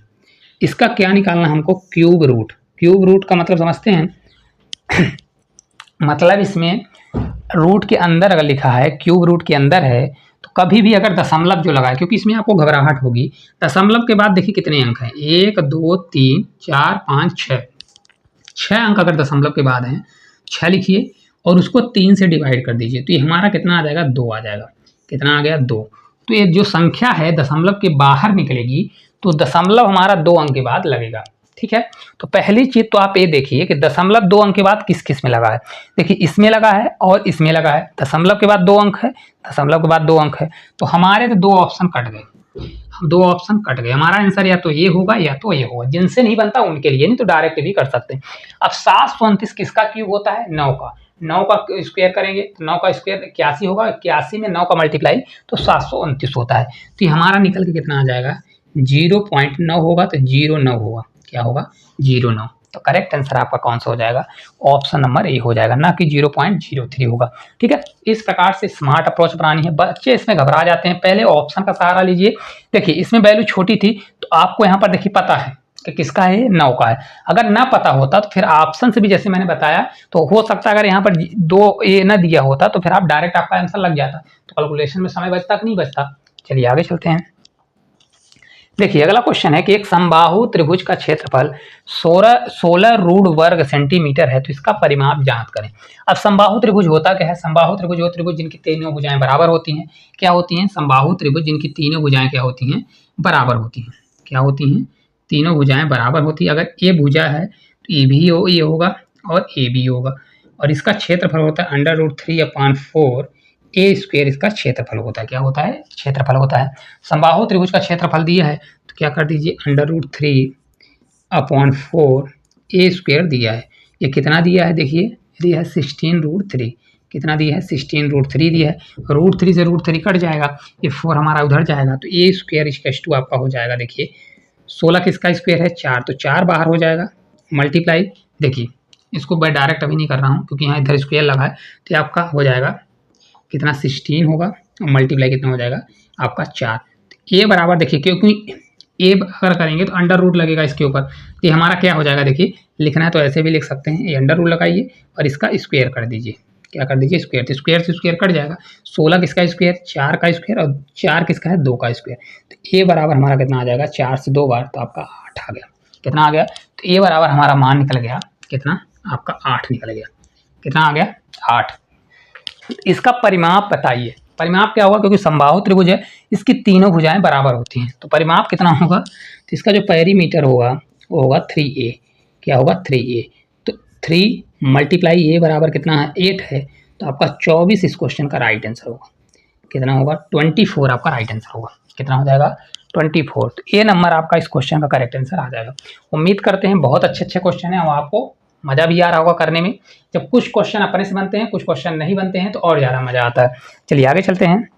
इसका क्या निकालना हमको, क्यूब रूट। क्यूब रूट का मतलब समझते हैं मतलब इसमें रूट के अंदर अगर लिखा है, क्यूब रूट के अंदर है, तो कभी भी अगर दशमलव जो लगाए, क्योंकि इसमें आपको घबराहट होगी, दशमलव के बाद देखिए कितने अंक हैं, 1 2 3 4 5 6, 6 अंक अगर दशमलव के बाद हैं, 6 लिखिए और उसको 3 से डिवाइड कर दीजिए, तो ये हमारा कितना आ जाएगा 2 आ जाएगा। कितना आ गया 2। तो ये जो संख्या है दशमलव के बाहर निकलेगी, तो दशमलव हमारा 2 अंक के बाद लगेगा। ठीक है, तो पहली चीज तो आप ये देखिए कि दशमलव 2 अंक के बाद किस किस में लगा है। देखिए इसमें लगा है और इसमें लगा है, दशमलव के बाद 2 अंक है, दशमलव के बाद 2 अंक है, तो हमारे तो 2 ऑप्शन कट गए, 2 ऑप्शन कट गए। हमारा आंसर या तो ये होगा या तो ये होगा, जिनसे नहीं बनता उनके लिए नहीं तो डायरेक्ट भी कर सकते हैं। अब 729 किसका क्यूब होता है, 9 का, 9 का स्क्वायर करेंगे तो 9 का स्क्वायर 81 होगा, 81 में 9 का मल्टीप्लाई तो 729 होता है। तो ये हमारा निकल के कितना आ जाएगा, 0.9 होगा, तो 09 होगा, क्या होगा 09। तो करेक्ट आंसर आपका कौन सा हो जाएगा, ऑप्शन नंबर ए हो जाएगा, ना कि 0.03 होगा। ठीक है, इस प्रकार से स्मार्ट अप्रोच बनानी है। बच्चे इसमें घबरा जाते हैं, पहले ऑप्शन का सहारा लीजिए। देखिए इसमें वैल्यू छोटी थी तो आपको यहाँ पर देखिए पता है कि किसका है, 9 का है। अगर ना पता होता तो फिर ऑप्शन से भी जैसे मैंने बताया, तो हो सकता है अगर यहाँ पर 2 ए ना दिया होता तो फिर आप डायरेक्ट आपका आंसर लग जाता, तो कैलकुलेशन में समय बचता कि नहीं बचता। चलिए आगे चलते हैं। देखिए अगला क्वेश्चन है कि एक समबाहु त्रिभुज का क्षेत्रफल 16 रूट वर्ग सेंटीमीटर है, तो इसका परिमाप ज्ञात करें। अब समबाहु त्रिभुज होता क्या है, समबाहु त्रिभुज वो त्रिभुज जिनकी तीनों भुजाएं बराबर होती हैं। क्या होती हैं, समबाहु त्रिभुज जिनकी तीनों भुजाएं क्या होती हैं, बराबर होती हैं। क्या होती हैं, तीनों भुजाएं बराबर होती है। अगर ए भुजा है तो ए भी ये होगा और ए भी होगा, और इसका क्षेत्रफल होता है √3/4 ए स्क्वायर, इसका क्षेत्रफल होता है। क्या होता है, क्षेत्रफल होता है। समबाहु त्रिभुज का क्षेत्रफल दिया है तो क्या कर दीजिए, √3/4 ए स्क्वायर दिया है। ये कितना दिया है, देखिए दिया है 16√3, कितना दिया है 16√3 दिया है। √3 से √3 कट जाएगा, ये 4 हमारा उधर जाएगा, तो ए स्क्वायर इक्वल्स टू आपका हो जाएगा। देखिए 16 किसका स्क्वायर है 4, तो 4 बाहर हो जाएगा मल्टीप्लाई। देखिए इसको मैं डायरेक्ट अभी नहीं कर रहा हूँ क्योंकि यहाँ इधर स्क्वायर लगा है, तो आपका हो जाएगा कितना 16 होगा और मल्टीप्लाई कितना हो जाएगा आपका 4। तो ए बराबर देखिए, क्योंकि ए अगर करेंगे तो अंडर रूट लगेगा इसके ऊपर, तो ये हमारा क्या हो जाएगा। देखिए लिखना है तो ऐसे भी लिख सकते हैं, ये अंडर रूट लगाइए और इसका स्क्वायर कर दीजिए। क्या कर दीजिए स्क्वायर, तो स्क्वायर से स्क्वायर कट जाएगा। 16 किसका स्क्वायर 4 का स्क्वायर और 4 किसका है 2 का स्क्वायर। तो ए बराबर हमारा कितना आ जाएगा 4 से 2 बार, तो आपका 8 आ गया। कितना आ गया, तो ए बराबर हमारा मान निकल गया कितना आपका 8 निकल गया। कितना आ गया 8। इसका परिमाप बताइए, परिमाप क्या होगा, क्योंकि समबाहु त्रिभुज है इसकी तीनों भुजाएं बराबर होती हैं, तो परिमाप कितना होगा, तो इसका जो पेरीमीटर होगा वो होगा 3a। क्या होगा 3a, तो 3 मल्टीप्लाई ए बराबर कितना है 8 है, तो आपका 24 इस क्वेश्चन का राइट आंसर होगा। कितना होगा 24 आपका राइट आंसर होगा। कितना हो जाएगा 24, तो ए नंबर आपका इस क्वेश्चन का करेक्ट आंसर आ जाएगा। उम्मीद करते हैं बहुत अच्छे क्वेश्चन है और आपको मज़ा भी आ रहा होगा करने में। जब कुछ क्वेश्चन अपने से बनते हैं कुछ क्वेश्चन नहीं बनते हैं तो और ज़्यादा मज़ा आता है। चलिए आगे चलते हैं।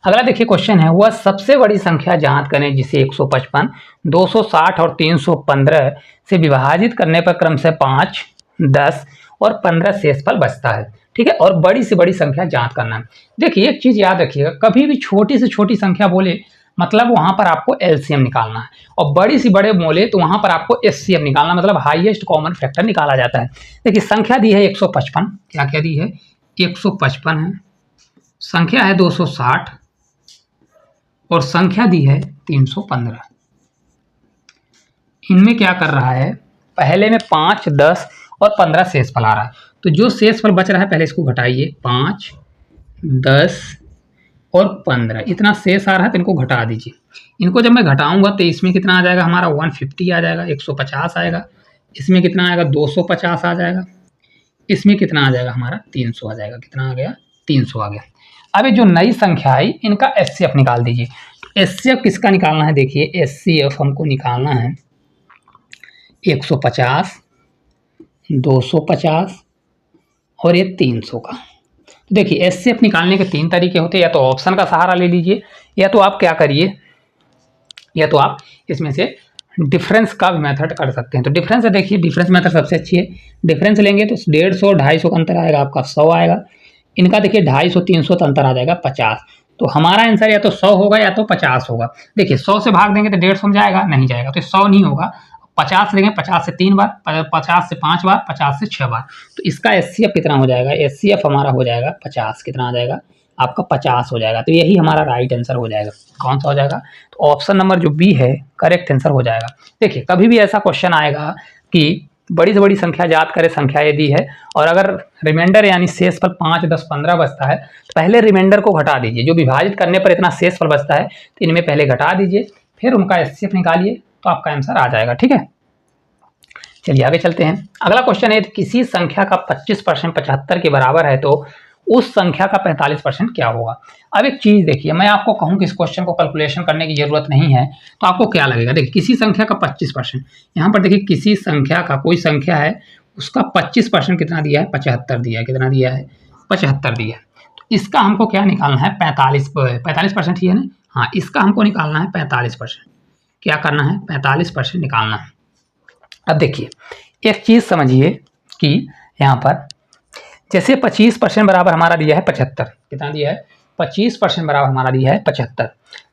अगला देखिए क्वेश्चन है, वह सबसे बड़ी संख्या ज्ञात करें जिसे 155, 260 और 315 से विभाजित करने पर क्रम से 5, 10 और 15 शेषफल बचता है। ठीक है, और बड़ी से बड़ी संख्या ज्ञात करना है। देखिए एक चीज़ याद रखिएगा, कभी भी छोटी से छोटी संख्या बोले मतलब वहां पर आपको एलसीएम निकालना है, और बड़ी से बड़े बोले तो वहां पर आपको एचसीएफ निकालना, मतलब हाईएस्ट कॉमन फैक्टर निकाला जाता है। देखिए संख्या दी है 155, क्या क्या दी है 155 है, संख्या है 260 और संख्या दी है 315। इनमें क्या कर रहा है, पहले में 5, 10 और 15 शेषफल आ रहा है, तो जो शेषफल बच रहा है पहले इसको घटाइए। 5, 10 और 15 इतना शेष आ रहा है, तो इनको घटा दीजिए। इनको जब मैं घटाऊंगा तो इसमें कितना आ जाएगा हमारा 150 आ जाएगा, 150 आएगा, इसमें कितना आएगा 250 आ जाएगा, इसमें कितना आ जाएगा हमारा 300 आ जाएगा। कितना आ गया 300 आ गया। अब ये जो नई संख्या आई इनका एचसीएफ निकाल दीजिए। तो एचसीएफ किसका निकालना है, देखिए एचसीएफ हमको निकालना है 150, 250 और ये 300 का। तो देखिए एचसीएफ निकालने के 3 तरीके होते हैं, या तो ऑप्शन का सहारा ले लीजिए, या तो आप क्या करिए, या तो आप इसमें से डिफरेंस का भी मेथड कर सकते हैं। तो डिफरेंस देखिए, डिफरेंस मेथड सबसे अच्छी है। डिफरेंस लेंगे तो 150 और 250 का अंतर आएगा, आपका 100 आएगा। इनका देखिए 250, 300 का अंतर आ जाएगा 50। तो हमारा आंसर या तो 100 होगा या तो 50 होगा। देखिए 100 से भाग देंगे तो 150 में जाएगा, नहीं जाएगा, तो 100 नहीं होगा। 50 लेंगे, 50 से 3 बार, 50 से 5 बार, 50 से 6 बार, तो इसका एचसीएफ कितना हो जाएगा, एचसीएफ हमारा हो जाएगा 50। कितना आ जाएगा आपका 50 हो जाएगा। तो यही हमारा राइट आंसर हो जाएगा। कौन सा हो जाएगा, तो ऑप्शन नंबर जो बी है करेक्ट आंसर हो जाएगा। देखिए कभी भी ऐसा क्वेश्चन आएगा कि बड़ी से बड़ी संख्या याद करें, संख्या यदि है और अगर रिमाइंडर यानी शेषफल 5, 10, 15 बचता है, तो पहले रिमाइंडर को घटा दीजिए। जो विभाजित करने पर इतना शेषफल बचता है तो इनमें पहले घटा दीजिए, फिर उनका एचसीएफ निकालिए, तो आपका आंसर आ जाएगा। ठीक है, चलिए आगे चलते हैं। अगला क्वेश्चन है, किसी संख्या का 25% 75 के बराबर है तो उस संख्या का 45% क्या होगा। अब एक चीज देखिए, मैं आपको कहूं कि इस क्वेश्चन को कैलकुलेशन करने की जरूरत नहीं है, तो आपको क्या लगेगा। देखिए किसी संख्या का 25%, यहाँ पर देखिए किसी संख्या का, कोई संख्या है उसका 25% कितना दिया है 75 दिया है। कितना दिया है 75 दिया है। तो इसका हमको क्या निकालना है 45% ही है ना, हाँ इसका हमको निकालना है 45%। क्या करना है 45% निकालना है। अब देखिए एक चीज समझिए कि यहाँ पर जैसे 25% बराबर हमारा दिया है 75, कितना दिया है 25% बराबर हमारा दिया है 75,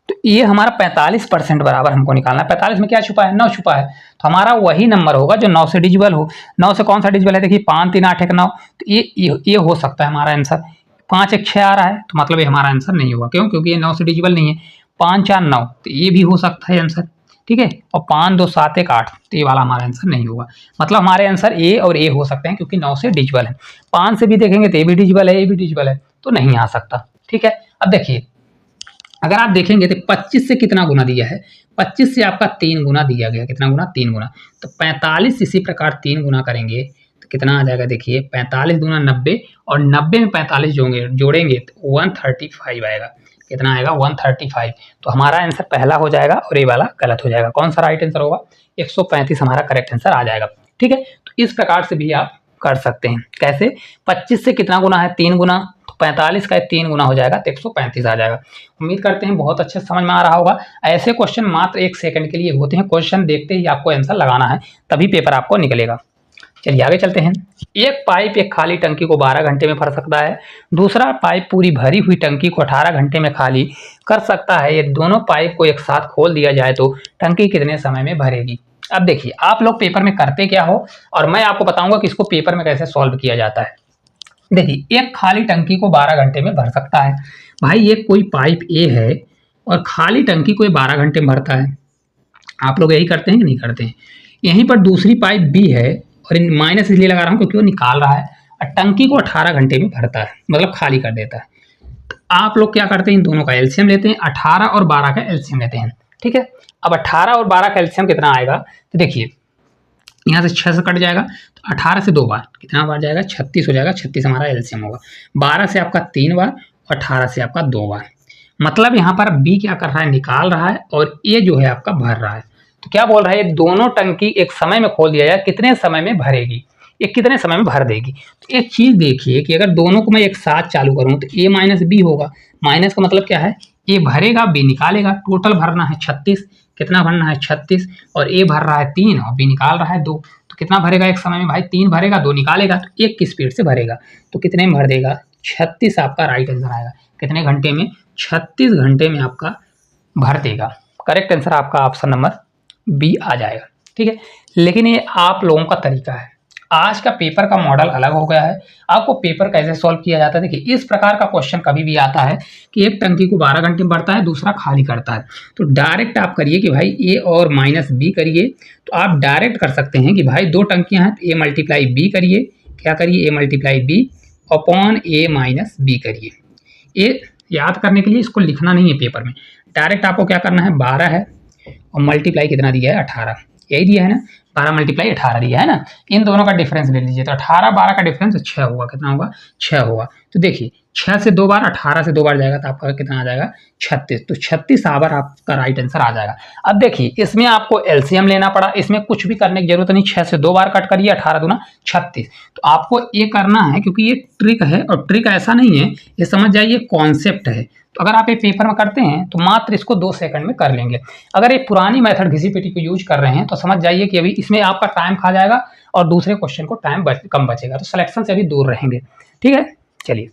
तो ये हमारा 45% बराबर हमको निकालना है। 45 में क्या छुपा है 9 छुपा है, तो हमारा वही नंबर होगा जो 9 से डिजिबल हो। 9 से कौन सा डिजिबल है, देखिए 5, 3, 8, 1, 9, तो ये हो सकता है हमारा आंसर। 5, 1, 6 आ रहा है, तो मतलब ये हमारा आंसर नहीं होगा। क्यों, क्योंकि ये 9 से डिजिबल नहीं है। 5, 4, 9, तो ये भी हो सकता है आंसर। ठीक है, और 5, 2, 7, 1, 8, तो ये वाला हमारा आंसर नहीं होगा। मतलब हमारे आंसर ए और ए हो सकते हैं क्योंकि 9 से डिजिबल है। 5 से भी देखेंगे तो ए भी डिजिबल है, ए भी डिजिबल है, तो नहीं आ सकता। ठीक है, अब देखिए अगर आप देखेंगे तो 25 से कितना गुना दिया है, 25 से आपका 3 गुना दिया गया। कितना गुना 3 गुना, तो 45 इसी प्रकार 3 गुना करेंगे तो कितना आ जाएगा, देखिए 45 दूना 90 और 90 में 45 जोड़ेंगे तो 135 आएगा। कितना आएगा 135। तो हमारा आंसर पहला हो जाएगा और ये वाला गलत हो जाएगा। कौन सा राइट आंसर होगा 135 हमारा करेक्ट आंसर आ जाएगा। ठीक है, तो इस प्रकार से भी आप कर सकते हैं। कैसे? 25 से कितना गुना है? 3 गुना, तो 45 का 3 गुना हो जाएगा तो 135 आ जाएगा। उम्मीद करते हैं बहुत अच्छे समझ में आ रहा होगा। ऐसे क्वेश्चन मात्र 1 सेकंड के लिए होते हैं, क्वेश्चन देखते ही आपको आंसर लगाना है, तभी पेपर आपको निकलेगा। चलिए आगे चलते हैं। एक पाइप एक खाली टंकी को 12 घंटे में भर सकता है, दूसरा पाइप पूरी भरी हुई टंकी को 18 घंटे में खाली कर सकता है। ये दोनों पाइप को एक साथ खोल दिया जाए तो टंकी कितने समय में भरेगी? अब देखिए, आप लोग पेपर में करते क्या हो और मैं आपको बताऊंगा कि इसको पेपर में कैसे सॉल्व किया जाता है। देखिए, एक खाली टंकी को 12 घंटे में भर सकता है। भाई, ये कोई पाइप ए है और खाली टंकी को 12 घंटे में भरता है। आप लोग यही करते हैं कि नहीं करते हैं? यहीं पर दूसरी पाइप बी है और माइनस इसलिए लगा रहा हूँ क्योंकि वो निकाल रहा है और टंकी को 18 घंटे में भरता है, मतलब खाली कर देता है। तो आप लोग क्या करते हैं, इन दोनों का एलसीएम लेते हैं, 18 और 12 का एलसीएम लेते हैं। ठीक है, अब 18 और 12 का एलसीएम कितना आएगा? तो देखिए, यहाँ से 6 से कट जाएगा तो 18 से 2 बार कितना बार जाएगा? 36 हो जाएगा। 36 हमारा एलसीएम होगा। 12 से आपका 3 बार, 18 से आपका 2 बार। मतलब यहाँ पर बी क्या कर रहा है? निकाल रहा है और ए जो है आपका भर रहा है। तो क्या बोल रहा है? दोनों टंकी एक समय में खोल दिया जाए, कितने समय में भरेगी? ये कितने समय में भर देगी? तो एक चीज देखिए कि अगर दोनों को मैं एक साथ चालू करूं तो ए माइनस बी होगा। माइनस का मतलब क्या है? ए भरेगा, बी निकालेगा। टोटल भरना है 36। कितना भरना है? 36। और ए भर रहा है 3 और बी निकाल रहा है 2। तो कितना भरेगा एक समय में? भाई 3 भरेगा, 2 निकालेगा, तो 1 की स्पीड से भरेगा। तो कितने में भर देगा? 36 आपका राइट आंसर आएगा। कितने घंटे में? 36 घंटे में आपका भर देगा। करेक्ट आंसर आपका ऑप्शन नंबर बी आ जाएगा। ठीक है, लेकिन ये आप लोगों का तरीका है। आज का पेपर का मॉडल अलग हो गया है। आपको पेपर कैसे सॉल्व किया जाता है? देखिए, इस प्रकार का क्वेश्चन कभी भी आता है कि एक टंकी को 12 घंटे में भरता है, दूसरा खाली करता है, तो डायरेक्ट आप करिए कि भाई ए और माइनस बी करिए। तो आप डायरेक्ट कर सकते हैं कि भाई 2 टंकियां हैं तो ए मल्टीप्लाई बी करिए। क्या करिए? A multiply B upon A minus B करिए। ये याद करने के लिए इसको लिखना नहीं है पेपर में, डायरेक्ट आपको क्या करना है? 12 है और मल्टीप्लाई कितना दिया है? 18। यही दिया है ना, 12 मल्टीप्लाई 18 दिया है ना। इन दोनों का डिफरेंस ले लीजिए तो 18 12 का डिफरेंस 6 होगा। कितना होगा? 6 होगा। तो देखिए, 6 से 2 बार 18 से 2 बार जाएगा तो आपका कितना आ जाएगा? 36। तो 36 आवर आपका राइट आंसर आ जाएगा। अब देखिए, इसमें आपको एलसीएम लेना पड़ा, इसमें कुछ भी करने की जरूरत नहीं। 6 से 2 बार कट करिए, 18 दूना 36। तो आपको ये करना है क्योंकि ये ट्रिक है और ट्रिक ऐसा नहीं है, ये समझ जाइए कॉन्सेप्ट है। तो अगर आप ये पेपर में करते हैं तो मात्र इसको 2 सेकंड में कर लेंगे। अगर ये पुरानी मेथड घिसी पिटी को यूज कर रहे हैं तो समझ जाइए कि अभी इसमें आपका टाइम खा जाएगा और दूसरे क्वेश्चन को टाइम कम बचेगा, तो सिलेक्शन से अभी दूर रहेंगे। ठीक है, चलिए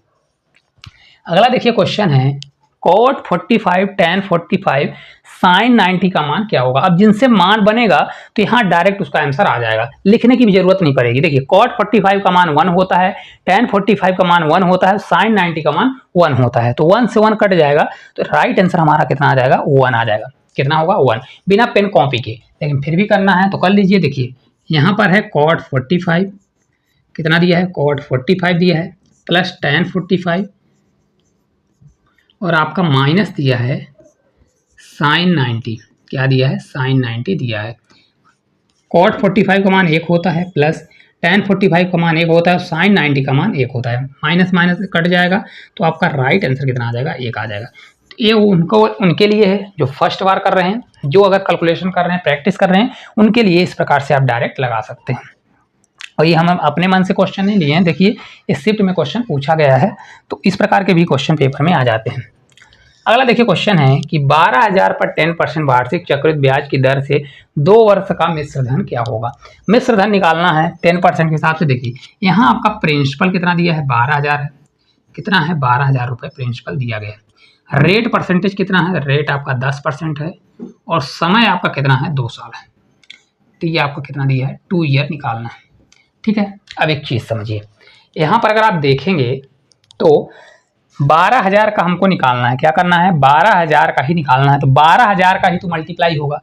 अगला देखिए क्वेश्चन है cot 45 tan 45 sin 90 का मान क्या होगा? अब जिनसे मान बनेगा तो यहाँ डायरेक्ट उसका आंसर आ जाएगा, लिखने की भी जरूरत नहीं पड़ेगी। देखिए, cot 45 का मान 1 होता है, tan 45 का मान 1 होता है, sin 90 का मान 1 होता है। तो 1 से 1 कट जाएगा तो राइट आंसर हमारा कितना आ जाएगा? 1 आ जाएगा। कितना होगा? 1। बिना पेन कॉपी के, लेकिन फिर भी करना है तो कर लीजिए। देखिए, यहाँ पर है cot 45, कितना दिया है? cot 45 दिया है, प्लस tan 45 और आपका माइनस दिया है साइन 90। क्या दिया है? साइन 90 दिया है। cot 45 का मान 1 होता है, प्लस tan 45 का मान 1 होता है, साइन 90 का मान 1 होता है। माइनस माइनस कट जाएगा तो आपका राइट आंसर कितना आ जाएगा? 1 आ जाएगा। तो ये उनके लिए है जो फर्स्ट बार कर रहे हैं, जो अगर कैलकुलेशन कर रहे हैं, प्रैक्टिस कर रहे हैं, उनके लिए इस प्रकार से आप डायरेक्ट लगा सकते हैं। और ये हम अपने मन से क्वेश्चन नहीं लिए हैं। देखिए, इस शिफ्ट में क्वेश्चन पूछा गया है तो इस प्रकार के भी क्वेश्चन पेपर में आ जाते हैं। अगला देखिए क्वेश्चन है कि 12,000 पर 10% वार्षिक चक्रवृद्धि ब्याज की दर से 2 वर्ष का मिश्र धन क्या होगा? मिश्र धन निकालना है 10% के हिसाब से। देखिए, यहाँ आपका प्रिंसिपल कितना दिया है? 12,000 है। कितना है? 12,000 रुपये प्रिंसिपल दिया गया है। रेट परसेंटेज कितना है? रेट आपका 10% है और समय आपका कितना है? 2 साल है। तो ये आपको कितना दिया है? 2 ईयर निकालना है। ठीक है, अब एक चीज समझिए, यहाँ पर अगर आप देखेंगे तो 12,000 का हमको निकालना है। क्या करना है? 12,000 का ही निकालना है। तो 12,000 का ही तो मल्टीप्लाई होगा।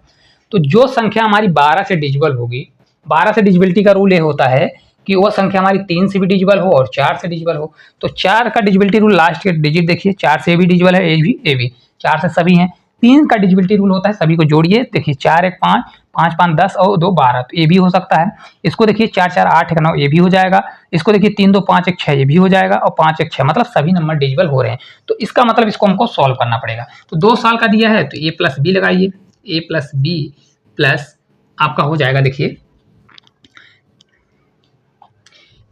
तो जो संख्या हमारी 12 से डिजिबल होगी, 12 से डिजिबिलिटी का रूल ये होता है कि वो संख्या हमारी 3 से भी डिजिबल हो और 4 से डिजिबल हो। तो 4 का डिजिबिलिटी रूल, लास्ट के डिजिट देखिए, 4 से भी डिजिबल है, ए भी 4 से सभी हैं। 3 का डिजिबिलिटी रूल होता है, सभी को जोड़िए। देखिए, 4 1 5, 5 5 10 और 2 12, तो ये भी हो सकता है। इसको देखिए, 4 4 8 1 9, ये भी हो जाएगा। इसको देखिए, 3 2 5 1 6, ये भी हो जाएगा। और 5 1 6, मतलब सभी नंबर डिजिबल हो रहे हैं। तो इसका मतलब इसको हमको सॉल्व करना पड़ेगा। तो 2 साल का दिया है तो ए प्लस बी लगाइए। ए प्लस बी प्लस आपका हो जाएगा, देखिए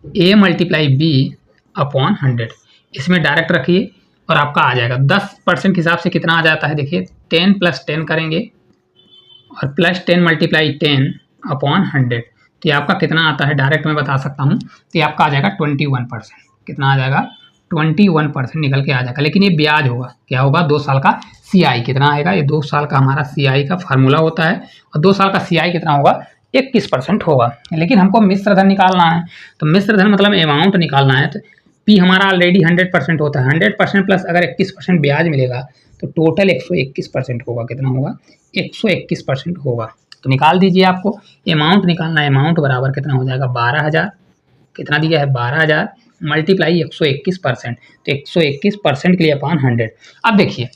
a मल्टीप्लाई b अपॉन 100, इसमें डायरेक्ट रखिए और आपका आ जाएगा 10% के हिसाब से कितना आ जाता है, देखिए 10 + 10 करेंगे और प्लस 10 मल्टीप्लाई 10 अपॉन 100, तो ये आपका कितना आता है डायरेक्ट मैं बता सकता हूँ, तो ये आपका आ जाएगा 21%। कितना आ जाएगा 21% निकल के आ जाएगा। लेकिन ये ब्याज होगा, क्या होगा 2 साल का CI कितना आएगा, ये 2 साल का हमारा CI का फार्मूला होता है और 2 साल का CI कितना होगा 21% होगा। लेकिन हमको मिश्र धन निकालना है, तो मिश्र धन मतलब अमाउंट निकालना है, तो P हमारा ऑलरेडी 100% होता है, 100% प्लस अगर 21% ब्याज मिलेगा तो टोटल 121% होगा। कितना होगा 121% होगा। तो निकाल दीजिए, आपको अमाउंट निकालना है, अमाउंट बराबर कितना हो जाएगा 12,000, कितना दिया है 12,000 मल्टीप्लाई 121%, तो 121% के लिए अपॉन 100। अब देखिए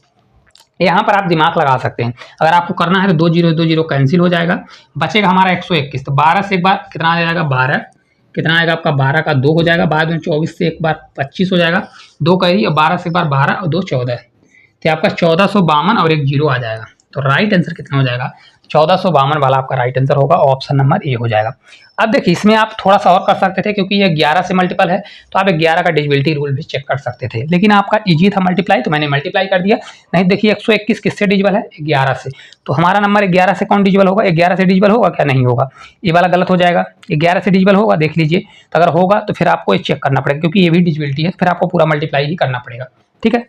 यहाँ पर आप दिमाग लगा सकते हैं, अगर आपको करना है तो 2 जीरो 2 जीरो कैंसिल हो जाएगा, बचेगा हमारा 121। तो 12 से एक बार कितना आ जाएगा 12, कितना आएगा आपका 12 का 2 हो जाएगा, बाद में 24 से एक बार 25 हो जाएगा, 2 करी और 12 से एक बार 12 और 2 14, तो आपका 1452 और एक जीरो आ जाएगा। तो राइट आंसर कितना हो जाएगा 1452 वाला आपका राइट आंसर होगा, ऑप्शन नंबर ए हो जाएगा। अब देखिए इसमें आप थोड़ा सा और कर सकते थे, क्योंकि ये 11 से मल्टीपल है तो आप 11 का डिविजिबिलिटी रूल भी चेक कर सकते थे, लेकिन आपका इजी था मल्टीप्लाई तो मैंने मल्टीप्लाई कर दिया। नहीं देखिए 121 किससे डिजिबल है 11 से, तो हमारा नंबर 11 से कौन डिजिबल होगा, 11 से डिजिबल होगा क्या, नहीं होगा, ये वाला गलत हो जाएगा। 11 से डिजिबल होगा देख लीजिए, तो अगर होगा तो फिर आपको चेक करना पड़ेगा, क्योंकि ये भी डिजिबिलिटी है, फिर आपको पूरा मल्टीप्लाई ही करना पड़ेगा। ठीक है।